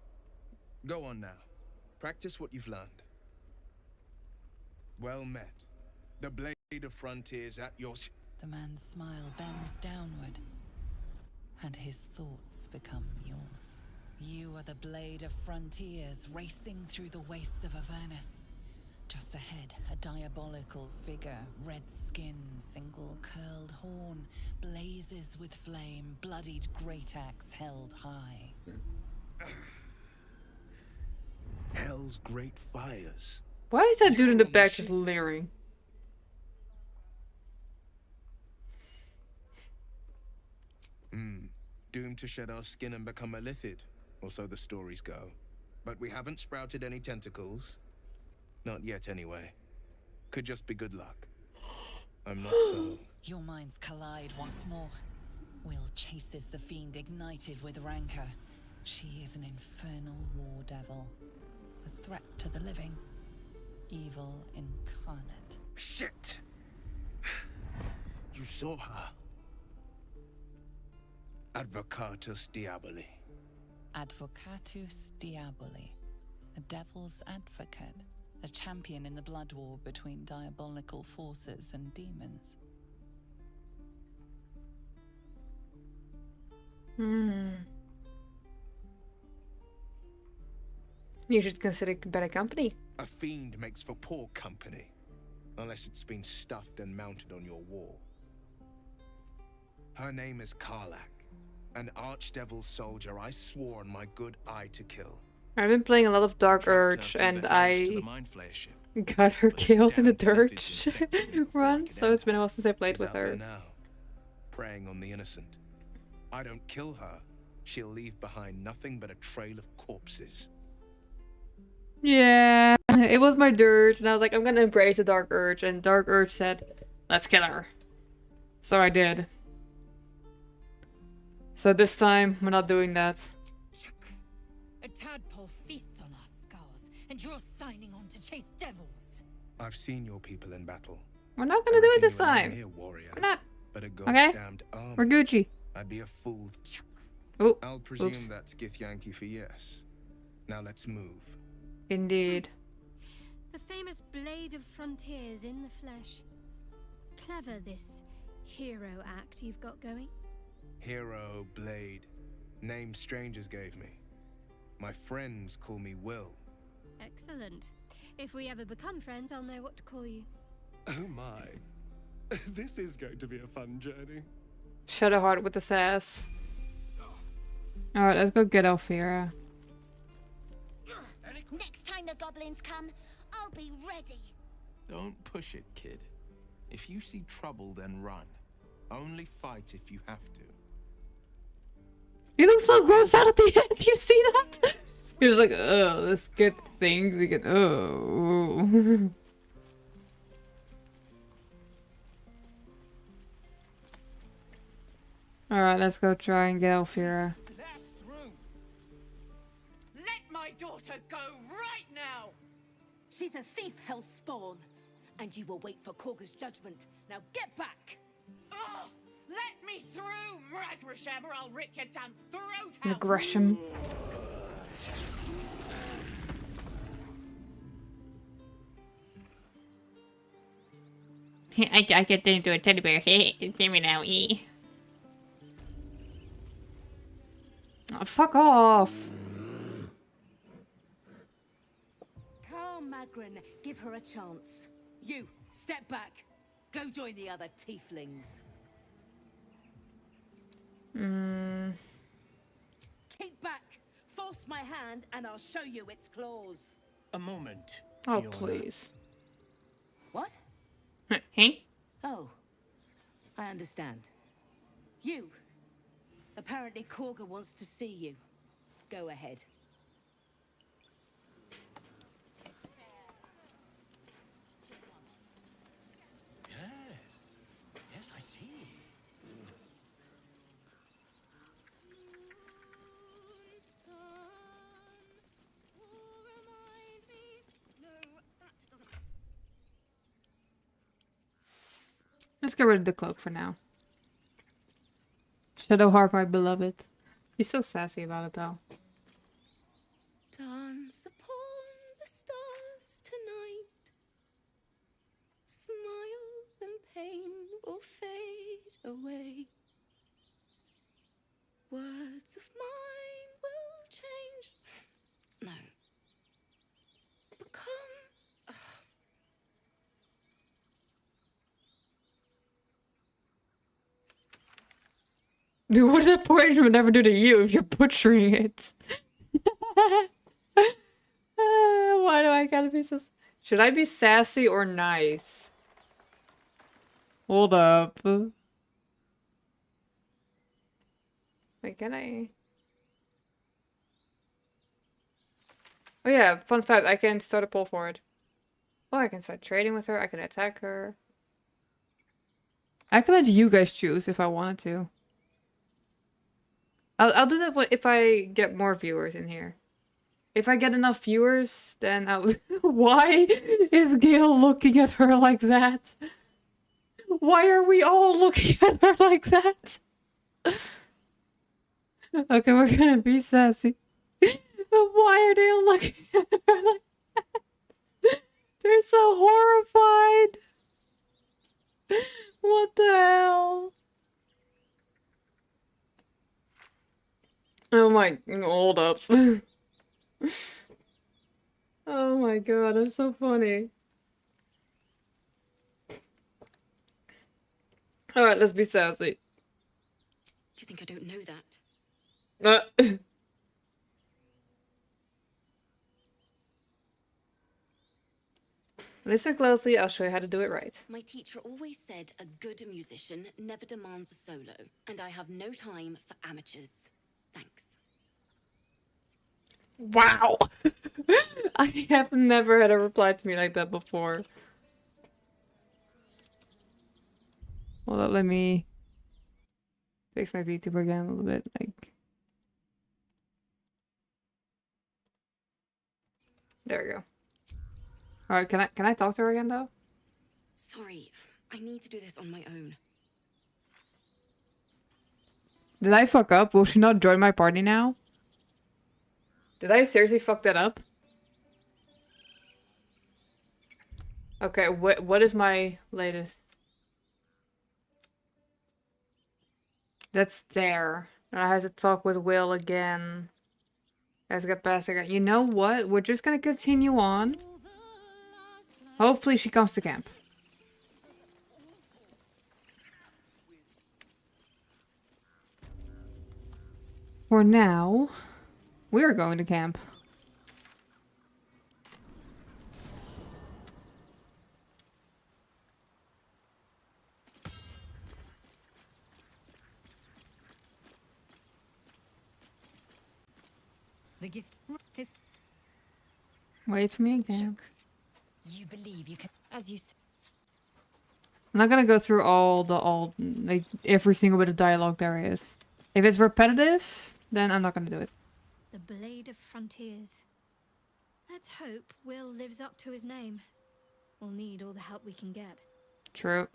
Go on now. Practice what you've learned. Well met. The blade of frontiers at your... The man's smile bends downward, and his thoughts become yours. You are the blade of frontiers racing through the wastes of Avernus. Just ahead, a diabolical figure, red skin, single curled horn, blazes with flame, bloodied great axe held high. Hell's great fires. Why is that dude in the back just leering? Doomed to shed our skin and become a lithid, or so the stories go. But we haven't sprouted any tentacles. Not yet, anyway. Could just be good luck. I'm not so... Your minds collide once more. Will chases the fiend ignited with rancor. She is an infernal war devil. A threat to the living. Evil incarnate. Shit! You saw her. Advocatus Diaboli. Advocatus Diaboli. A devil's advocate. A champion in the blood war between diabolical forces and demons. You should consider better company. A fiend makes for poor company. Unless it's been stuffed and mounted on your wall. Her name is Karlak. An archdevil soldier I swore on my good eye to kill. I've been playing a lot of Dark Urge and I got her killed in the Dirge run, so it's been a while since I played with her. Now, preying on the innocent. I don't kill her, she'll leave behind nothing but a trail of corpses. Yeah, it was my Dirge and I was like, I'm gonna embrace the Dark Urge, and Dark Urge said, let's kill her. So I did. So this time, we're not doing that. A tadpole feasts on our skulls, and you're signing on to chase devils. I've seen your people in battle. We're not gonna do it this time. Warrior, we're not. But a Okay, army. we're Gucci. I'd be a fool. Ooh, I'll presume oops. that's Githyanki for yes. Now let's move. Indeed. The famous Blade of Frontiers in the flesh. Clever, this hero act you've got going. Hero, Blade. Names strangers gave me. My friends call me Will. Excellent. If we ever become friends, I'll know what to call you. Oh my. This is going to be a fun journey. Shadowheart with the sass. Alright, let's go get Elvira. Next time the goblins come, I'll be ready. Don't push it, kid. If you see trouble, then run. Only fight if you have to. He looks so gross out at the end. You see that? He was like, oh, let's get things we can. Oh. Alright, let's go try and get Elvira. Let my daughter go right now! She's a thief, hellspawn. And you will wait for Korga's judgment. Now get back! Oh, let me through, Mragrasham, or I'll rip your damn throat out! Gresham. I get into a teddy bear. It's me now. Oh, fuck off. Calm, Magrin. Give her a chance. You, step back. Go join the other tieflings. Kick back. Force my hand and I'll show you its claws. A moment. Oh, Fiona. please. What? Hey? Oh, I understand. You. Apparently Korga wants to see you. Go ahead. Yes, I see. Let's get rid of the cloak for now. Shadowheart, my beloved. He's so sassy about it though. Dance upon the stars tonight. Smile and pain will fade away. Words of mine will change. No. Become. Dude, what that poison would never do to you if you're butchering it? Why do I gotta be so... Should I be sassy or nice? Hold up. Wait, can I... Oh yeah, fun fact, I can start a pull forward. Oh, I can start trading with her, I can attack her. I can let you guys choose if I wanted to. I'll do that if I get more viewers in here. If I get enough viewers, then I'll... Why is Gale looking at her like that? Why are we all looking at her like that? Okay, we're gonna be sassy. Why are they all looking at her like that? They're so horrified. What the hell? Oh my, hold up. Oh my god, that's so funny. Alright, let's be sassy. You think I don't know that? Listen closely, I'll show you how to do it right. My teacher always said a good musician never demands a solo, and I have no time for amateurs. Thanks. Wow! I have never had a reply to me like that before. Hold up, let me fix my VTuber again a little bit, like... There we go. Alright, can I talk to her again though? Sorry, I need to do this on my own. Did I fuck up? Will she not join my party now? Did I seriously fuck that up? Okay, what is my latest? That's there. And I have to talk with Will again. Let's get past again. You know what? We're just gonna continue on. Hopefully she comes to camp. For now, we're going to camp. The gift is. Wait for me again. You believe you can, as you said. I'm not gonna go through like every single bit of dialogue there is. If it's repetitive, then I'm not gonna do it. The Blade of Frontiers. Let's hope Will lives up to his name. We'll need all the help we can get. True.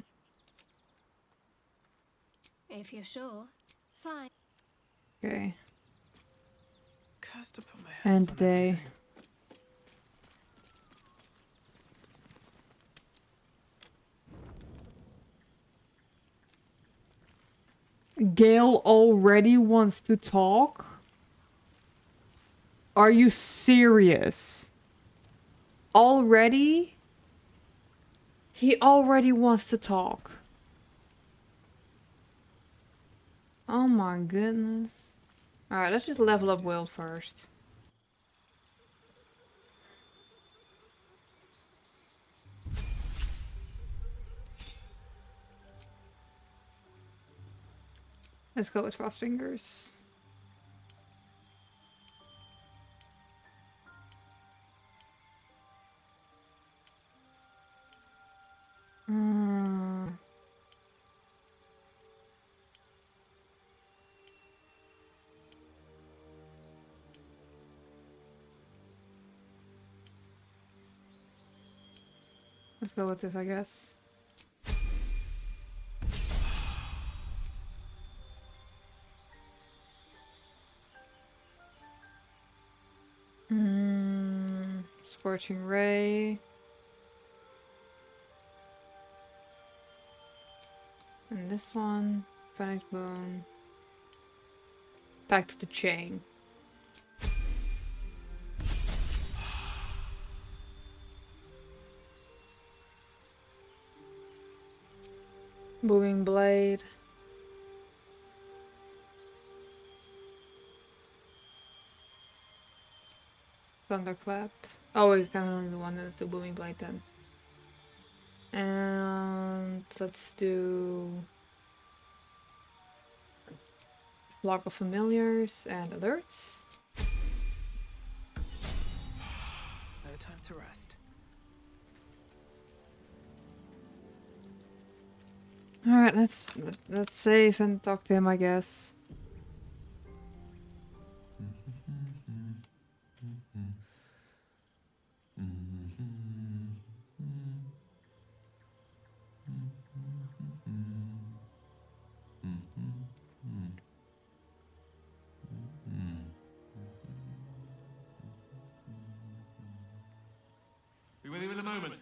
If you're sure, fine. Okay. Cursed to put my And hands on they. everything. Gale already wants to talk? Are you serious? Already? He already wants to talk. Oh my goodness. Alright, let's just level up Will first. Let's go with Frost Fingers. Let's go with this, I guess. Scorching Ray. And this one. Phoenix Boon. Back to the chain. Booming Blade. Thunderclap. Oh, we can only do one that's a Booming Blade then. And let's do Flock of Familiars and Alerts. No time to rest. Alright, let's save and talk to him, I guess. Be with you in a moment.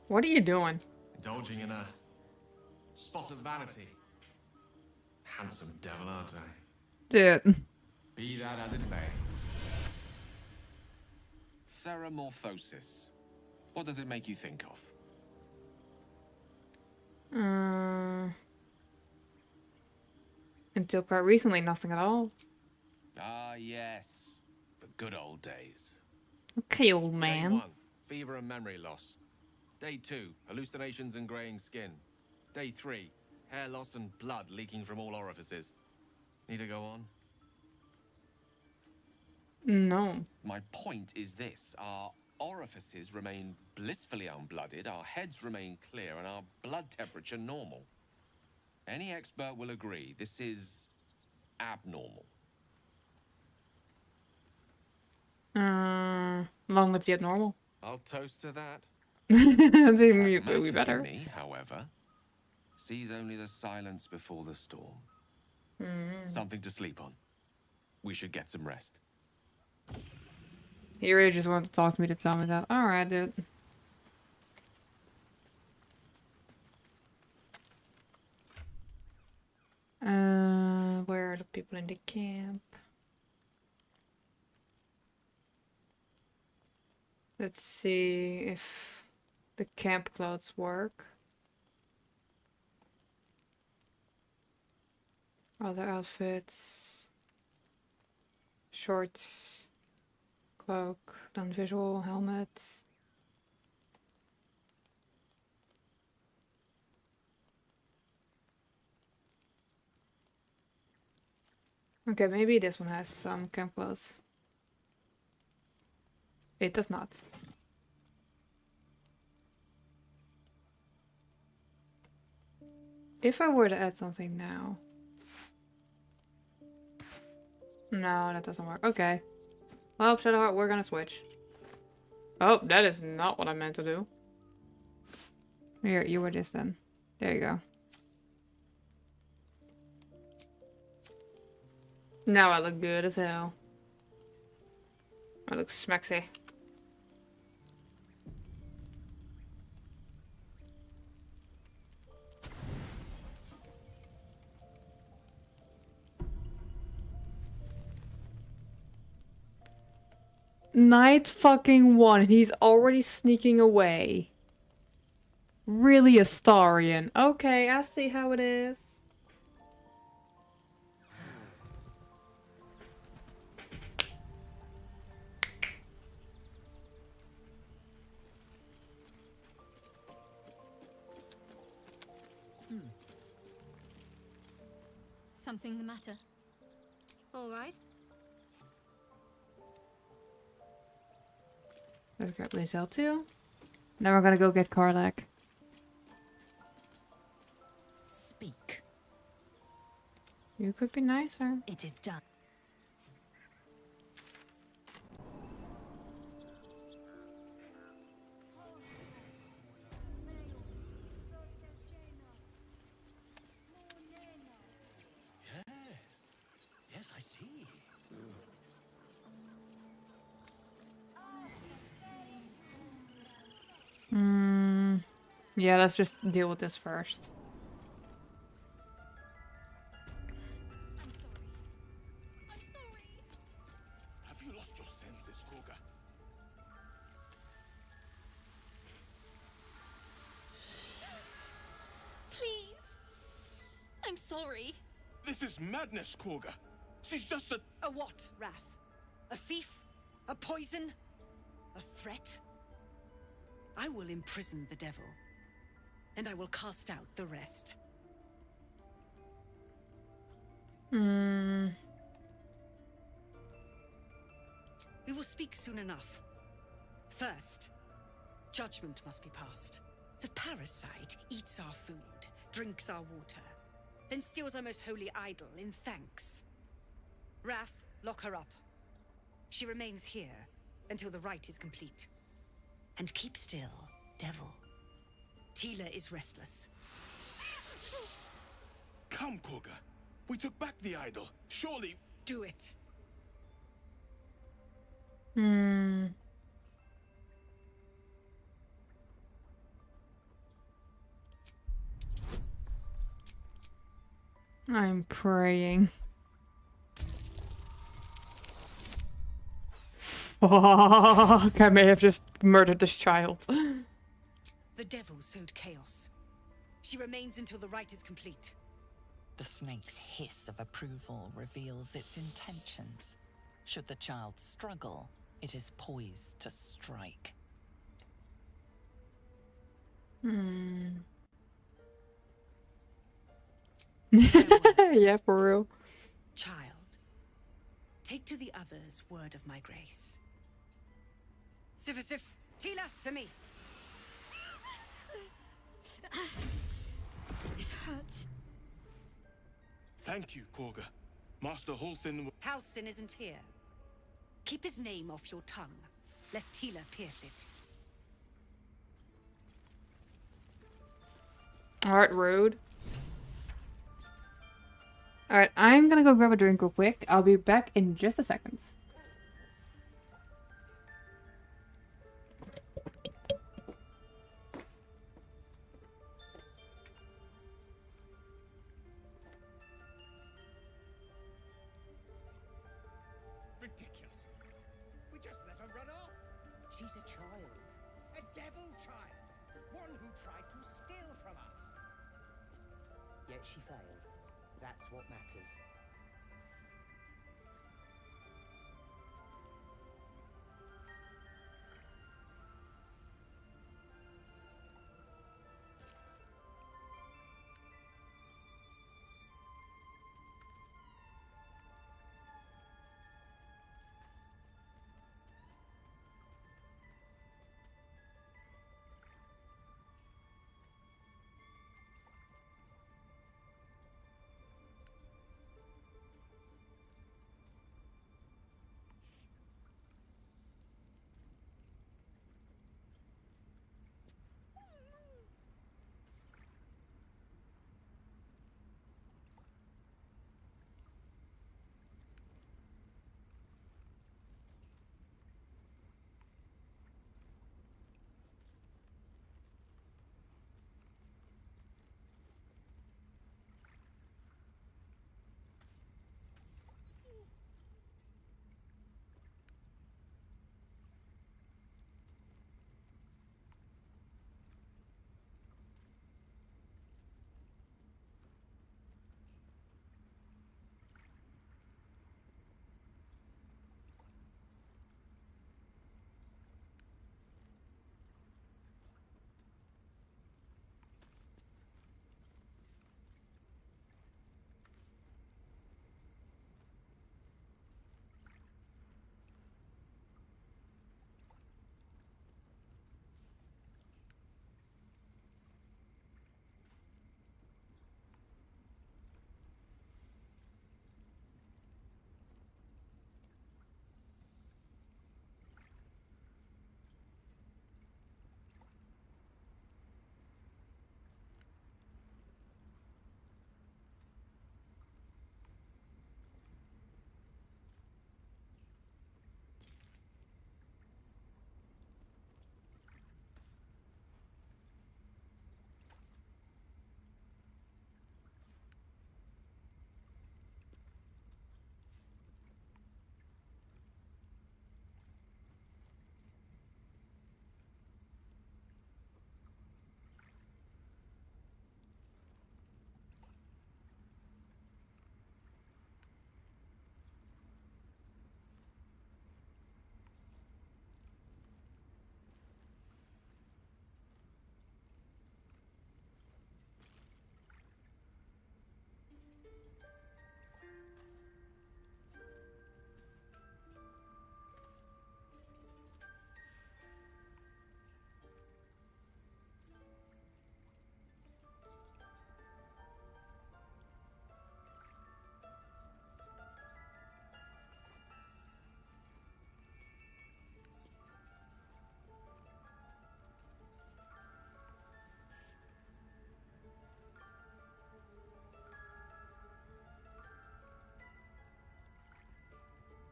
What are you doing? Indulging in a spot of vanity. Handsome devil, aren't I? Dude. Be that as it may. Ceramorphosis. What does it make you think of? Until quite recently, nothing at all. Ah, yes. The good old days. Okay, old man. Day 1, fever and memory loss. Day 2, hallucinations and graying skin. Day 3, hair loss and blood leaking from all orifices. Need to go on? No. My point is this. Our orifices remain blissfully unblooded, our heads remain clear, and our blood temperature normal. Any expert will agree this is abnormal. Long live the abnormal. I'll toast to that. We better. Me, however, sees only the silence before the storm. Something to sleep on. We should get some rest. He really just wanted to talk to me to tell me that. Alright, dude. Not people in the camp. Let's see if the camp clothes work. Other outfits. Shorts. Cloak. Non-visual helmet. Okay, maybe this one has some camp clothes. It does not. If I were to add something now. No, that doesn't work. Okay. Well, Shadowheart, we're gonna switch. Oh, that is not what I meant to do. Here, you were this then. There you go. Now I look good as hell. I look smexy. Night fucking 1 and he's already sneaking away. Really, Astarion. Okay, I see how it is. Something the matter? All right. Let's grab Lizelle too. Now we're gonna go get Karlak. Speak. You could be nicer. It is done. Yes, I see. Yeah, let's just deal with this first. Have you lost your senses, Koga? Please. I'm sorry. This is madness, Koga. She's just a... A what, Wrath? A thief? A poison? A threat? I will imprison the devil, and I will cast out the rest. Hmm. We will speak soon enough. First, judgment must be passed. The parasite eats our food, drinks our water, then steals our most holy idol in thanks. Wrath, lock her up. She remains here until the rite is complete. And keep still, devil. Tila is restless. Come, Koga. We took back the idol. Surely... Do it. I'm praying. Fuck, I may have just murdered this child. The devil sowed chaos. She remains until the rite is complete. The snake's hiss of approval reveals its intentions. Should the child struggle, it is poised to strike. Yeah, for real. Child, take to the others word of my grace. Sif, Tila, to me. It hurts. Thank you, Koga. Master Halsin... Halsin isn't here. Keep his name off your tongue, lest Tila pierce it. Alright, rude. Alright, I'm gonna go grab a drink real quick. I'll be back in just a second. She's a child. A devil child. One who tried to steal from us. Yet she failed. That's what matters.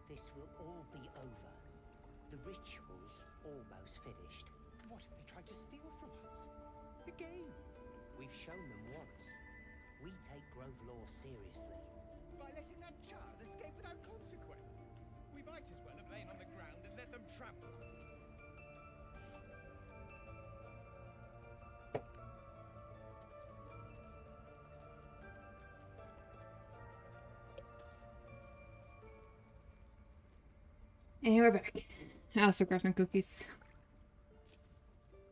This will all be over. The ritual's almost finished. What if they tried to steal from us? The game. We've shown them once. We take Grove law seriously. By letting that child escape without consequence. We might as well have lain on the ground and let them trample us. And we're back. Also crafting cookies.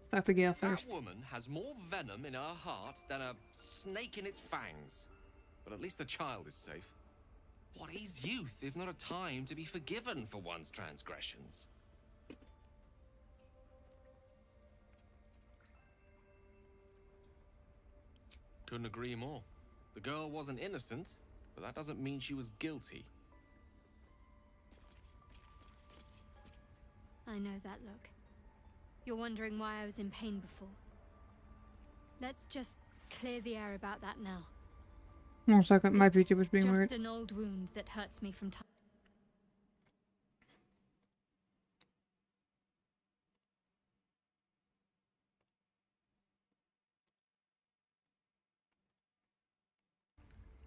Start the Gale first. That woman has more venom in her heart than a snake in its fangs. But at least the child is safe. What is youth if not a time to be forgiven for one's transgressions? Couldn't agree more. The girl wasn't innocent, but that doesn't mean she was guilty. I know that look. You're wondering why I was in pain before. Let's just clear the air about that now. 1 second, my beauty was being Just weird. an old wound that hurts me from time.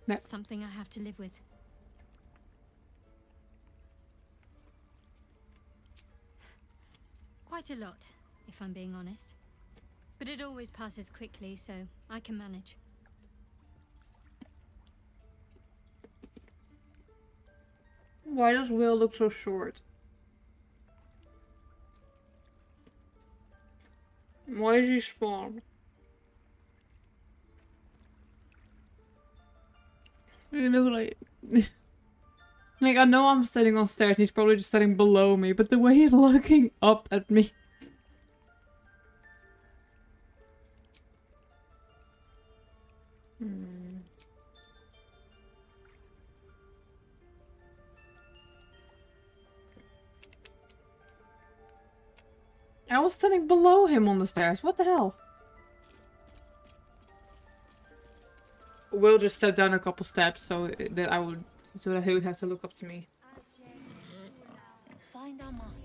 No. Something I have to live with. Quite a lot, if I'm being honest. But it always passes quickly, so I can manage. Why does Will look so short? Why is he small? You look like... like, I know I'm standing on stairs and he's probably just standing below me, but the way he's looking up at me... I was standing below him on the stairs. What the hell? Will just step down a couple steps so that he would have to look up to me. Find our master.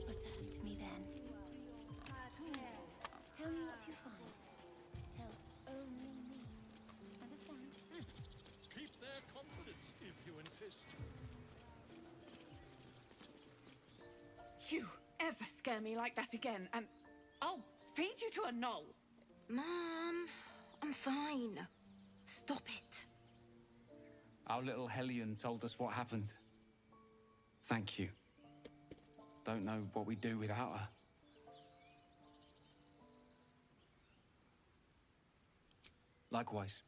Return to me then. Tell me what you find. Tell only me. Understand? Keep their confidence if you insist. You ever scare me like that again, and I'll feed you to a knoll. Mom, I'm fine. Stop it. Our little Hellion told us what happened. Thank you. Don't know what we'd do without her. Likewise.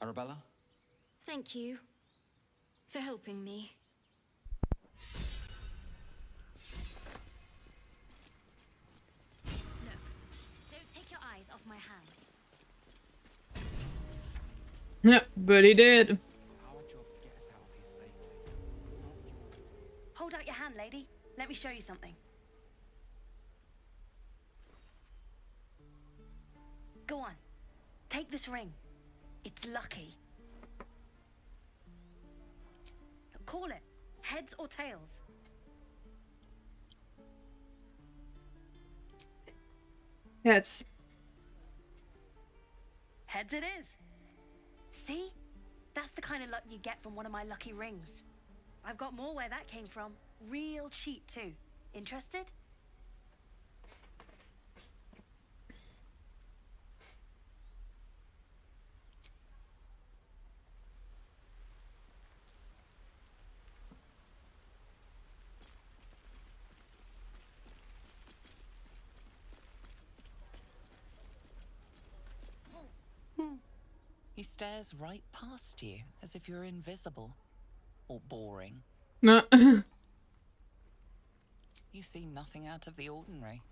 Arabella? Thank you for helping me. Look, don't take your eyes off my hands. Yeah, but he did. Hold out your hand, lady. Let me show you something. Go on. Take this ring. It's lucky. Call it. Heads or tails? Heads. Heads it is. See? That's the kind of luck you get from one of my lucky rings. I've got more where that came from. Real cheap too. Interested? He stares right past you, as if you're invisible. Or boring. No. You seem nothing out of the ordinary.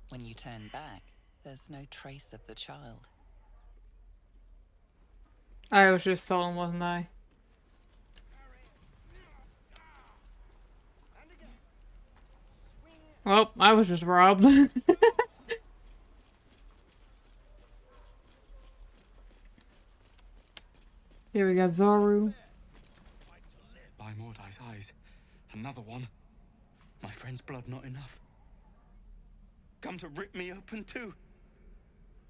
When you turn back, there's no trace of the child. I was just stolen, wasn't I? Well, I was just robbed. Here we got Zoru. By Mordai's eyes. Another one. My friend's blood not enough. Come to rip me open too.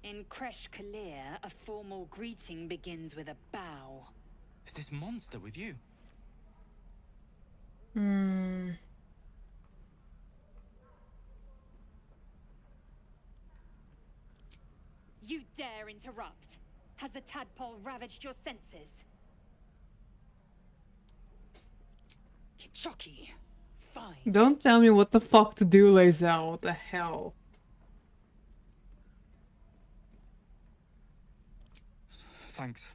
In Kresh Kalir, a formal greeting begins with a bow. Is this monster with you? You dare interrupt? Has the tadpole ravaged your senses? Kichoki. Fine. Don't tell me what the fuck to do, Lae'zel. What the hell? Thanks.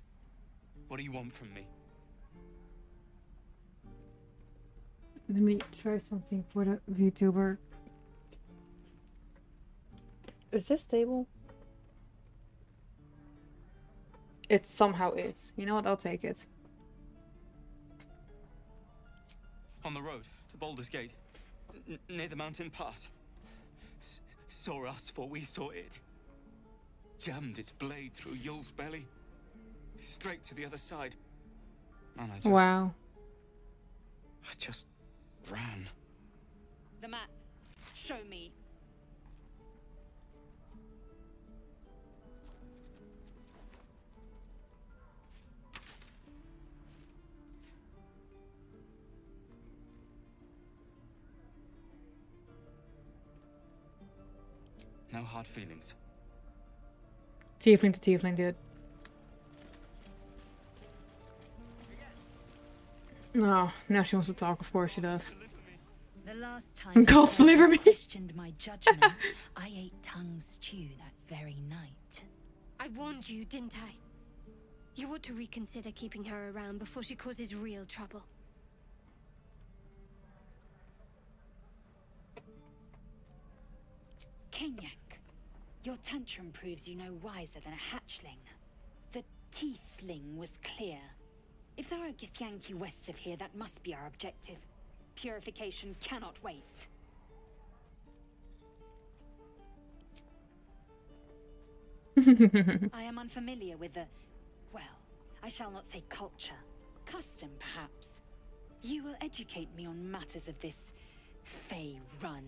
What do you want from me? Let me try something for the VTuber. Is this stable? It somehow is. You know what? I'll take it. On the road to Baldur's Gate, near the mountain pass. Saw us for we saw it. Jammed its blade through Yul's belly. Straight to the other side. And I just... Wow. I just ran. The map. Show me. No hard feelings. Tiefling to tiefling, dude. Oh, now she wants to talk. Of course she does. The last time God deliver me. questioned my judgment, I ate tongue stew that very night. I warned you, didn't I? You ought to reconsider keeping her around before she causes real trouble. Kenyak, your tantrum proves you no wiser than a hatchling. The teethling was clear. If there are Githyanki west of here, that must be our objective. Purification cannot wait. I am unfamiliar with the, well, I shall not say culture. Custom, perhaps. You will educate me on matters of this Fey run.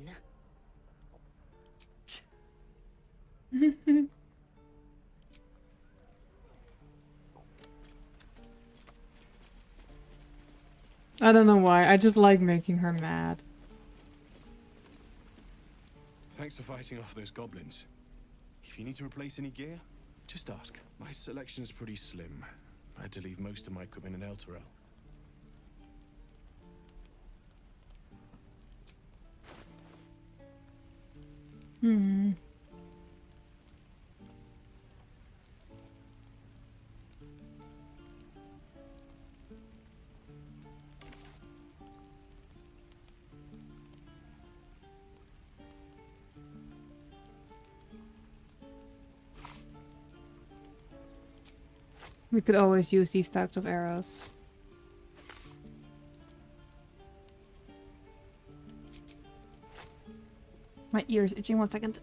I don't know why. I just like making her mad. Thanks for fighting off those goblins. If you need to replace any gear, just ask. My selection's pretty slim. I had to leave most of my equipment in Elturel. Hmm. We could always use these types of arrows. My ear's itching, 1 second.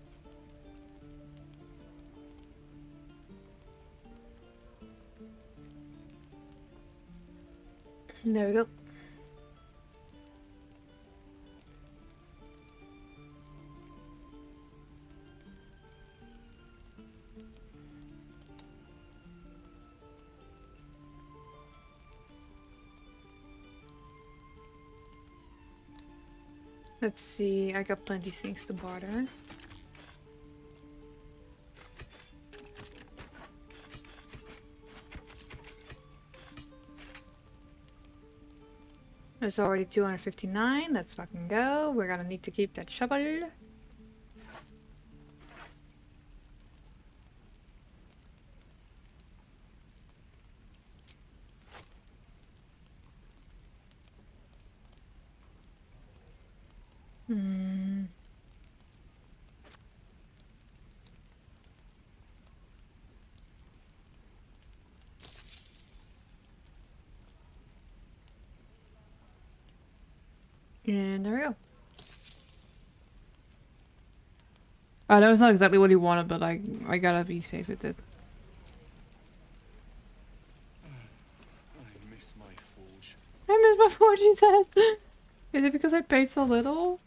There we go. Let's see, I got plenty of things to barter. There's already 259, let's fucking go. We're gonna need to keep that shovel. Hmm. And there we go. I know it's not exactly what he wanted, but I gotta be safe with it. I miss my forge. I miss my forge, he says. Is it because I paid so little?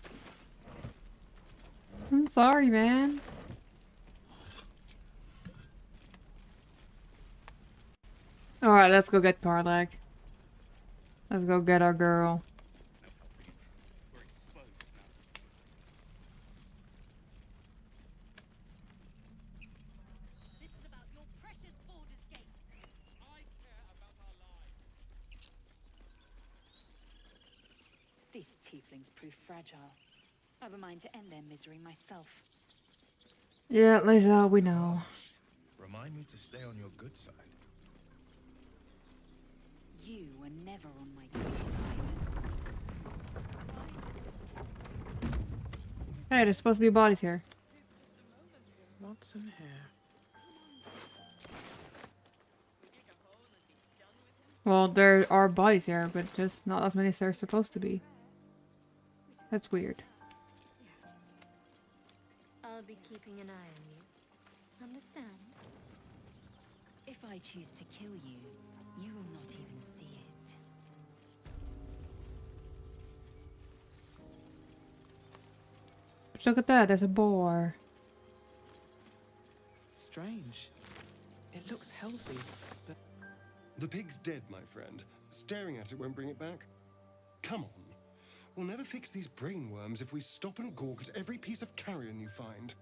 I'm sorry, man. Alright, let's go get Karlak. Let's go get our girl. These tieflings prove fragile. I've a mind to end their misery myself. Yeah, Liza, we know. Remind me to stay on your good side. You were never on my good side. Hey, there's supposed to be bodies here. What's in here? Well, there are bodies here, but just not as many as there are supposed to be. That's weird. I'll be keeping an eye on you. Understand? If I choose to kill you, you will not even see it. But look at that, there's a boar. Strange. It looks healthy, but... The pig's dead, my friend. Staring at it won't bring it back. Come on. We'll never fix these brain worms if we stop and gawk at every piece of carrion you find.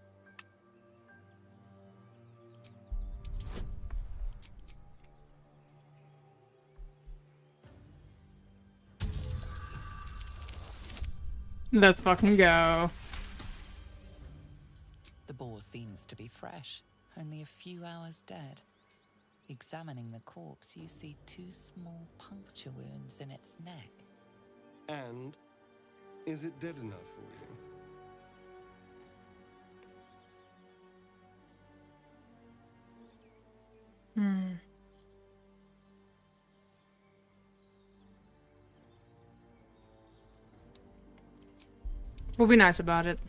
Let's fucking go. The boar seems to be fresh, only a few hours dead. Examining the corpse, you see 2 small puncture wounds in its neck. And is it dead enough for you? We'll be nice about it.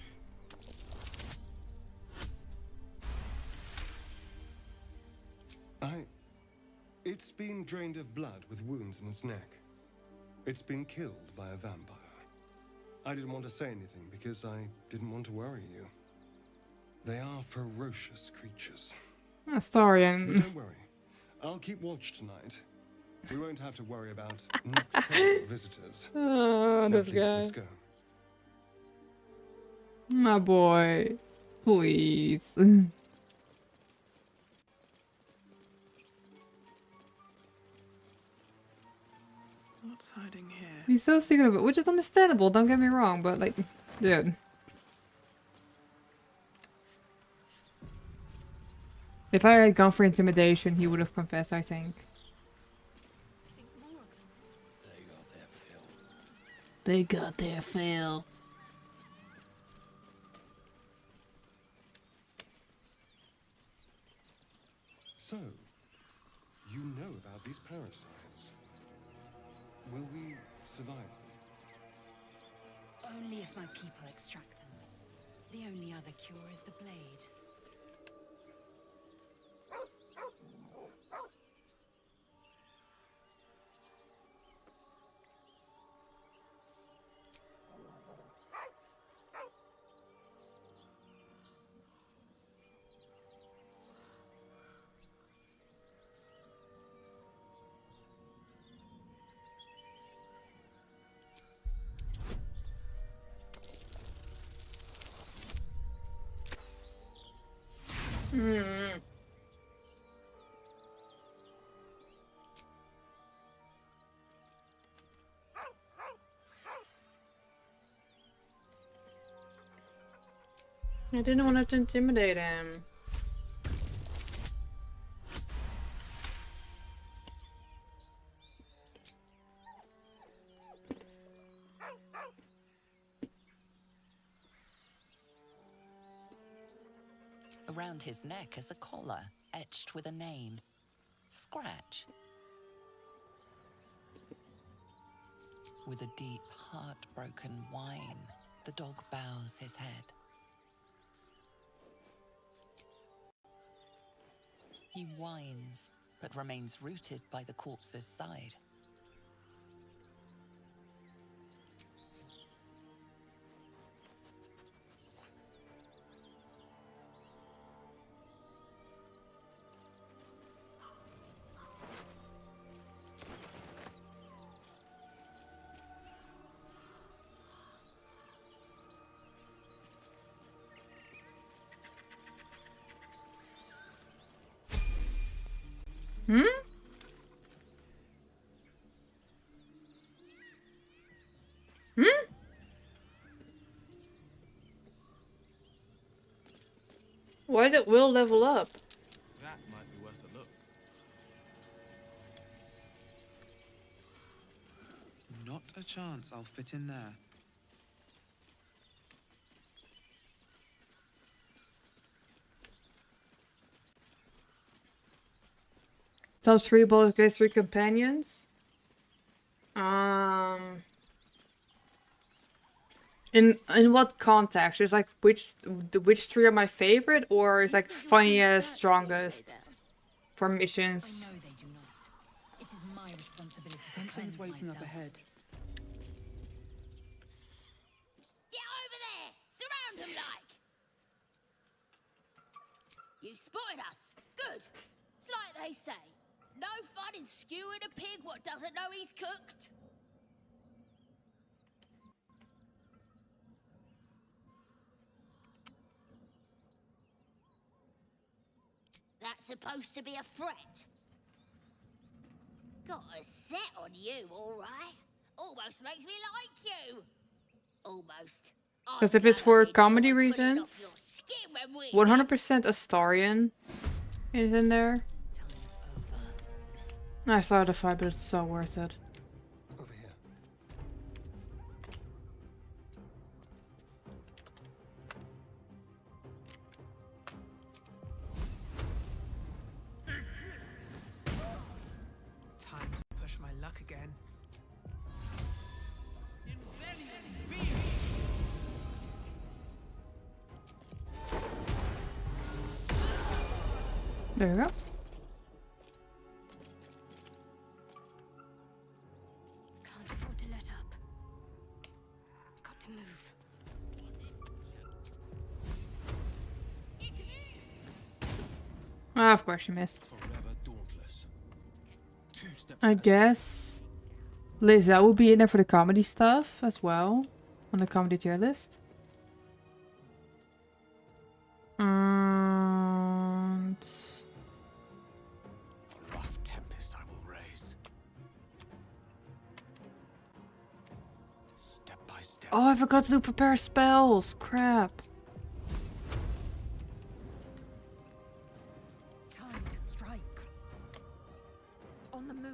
It's been drained of blood with wounds in its neck. It's been killed by a vampire. I didn't want to say anything because I didn't want to worry you. They are ferocious creatures. Astarion. But don't worry. I'll keep watch tonight. We won't have to worry about nocturnal visitors. Oh, this Please, guy. let's go. My boy. Please. What's hiding here? He's so secret of it, which is understandable, don't get me wrong, but like, dude. If I had gone for intimidation, he would have confessed, I think. They got their fill. So, you know about these parasites. Will we survive them? Only if my people extract them. The only other cure is the blade. I didn't want to intimidate him. Around his neck is a collar, etched with a name. Scratch. With a deep, heartbroken whine, the dog bows his head. He whines, but remains rooted by the corpse's side. Hmm? Hmm? Why did Will level up? That might be worth a look. Not a chance I'll fit in there. Top 3 Baldur's Gate 3 companions? In what context? Is like which 3 are my favorite, or is like funniest, strongest for missions? No, they do not. It is my responsibility to Something's cleanse waiting myself. up ahead. Get over there! Surround them like! You spotted us. Good. It's like they say. No fun in skewing a pig what doesn't know he's cooked. That's supposed to be a threat. Got a set on you, all right. Almost makes me like you. Almost. Because if it's for comedy reasons, 100% Astarion is in there. I saw the fight, but it's so worth it. Over here. Time to push my luck again. There we go. Can't afford to let up. Got to move. Ah, of course you missed. I guess Lisa will be in there for the comedy stuff as well. On the comedy tier list. And Rough tempest I will raise. Step by step. oh, I forgot to do prepare spells. Crap. Time to strike. On the move.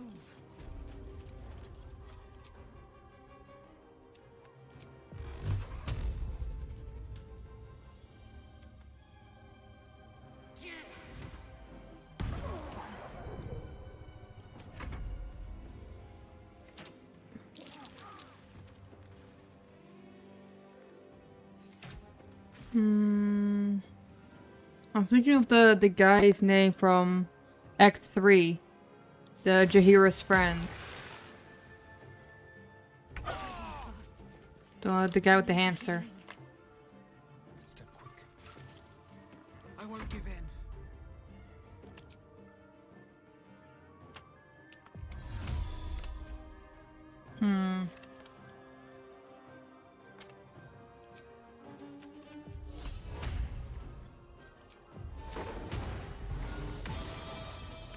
I'm thinking of the guy's name from Act 3. The Jaheira's friends. The guy with the hamster. Step quick. I won't give in.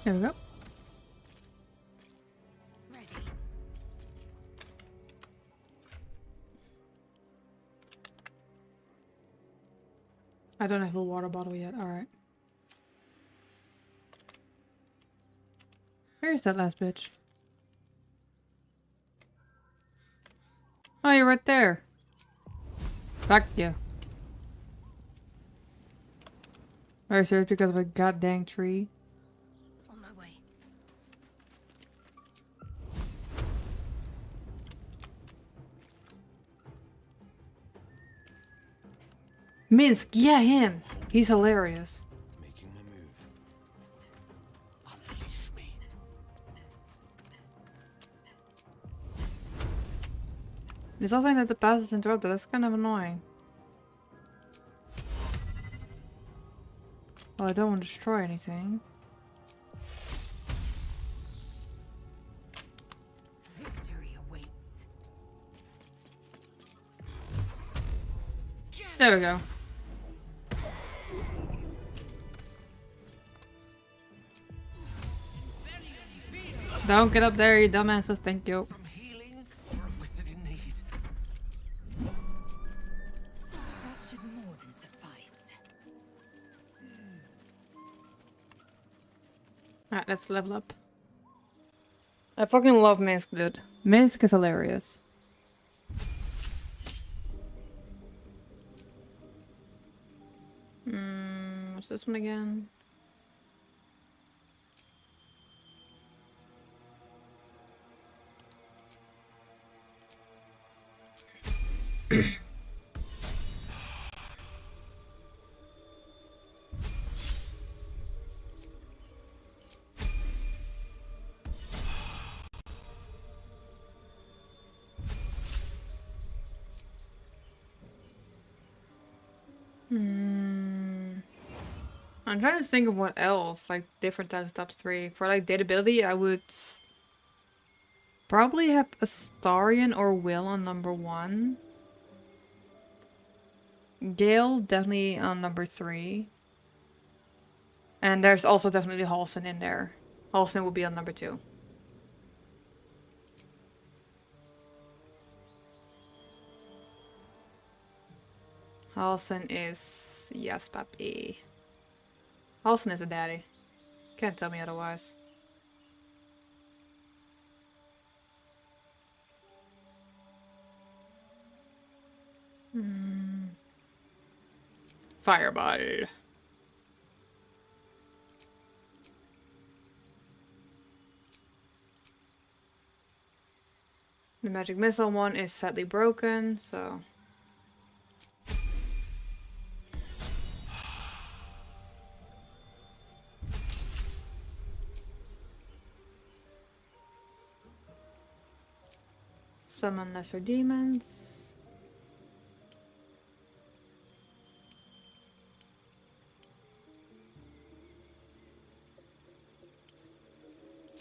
There we go. Ready. I don't have a water bottle yet. Alright. Where's that last bitch? Oh, you're right there. Fuck you. Very serious because of a goddamn tree. On my way. Minsk, yeah, him. He's hilarious. Making my move. Unleash me. It's also that the path is interrupted. That's kind of annoying. Well, I don't want to destroy anything. Victory awaits. There we go. Don't get up there, you dumbasses. Thank you. Some healing for a wizard in need. That should more than suffice. Alright, let's level up. I fucking love Minsk, dude. Minsk is hilarious. What's this one again? I'm trying to think of what else, like different types of top 3. For like dateability, I would probably have Astarion or Will on number 1. Gale definitely on number 3. And there's also definitely Halsin in there. Halsin will be on number 2. Halson is... Yes, papi. Halson is a daddy. Can't tell me otherwise. Fireball. The magic missile one is sadly broken, so... Summon lesser demons.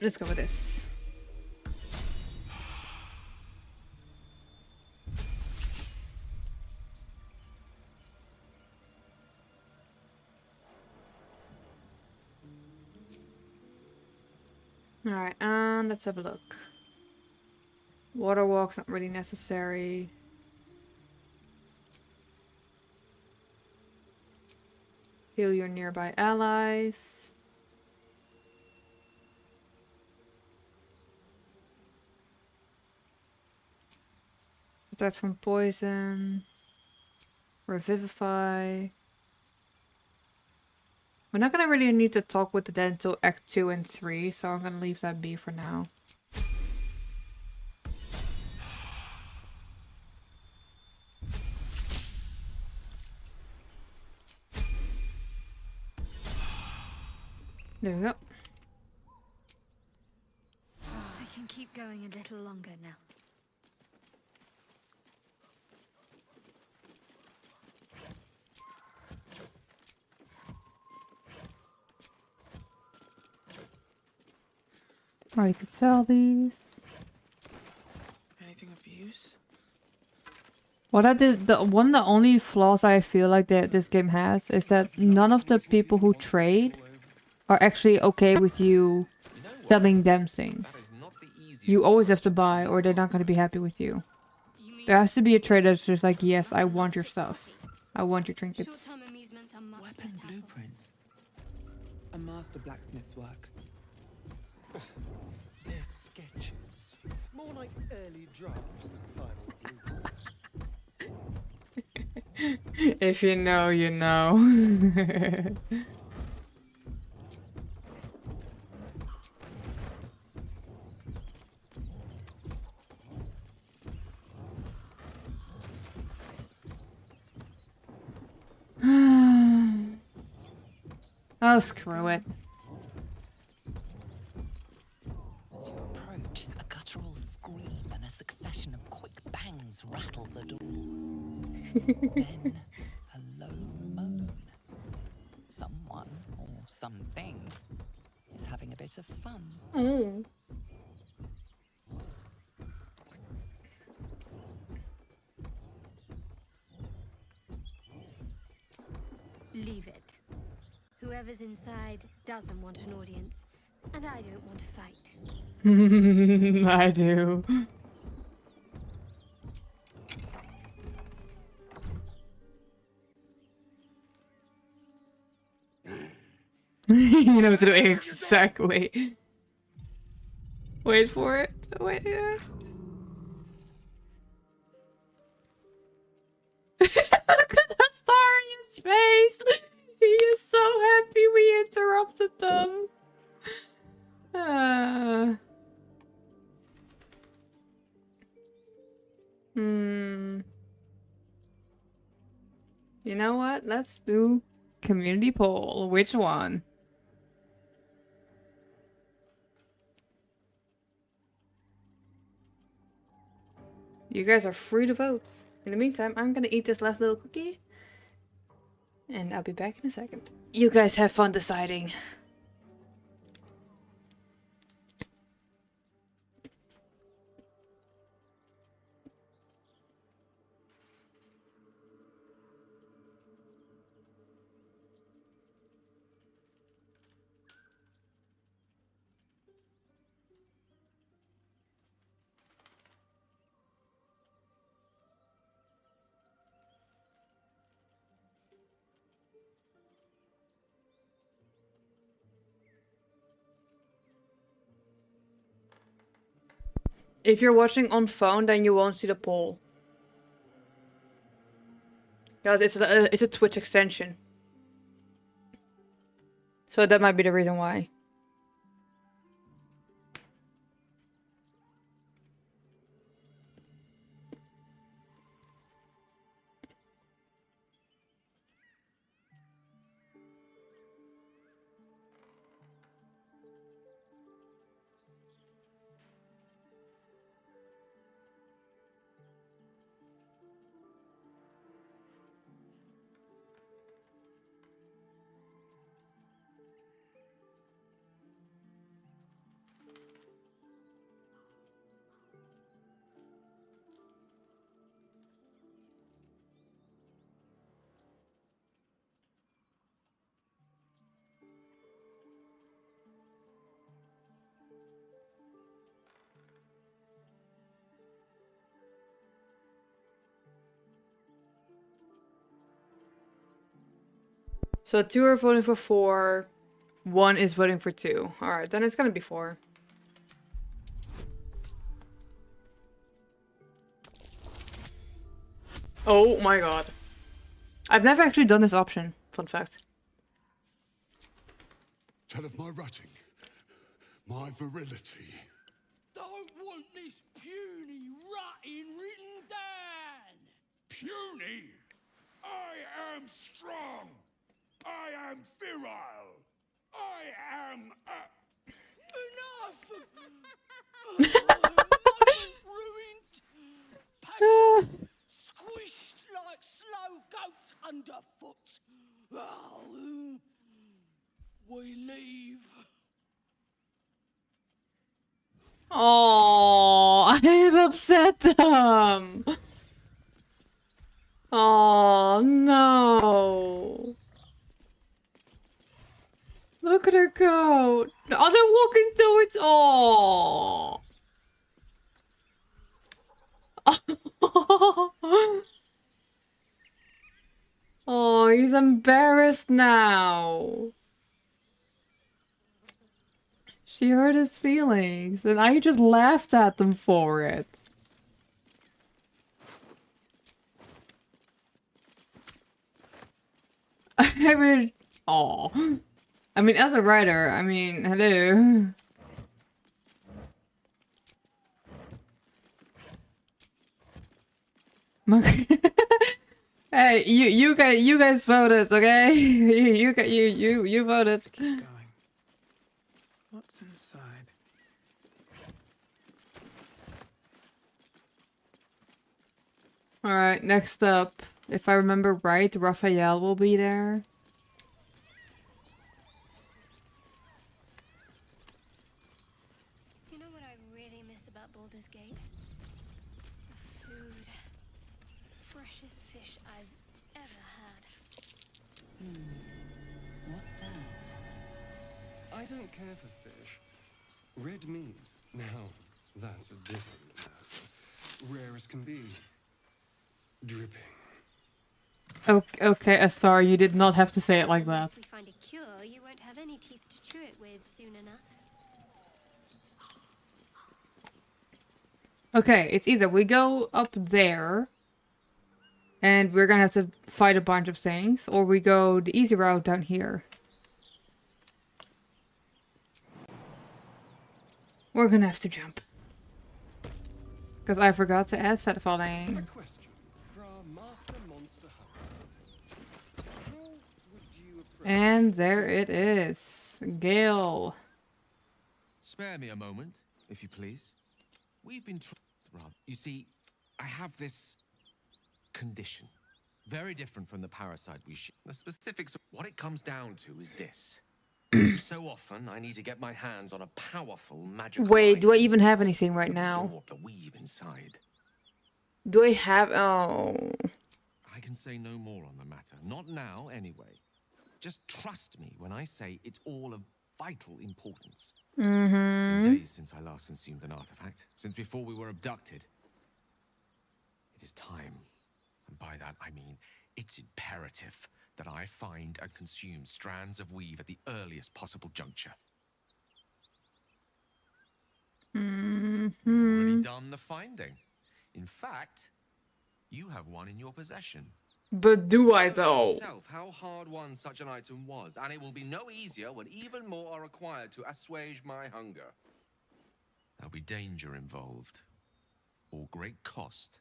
Let's go with this. Alright, and let's have a look. Water walk's not really necessary. Heal your nearby allies. Attack from poison. Revivify. We're not gonna really need to talk with the dead until Act 2 and 3, so I'm gonna leave that be for now. There we go. I can keep going a little longer now. Or you could sell these. Anything of use? What I did, the only flaws I feel like that this game has is that none of the people who trade are actually okay with you selling them things. You always have to buy or they're not going to be happy with you. There has to be a trader that's just like, yes, I want your stuff. I want your trinkets. Weapon blueprints. A master blacksmith's work. They're sketches. More like early drafts than final blueprints. If you know, you know. Oh, screw it. As you approach, a guttural scream and a succession of quick bangs rattle the door. Then, a low moan. Someone, or something, is having a bit of fun. Oh. Leave it. Whoever's inside doesn't want an audience, and I don't want to fight. I do. You know what to do exactly. Wait for it. Wait. Yeah. Look at that star in his face. He is so happy we interrupted them. You know what? Let's do community poll. Which one? You guys are free to vote. In the meantime, I'm gonna eat this last little cookie. And I'll be back in a second. You guys have fun deciding. If you're watching on phone, then you won't see the poll. Because it's a Twitch extension. So that might be the reason why. So 2 are voting for 4. 1 is voting for 2. Alright, then it's gonna be 4. Oh my god. I've never actually done this option. Fun fact. Tell of my rutting, my virility. Don't want this puny rutting written down. Puny? I am strong. I am virile. I am Enough! Ruined. Passion squished like slow goats underfoot. We leave. Oh, I've upset them. Oh no. Look at her go. Oh, they're walking towards. Oh. Oh, he's embarrassed now. She hurt his feelings, and I just laughed at them for it. I mean, oh. I mean, as a writer, I mean, hello. Hey, you guys voted, okay? You voted. Keep going. What's inside? Alright, next up, if I remember right, Raphael will be there. You know what I really miss about Baldur's Gate? The food. Freshest fish I've ever had. What's that? I don't care for fish. Red meat. Now, that's a different matter. Rare as can be. Dripping. Okay, sorry, you did not have to say it like that. Unless we find a cure, you won't have any teeth to chew it with soon enough. Okay, it's either we go up there, and we're gonna have to fight a bunch of things, or we go the easy route down here. We're gonna have to jump. Because I forgot to add fat falling. And there it is. Gale. Spare me a moment, if you please. We've been you see, I have this condition. Very different from the parasite we share. The specifics of what it comes down to is this. So often, I need to get my hands on a powerful magical Wait, do I item even have anything right to now? absorb the weave inside. Do I have... Oh... I can say no more on the matter. Not now, anyway. Just trust me when I say it's all of vital importance. Mm-hmm. It's been days since I last consumed an artifact. Since before we were abducted. It is time. And by that, I mean it's imperative that I find and consume strands of weave at the earliest possible juncture. already done the finding. In fact, you have one in your possession. But do I Know for though? yourself how hard won such an item was, and it will be no easier when even more are required to assuage my hunger. There'll be danger involved, or great cost.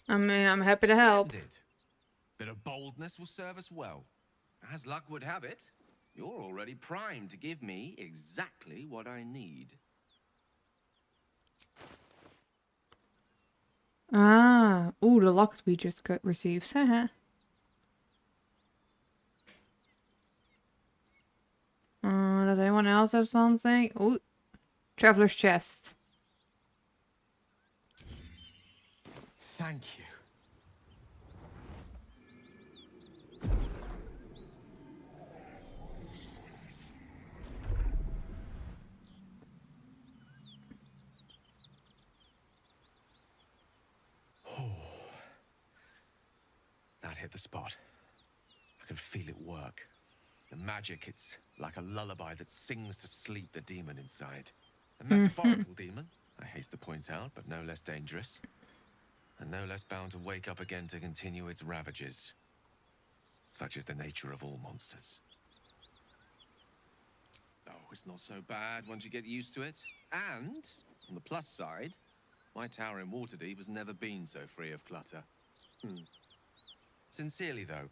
I mean, I'm happy to help. Splendid. Bit of boldness will serve us well. As luck would have it, you're already primed to give me exactly what I need. Ah, ooh, the locket we just got received. Haha. Does anyone else have something? Ooh, traveler's chest. Thank you. That hit the spot. I can feel it work. The magic, it's like a lullaby that sings to sleep the demon inside. A metaphorical demon, I haste to point out, but no less dangerous. And no less bound to wake up again to continue its ravages. Such is the nature of all monsters. Oh, it's not so bad once you get used to it. And, on the plus side, my tower in Waterdeep has never been so free of clutter. Sincerely, though,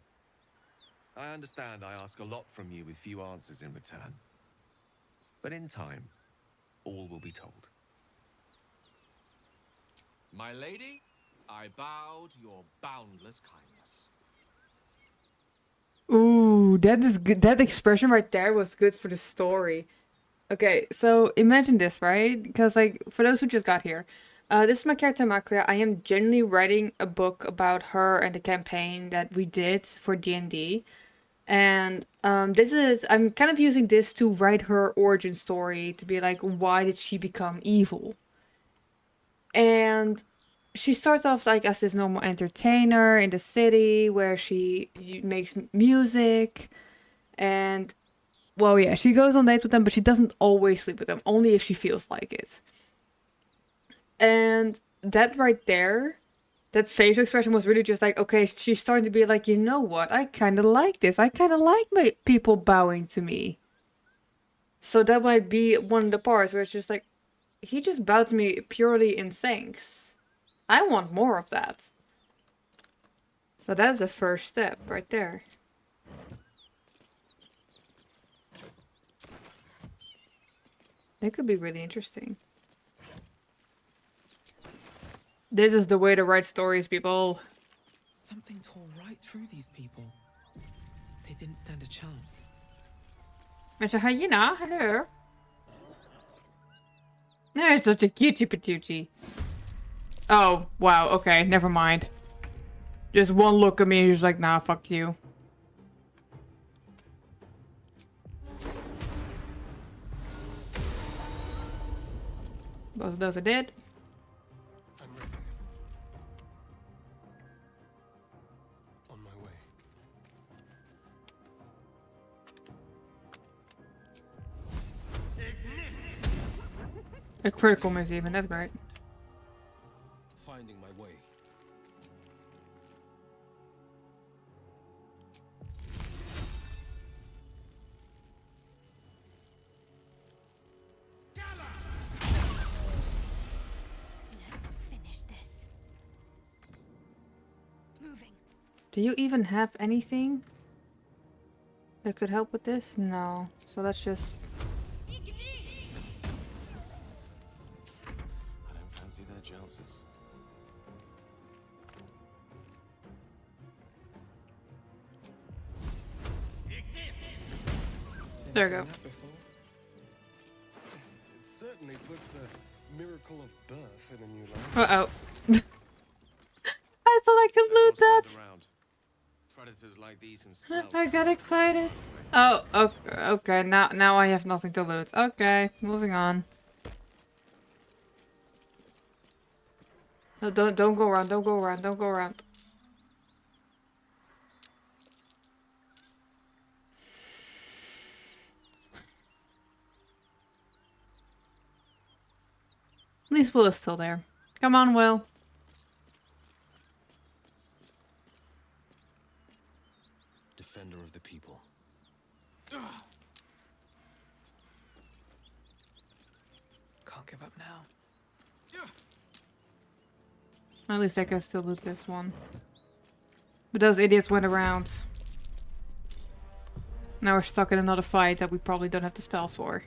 I understand I ask a lot from you with few answers in return. But in time, all will be told. My lady, I bow to your boundless kindness. Ooh, that is good. That expression right there was good for the story. Okay, so imagine this, right? Because, like, for those who just got here, this is my character Macria. I am genuinely writing a book about her and the campaign that we did for D&D. And I'm kind of using this to write her origin story, to be like, why did she become evil? And she starts off like as this normal entertainer in the city where she makes music. And, well, yeah, she goes on dates with them, but she doesn't always sleep with them, only if she feels like it. And that right there, that facial expression was really just like, okay, she's starting to be like, you know what? I kind of like this. I kind of like people bowing to me. So that might be one of the parts where it's just like, he just bowed to me purely in thanks. I want more of that. So that's the first step right there. That could be really interesting. This is the way to write stories, people. Something tore right through these people. They didn't stand a chance. Met een hyena, hello. No, it's such a cutie patootie. Oh, wow, okay, never mind. Just one look at me and he's like, nah, fuck you. Both of those are dead. I'm ready. On my way. A critical miss even, that's great. Finding my way. Let's finish this. Moving. Do you even have anything that could help with this? No. So let's just... I don't fancy their chances. There we go. It certainly puts the miracle of birth in a new light. Uh-oh. I thought I could loot that. Predators like these can smell. I got excited. Oh, okay. Now I have nothing to loot. Okay, moving on. No, don't go around. Don't go around. Don't go around. least Will is still there. Come on, Will. Defender of the people. Can't give up now. At least I can still loot this one. But those idiots went around. Now we're stuck in another fight that we probably don't have the spells for.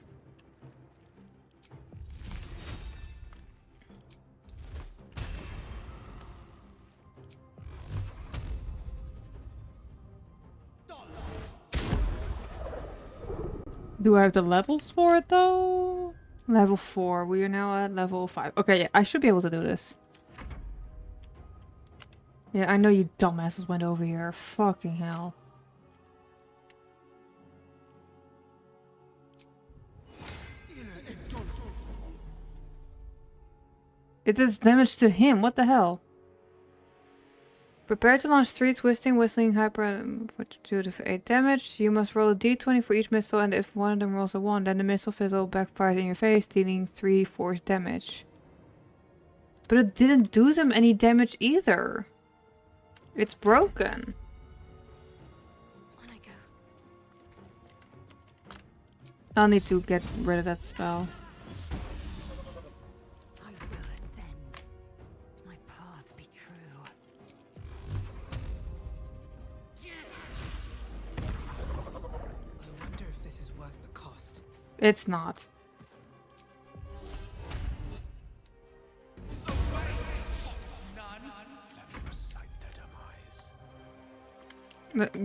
Do I have the levels for it though? Level 4. We are now at level 5. Okay, yeah, I should be able to do this. Yeah, I know you dumbasses went over here. Fucking hell. It does damage to him. What the hell? Prepare to launch 3 twisting, whistling, hyper, 2 to 8 damage. You must roll a d20 for each missile, and if one of them rolls a 1, then the missile fizzle backfires in your face, dealing 3 force damage. But it didn't do them any damage either. It's broken. I'll need to get rid of that spell. It's not.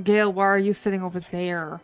Gale, why are you sitting over there?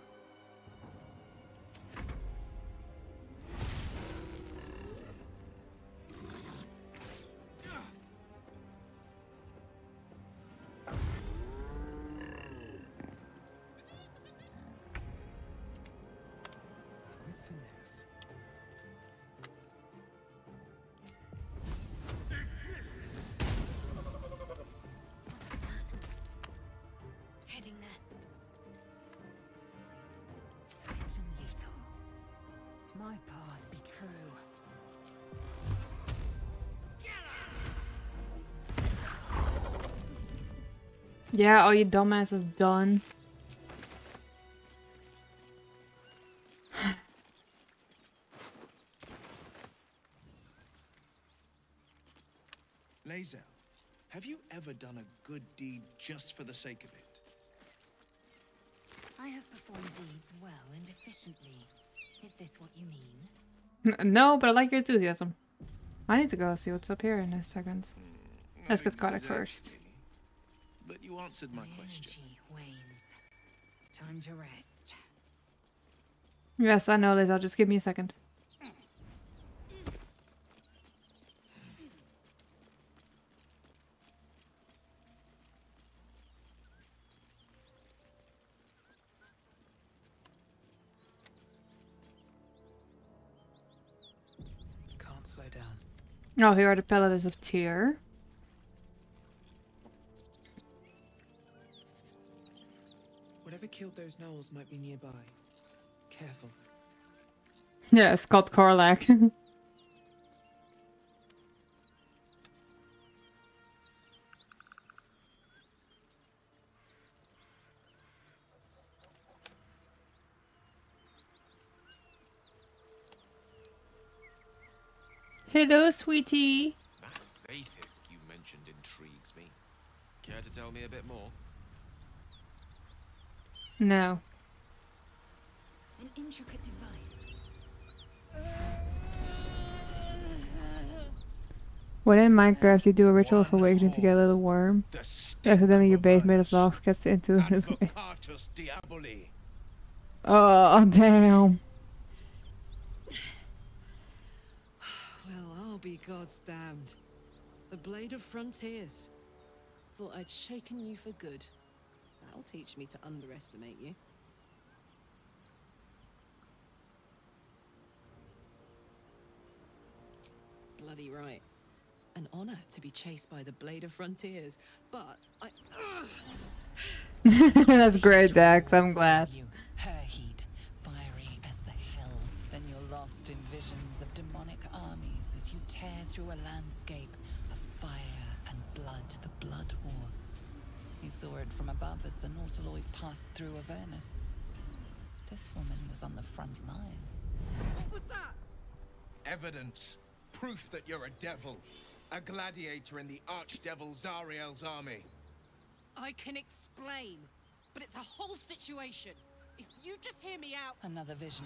Yeah, all you dumbasses done. Lae'zel, have you ever done a good deed just for the sake of it? I have performed deeds well and efficiently. Is this what you mean? No, but I like your enthusiasm. I need to go see what's up here in a second. Let's get Kodak first. But you answered my question. Energy wanes. Time to rest. Yes, I know, Liz. Just give me a second. Can't slow down. Oh, here are the Paladins of Tyr. Whatever killed those gnolls might be nearby. Careful. Yeah, Scott Corlac. Hello, sweetie. That Zaithis you mentioned intrigues me. Care to tell me a bit more? No. An intricate device. When in Minecraft you do a ritual of awakening to get a little worm, accidentally your base made of blocks gets into Oh, damn. Well, I'll be God's damned. The Blade of Frontiers. Thought I'd shaken you for good. That'll teach me to underestimate you. Bloody right. An honor to be chased by the Blade of Frontiers, but I... That's great, Dax. I'm glad. Her heat, fiery as the hells. Then you're lost in visions of demonic armies as you tear through a saw it from above as the Nautiloid passed through Avernus. This woman was on the front line. What was that? Evidence. Proof that you're a devil. A gladiator in the archdevil Zariel's army. I can explain, but it's a whole situation. If you just hear me out... Another vision.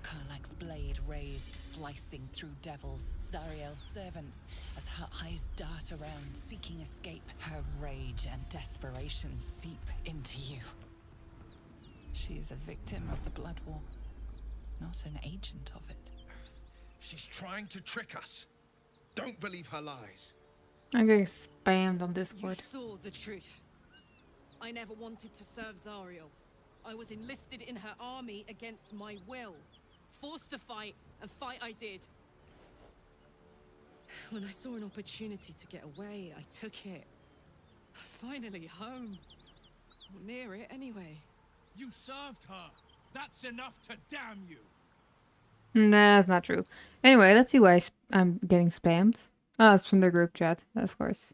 Karlach's blade raised, slicing through devils, Zariel's servants, as her eyes dart around, seeking escape. Her rage and desperation seep into you. She is a victim of the Blood War, not an agent of it. She's trying to trick us. Don't believe her lies. I'm getting spammed on Discord. You saw the truth. I never wanted to serve Zariel. I was enlisted in her army against my will. Forced to fight, and fight I did. When I saw an opportunity to get away, I took it. Finally home. Or near it, anyway. You served her. That's enough to damn you. Nah, that's not true. Anyway, let's see why I'm getting spammed. Oh, it's from the group chat, of course.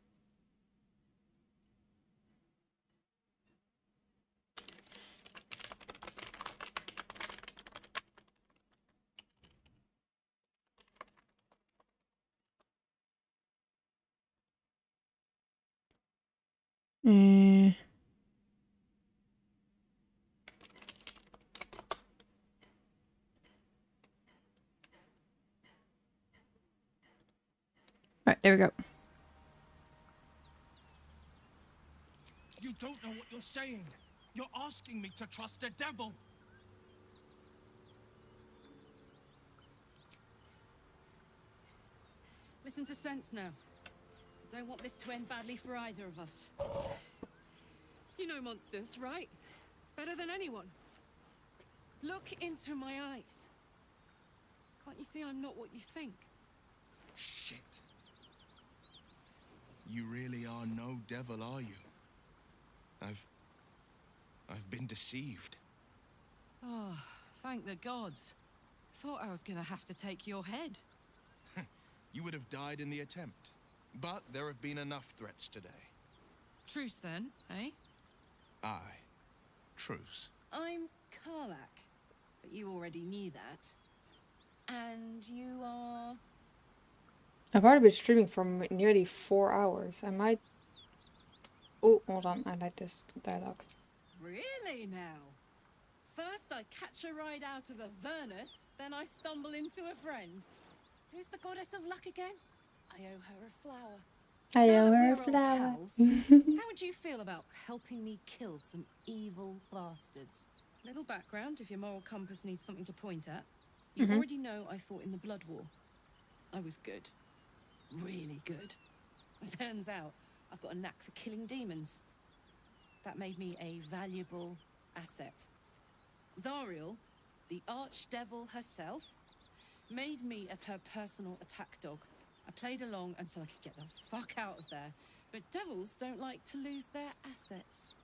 Right, there we go. You don't know what you're saying. You're asking me to trust a devil. Listen to sense now. Don't want this to end badly for either of us. You know monsters, right? Better than anyone. Look into my eyes. Can't you see I'm not what you think? Shit. You really are no devil, are you? I've been deceived. Oh, thank the gods. Thought I was gonna have to take your head. You would have died in the attempt. But there have been enough threats today. Truce then, eh? Aye. Truce. I'm Karlach, but you already knew that. And you are... I've already been streaming for nearly 4 hours. I might... Oh, hold on. I like this dialogue. Really now? First I catch a ride out of Avernus, then I stumble into a friend. Who's the goddess of luck again? I owe her a flower. I Now owe that her a we're old flower. pals, how would you feel about helping me kill some evil bastards? Little background if your moral compass needs something to point at. You already know I fought in the Blood War. I was good. Really good. It turns out I've got a knack for killing demons. That made me a valuable asset. Zariel, the archdevil herself, made me as her personal attack dog. I played along until I could get the fuck out of there. But devils don't like to lose their assets.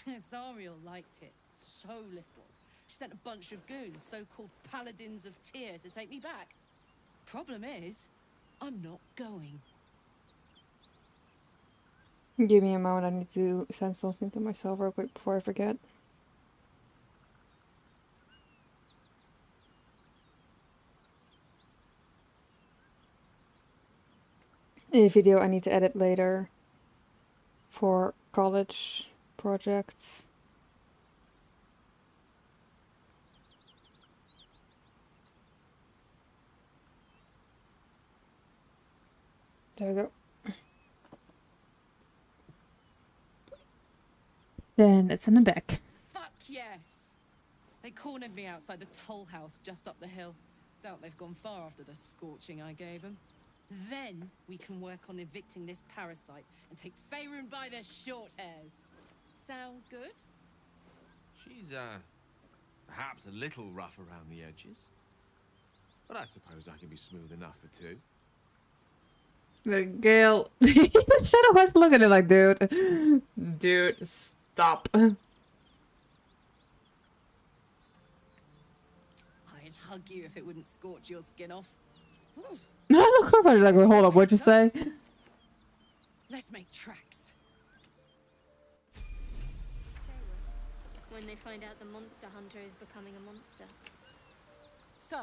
Zariel liked it so little. She sent a bunch of goons, so-called paladins of Tyr, to take me back. Problem is, I'm not going. Give me a moment. I need to send something to myself real quick before I forget. A video I need to edit later for college projects. There we go. Then it's in the back. Fuck yes! They cornered me outside the toll house just up the hill. Doubt they've gone far after the scorching I gave them. Then we can work on evicting this parasite and take Faerun by the short hairs. Sound good? She's, perhaps a little rough around the edges. But I suppose I can be smooth enough for two. Gale. Shadowheart's looking at it like, dude. Dude, stop. I'd hug you if it wouldn't scorch your skin off. I look over like, wait, hold up, what'd you say? Let's make tracks. when they find out the monster hunter is becoming a monster. So,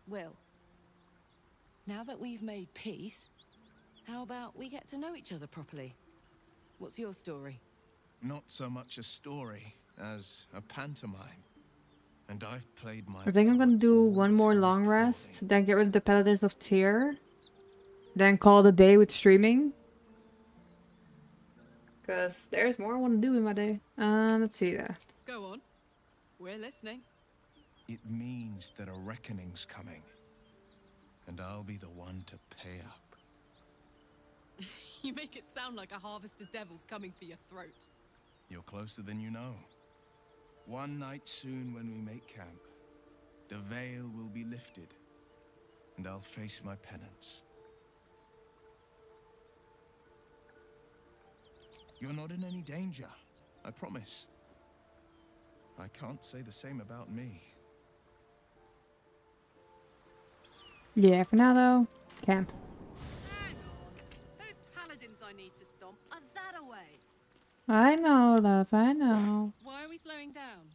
Will, now that we've made peace, how about we get to know each other properly? What's your story? Not so much a story as a pantomime. And I've played my I think I'm gonna do one more long rest, then get rid of the Paladins of Tyr, then call it a day with streaming. Because there's more I want to do in my day. Let's see there. Go on. We're listening. It means that a reckoning's coming. And I'll be the one to pay up. You make it sound like a harvest of devils coming for your throat. You're closer than you know. One night soon when we make camp, the veil will be lifted, and I'll face my penance. You're not in any danger, I promise. I can't say the same about me. Yeah, for now though, camp. Hang on. Those paladins I need to stomp are that away. I know, love, I know. Why are we slowing down?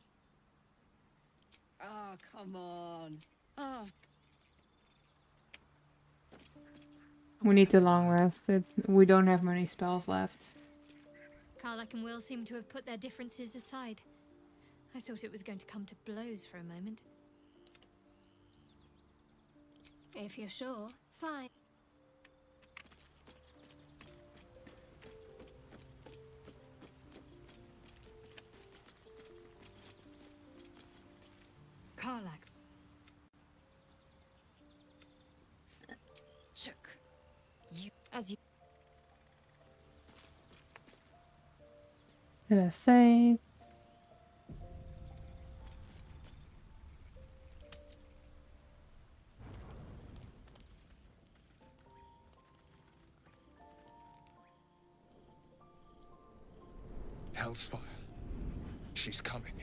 Oh, come on. Oh. We need to long rest. We don't have many spells left. Karlach and Will seem to have put their differences aside. I thought it was going to come to blows for a moment. If you're sure, fine. Karlach. Shook. You, as you. Let us save. Hell's fire. She's coming.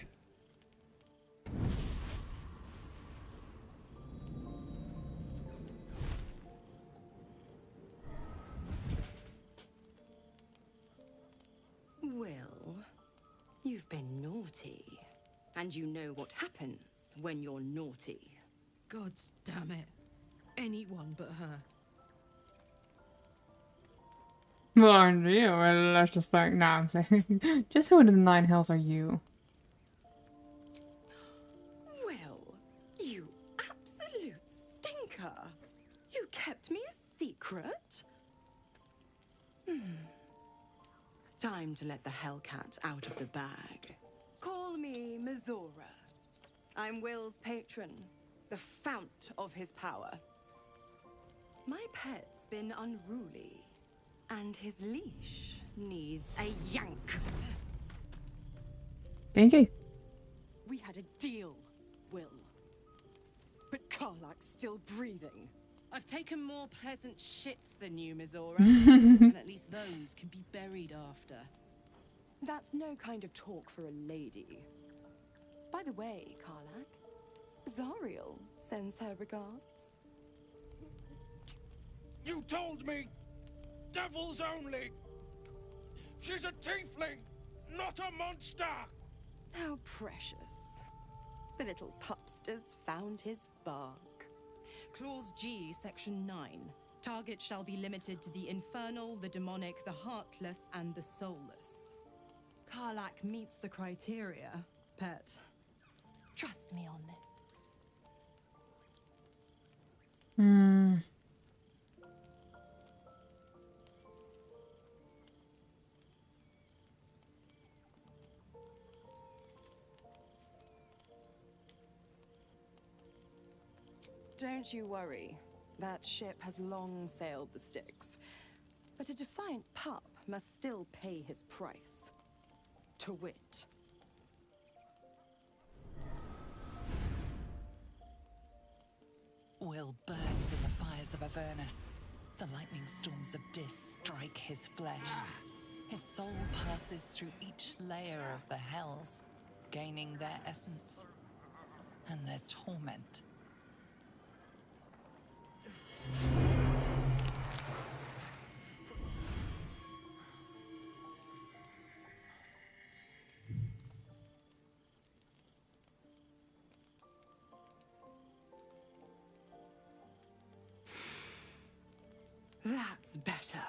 Will, you've been naughty. And you know what happens when you're naughty. Gods damn it. Anyone but her. Well, aren't you? Well, let's just like, nah, I'm saying. Just who in the nine hells are you? Will, you absolute stinker. You kept me a secret? Time to let the Hellcat out of the bag. Call me Mizora. I'm Will's patron, the fount of his power. My pet's been unruly, and his leash needs a yank. Thank you. We had a deal, Will. But Karlach's still breathing. I've taken more pleasant shits than you, Mizora. And at least those can be buried after. That's no kind of talk for a lady. By the way, Karlach, Zariel sends her regards. You told me! Devils only! She's a tiefling, not a monster! How precious. The little pupster's found his bark. Clause G, Section 9. Target shall be limited to the infernal, the demonic, the heartless, and the soulless. Karlach meets the criteria, pet. Trust me on this. Don't you worry. That ship has long sailed the Styx. But a defiant pup must still pay his price. To wit. Will burns in the fires of Avernus. The lightning storms of Dis strike his flesh. His soul passes through each layer of the hells, gaining their essence and their torment. better.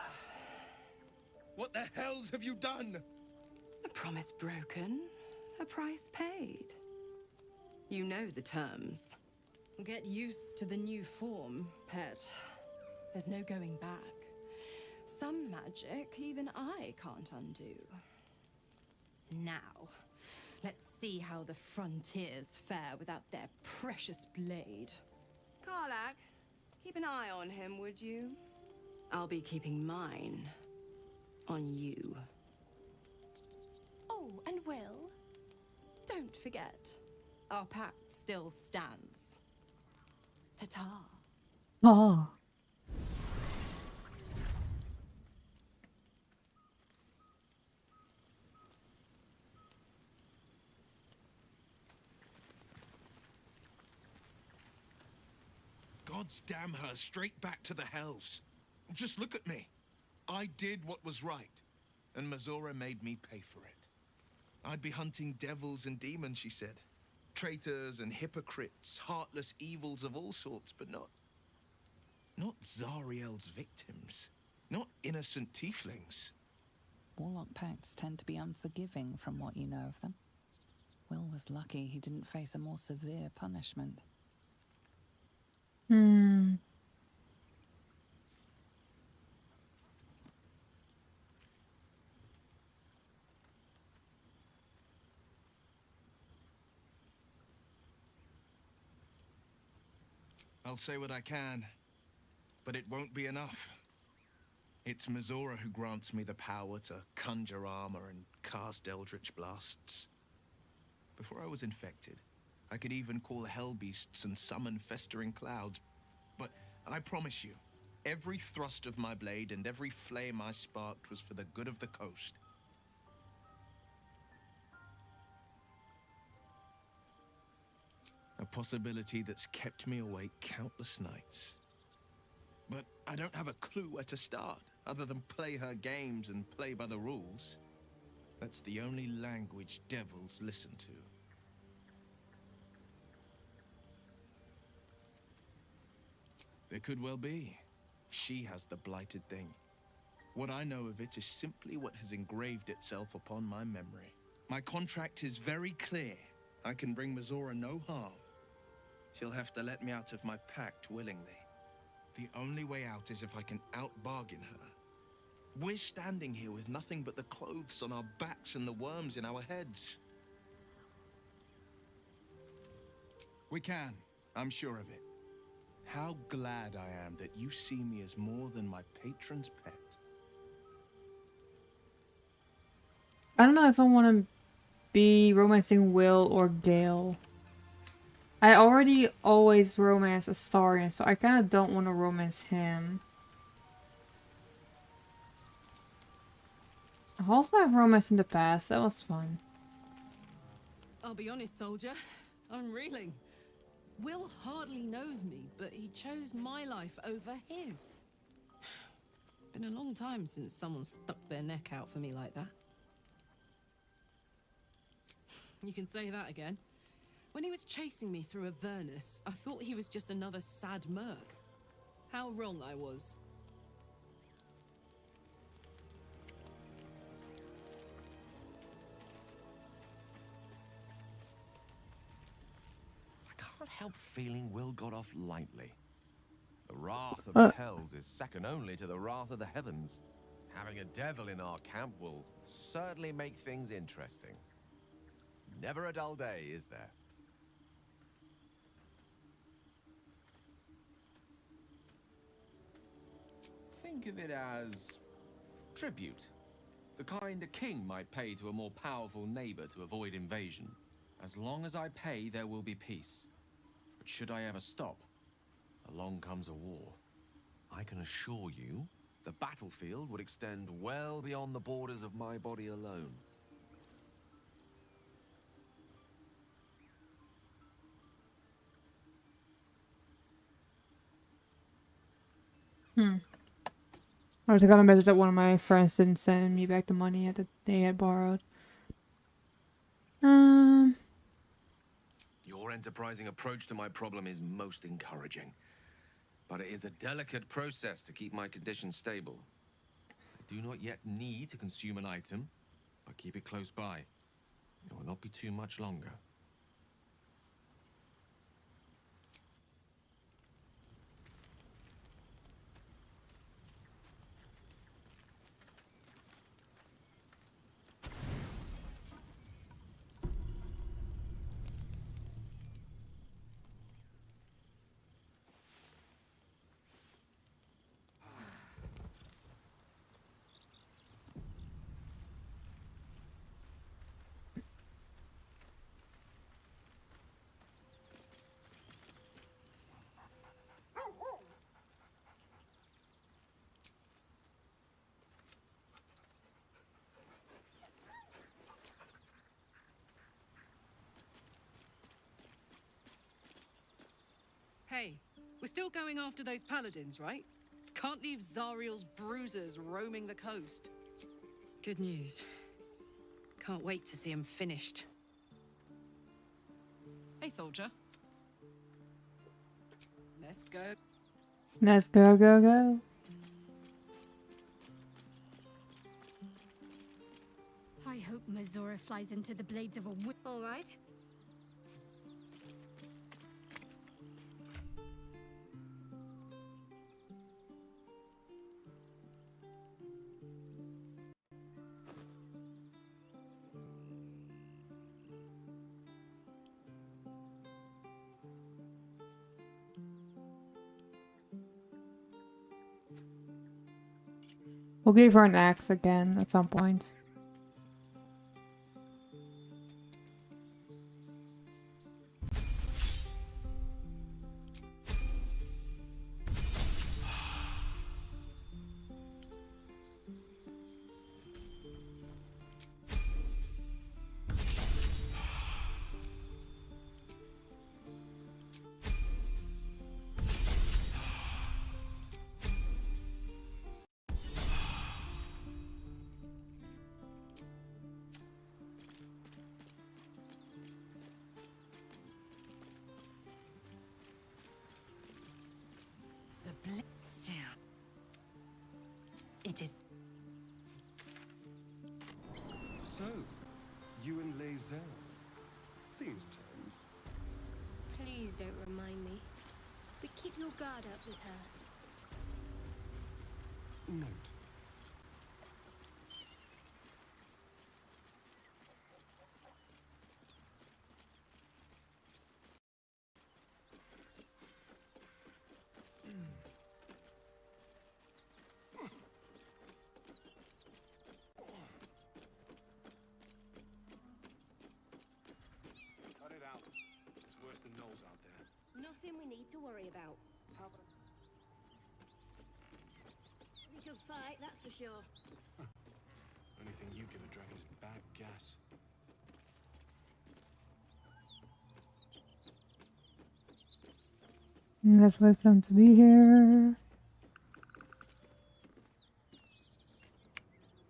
What the hells have you done? A promise broken, a price paid. You know the terms. Get used to the new form, pet. There's no going back. Some magic even I can't undo. Now, let's see how the frontiers fare without their precious blade. Karlak, keep an eye on him, would you? I'll be keeping mine on you. Oh, and Will, don't forget, our pact still stands. Ta-ta. Oh. God's damn her, straight back to the hells. Just look at me. I did what was right, and Mazora made me pay for it. I'd be hunting devils and demons, she said. Traitors and hypocrites, heartless evils of all sorts, but not Zariel's victims. Not innocent tieflings. Warlock pacts tend to be unforgiving from what you know of them. Will was lucky he didn't face a more severe punishment. I'll say what I can, but it won't be enough. It's Mazora who grants me the power to conjure armor and cast eldritch blasts. Before I was infected, I could even call hell beasts and summon festering clouds. But I promise you, every thrust of my blade and every flame I sparked was for the good of the coast. A possibility that's kept me awake countless nights. But I don't have a clue where to start, other than play her games and play by the rules. That's the only language devils listen to. There could well be. She has the blighted thing. What I know of it is simply what has engraved itself upon my memory. My contract is very clear. I can bring Mazora no harm. She'll have to let me out of my pact willingly. The only way out is if I can out-bargain her. We're standing here with nothing but the clothes on our backs and the worms in our heads. We can. I'm sure of it. How glad I am that you see me as more than my patron's pet. I don't know if I want to be romancing Will or Gale. I already always romance Astarion, so I kind of don't want to romance him. I've also had romance in the past. That was fun. I'll be honest, soldier. I'm reeling. Will hardly knows me, but he chose my life over his. Been a long time since someone stuck their neck out for me like that. You can say that again. When he was chasing me through Avernus, I thought he was just another sad merc. How wrong I was. I can't help feeling Will got off lightly. The wrath of the hells is second only to the wrath of the heavens. Having a devil in our camp will certainly make things interesting. Never a dull day, is there? Think of it as tribute. The kind a king might pay to a more powerful neighbor to avoid invasion. As long as I pay, there will be peace. But should I ever stop, along comes a war. I can assure you, the battlefield would extend well beyond the borders of my body alone. I was gonna message that one of my friends didn't send me back the money that they had borrowed. Your enterprising approach to my problem is most encouraging. But it is a delicate process to keep my condition stable. do not yet need to consume an item, but keep it close by. It will not be too much longer. Hey, we're still going after those paladins, right? Can't leave Zariel's bruisers roaming the coast. Good news. Can't wait to see them finished. Hey, soldier. Let's go. Let's go, go, go. I hope Mazora flies into the blades of a whip. All right. We'll give her an axe again at some point. Still. It is. So, you and Lae'zel. Seems tame. Please don't remind me. But keep your guard up with her. Note. Cut it out. It's worse than Knowles out there. Nothing we need to worry about. We can fight, that's for sure. Only thing you give a dragon is bad gas. Let's wait for them to be here.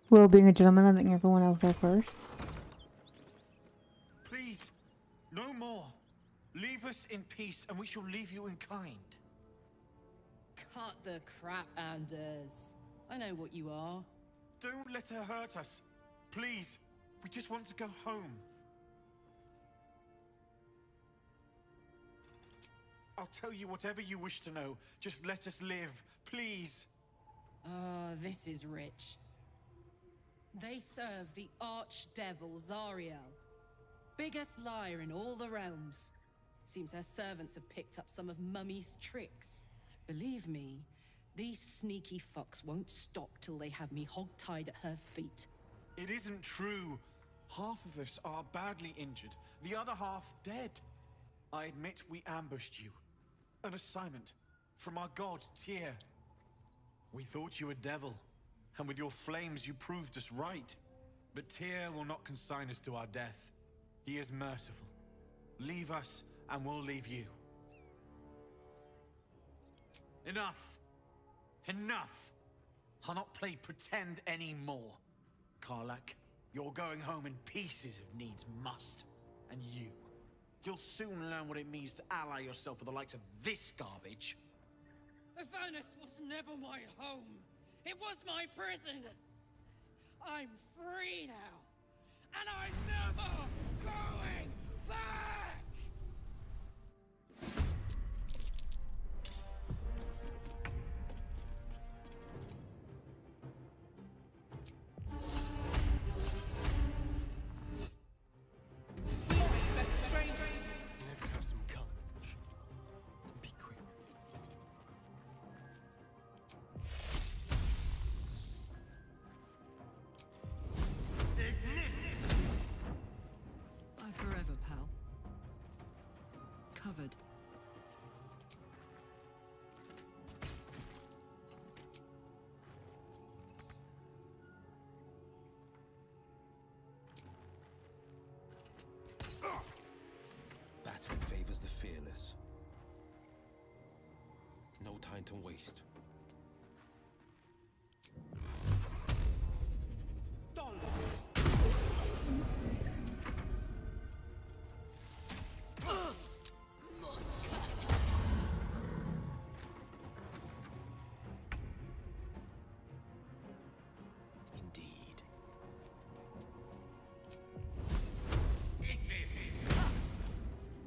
Will, being a gentleman, letting everyone else go first. Please, no more. Leave us in peace, and we shall leave you in kind. Cut the crap, Anders. I know what you are. Don't let her hurt us. Please, we just want to go home. I'll tell you whatever you wish to know. Just let us live, please. Ah, this is rich. They serve the archdevil Zariel. Biggest liar in all the realms. Seems her servants have picked up some of Mummy's tricks. Believe me, these sneaky fucks won't stop till they have me hog-tied at her feet. It isn't true. Half of us are badly injured, the other half dead. I admit we ambushed you. An assignment from our god, Tyr. We thought you a devil, and with your flames you proved us right. But Tyr will not consign us to our death. He is merciful. Leave us, and we'll leave you. Enough! Enough! I'll not play pretend anymore. Karlach, you're going home in pieces if needs must. And you'll soon learn what it means to ally yourself with the likes of this garbage. Avernus was never my home. It was my prison. I'm free now, and I'm never going back! Let's have some carnage. Be quick. Bye forever, pal. Covered. Battle favors the fearless. No time to waste. Indeed.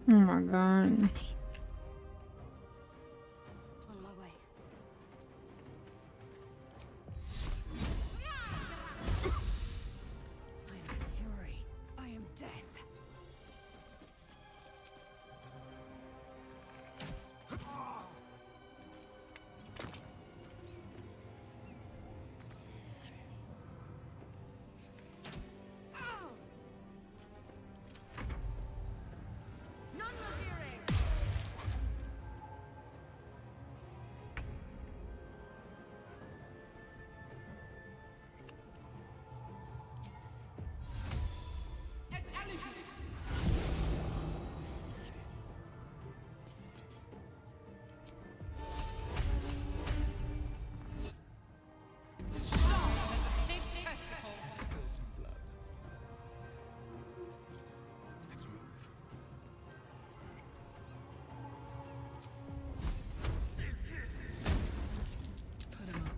Oh my god. On my way. I am fury. I am death. None will hearing. Let's spill some blood. Let's move. Put him up.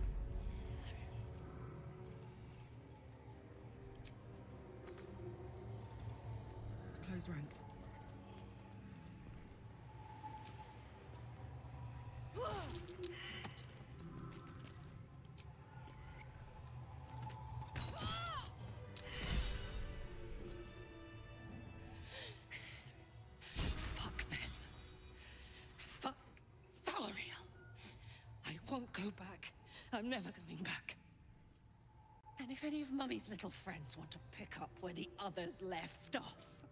Close ranks. Fuck them. Fuck Thariel. I won't go back. I'm never going back. And if any of Mummy's little friends want to pick up where the others left off,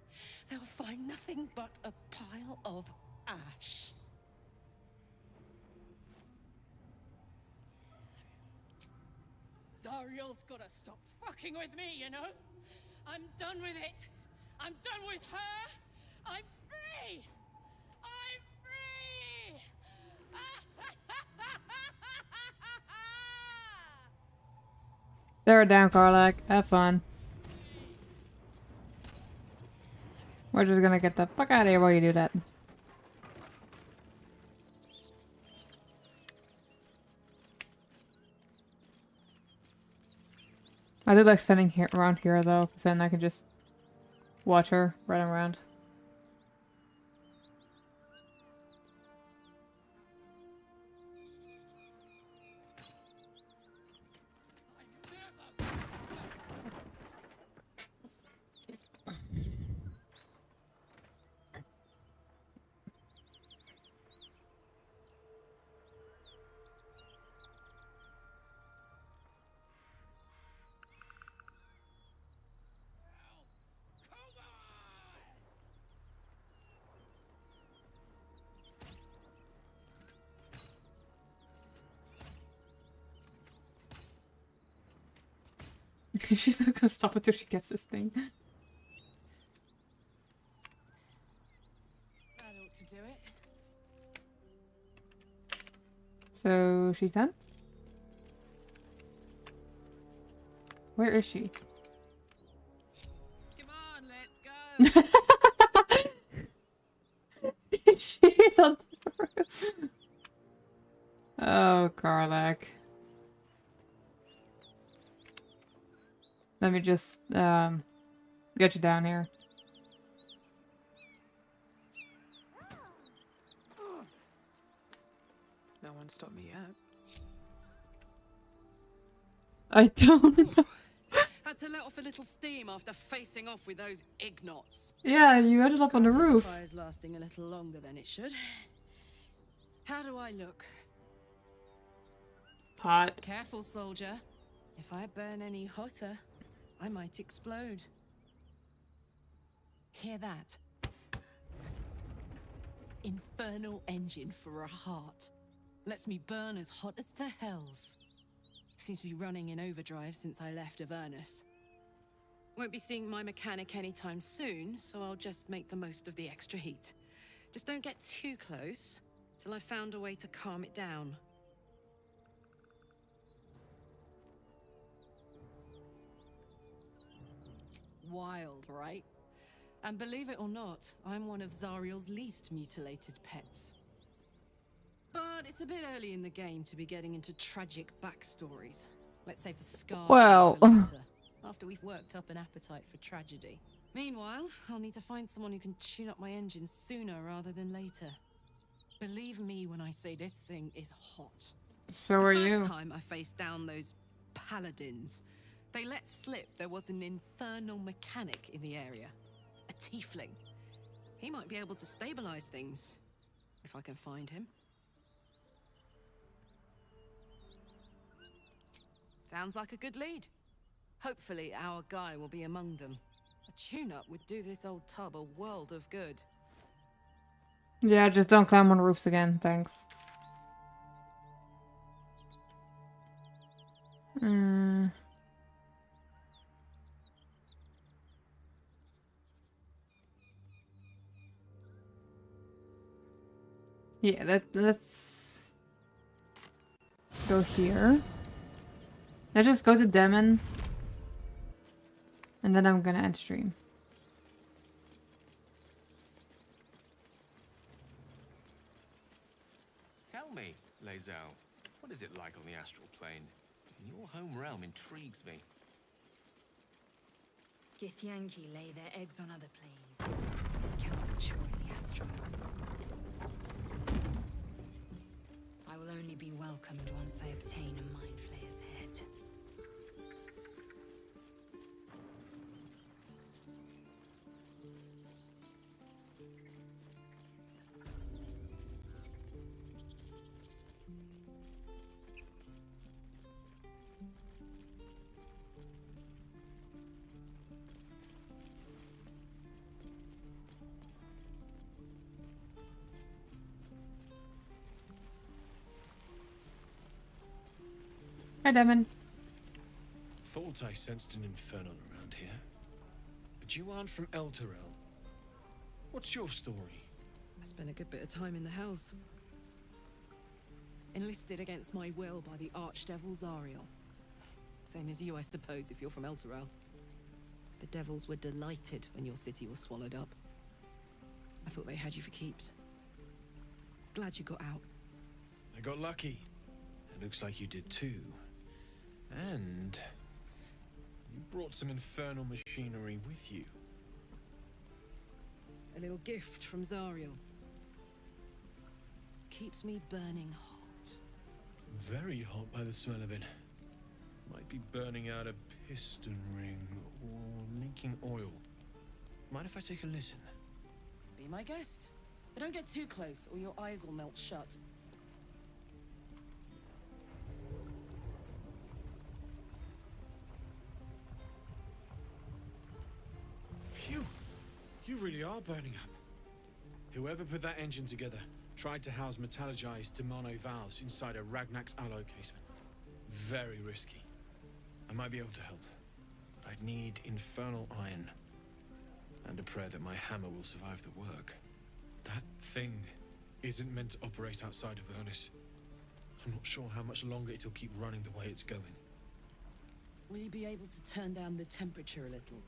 they'll find nothing but a pile of ash. Zariel's gotta stop fucking with me, you know? I'm done with it. I'm done with her. I'm free. I'm free. Throw it down, Karlak. Have fun. We're just gonna get the fuck out of here while you do that. I do like standing here around here though, because then I can just watch her running around. She's not gonna stop until she gets this thing. That ought to do it. So she's done? Where is she? Come on, let's go. She's on the roof. Oh, Karlak. Let me just get you down here. No one stopped me yet. I don't know. Had to let off a little steam after facing off with those ignots. Yeah, you ended up on the Can't see roof. fire's lasting a little longer than it should. How do I look? Hot. Careful, soldier. If I burn any hotter, I might explode. Hear that? Infernal engine for a heart. Lets me burn as hot as the hells. Seems to be running in overdrive since I left Avernus. Won't be seeing my mechanic anytime soon, so I'll just make the most of the extra heat. Just don't get too close till I've found a way to calm it down. Wild, right? And believe it or not, I'm one of Zariel's least mutilated pets. But it's a bit early in the game to be getting into tragic backstories. Let's save the scars Well. for later, after we've worked up an appetite for tragedy. Meanwhile, I'll need to find someone who can tune up my engine sooner rather than later. Believe me when I say this thing is hot. So are you. The first time I faced down those paladins, they let slip there was an infernal mechanic in the area. A tiefling. He might be able to stabilize things, if I can find him. Sounds like a good lead. Hopefully our guy will be among them. A tune-up would do this old tub a world of good. Yeah, just don't climb on roofs again, thanks. Yeah, let's go here. Let's just go to Demon. And then I'm gonna end stream. Tell me, Lae'zel, what is it like on the astral plane? Your home realm intrigues me. Githyanki lay their eggs on other planes. Cannot mature in the astral. I will only be welcomed once I obtain a mind flayer's head. Hi, Demon. Thought I sensed an infernal around here. But you aren't from Elturel. What's your story? I spent a good bit of time in the Hells. Enlisted against my will by the Archdevil Zariel. Same as you, I suppose, if you're from Elturel. The devils were delighted when your city was swallowed up. I thought they had you for keeps. Glad you got out. I got lucky. It looks like you did too. And you brought some infernal machinery with you. A little gift from Zariel. Keeps me burning hot. Very hot by the smell of it. Might be burning out a piston ring or leaking oil. Mind if I take a listen? Be my guest. But don't get too close or your eyes will melt shut. Phew! You really are burning up. Whoever put that engine together tried to house metallogized demono valves inside a Ragnak's alloy casement. Very risky. I might be able to help, but I'd need infernal iron. And a prayer that my hammer will survive the work. That thing isn't meant to operate outside of Avernus. I'm not sure how much longer it'll keep running the way it's going. Will you be able to turn down the temperature a little?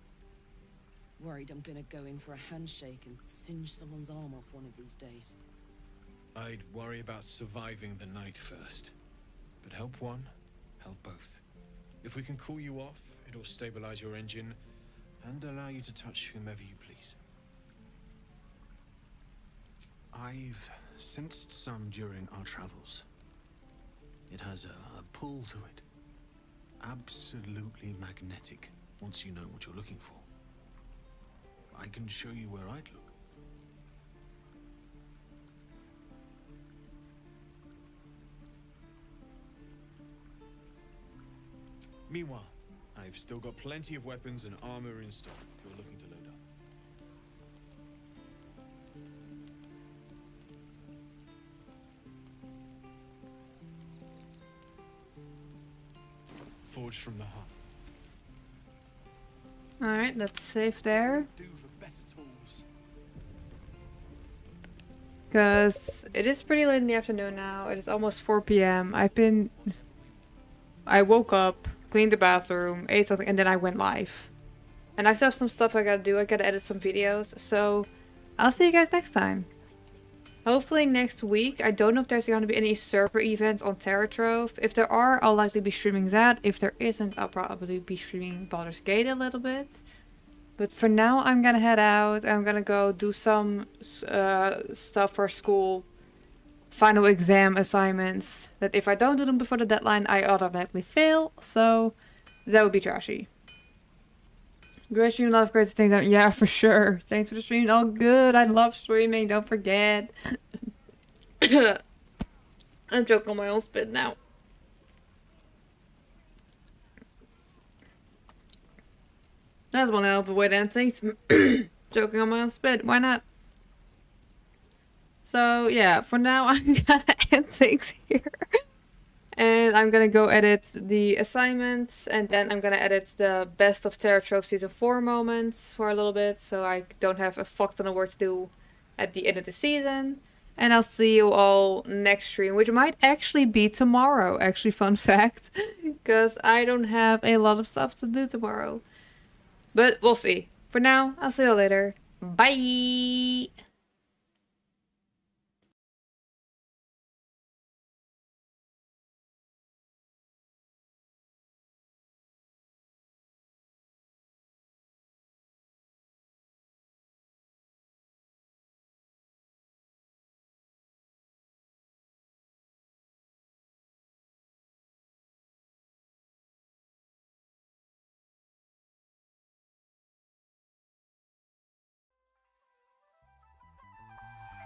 Worried I'm gonna go in for a handshake and singe someone's arm off one of these days. I'd worry about surviving the night first. But help one, help both. If we can cool you off, It'll stabilize your engine and allow you to touch whomever you please. I've sensed some during our travels. It has a pull to it. Absolutely magnetic, once you know what you're looking for. I can show you where I'd look. Meanwhile, I've still got plenty of weapons and armor in stock if you're looking to load up. Forged from the heart. Alright, that's safe there. Because it is pretty late in the afternoon now. It is almost 4 p.m. I woke up, cleaned the bathroom, ate something, and then I went live. And I still have some stuff I gotta do. I gotta edit some videos. So, I'll see you guys next time. Hopefully next week. I don't know if there's going to be any server events on Terra Trove. If there are, I'll likely be streaming that. If there isn't, I'll probably be streaming Baldur's Gate a little bit. But for now, I'm gonna head out. I'm gonna go do some stuff for school. Final exam assignments. That if I don't do them before the deadline, I automatically fail. So, that would be trashy. Great stream, love, great things. Yeah, for sure. Thanks for the stream. All good. I love streaming. Don't forget. I'm choking on my own spit now. That's one hell of a way to end things. Choking on my own spit. Why not? So, yeah. For now, I'm gonna end things here. And I'm gonna go edit the assignments, and then I'm gonna edit the best of Terra Trove Season 4 moments for a little bit, so I don't have a fuck ton of work to do at the end of the season. And I'll see you all next stream, which might actually be tomorrow, actually, fun fact. Because I don't have a lot of stuff to do tomorrow. But we'll see. For now, I'll see you later. Bye!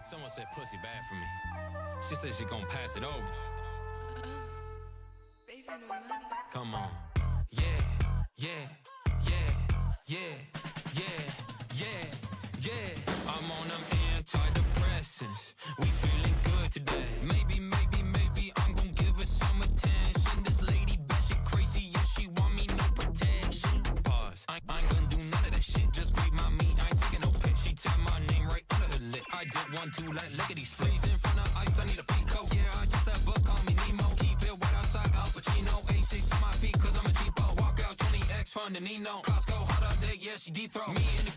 Someone said pussy bad for me. She said she gon' pass it over. Baby, no money. Come on. Yeah, yeah, yeah, yeah, yeah, yeah, yeah. I'm on them antidepressants. We feeling good today. Maybe I'm gon' give her some attention. This lady batshit crazy, yeah, she want me no protection. Pause. I ain't gonna do none of that shit. Just grab my meat, I ain't taking no pic. She tell my name right under her lip. I did 1, 2 like lickety splits. In front of ice, I need a peacoat. Yeah, I just have book, call me Nemo. Keep it wet outside, Al Pacino. A6 on my feet, cause I'm a cheapo. Walk out 20X from the Nino. Costco, hot all day, yeah, she deep throat. Me in the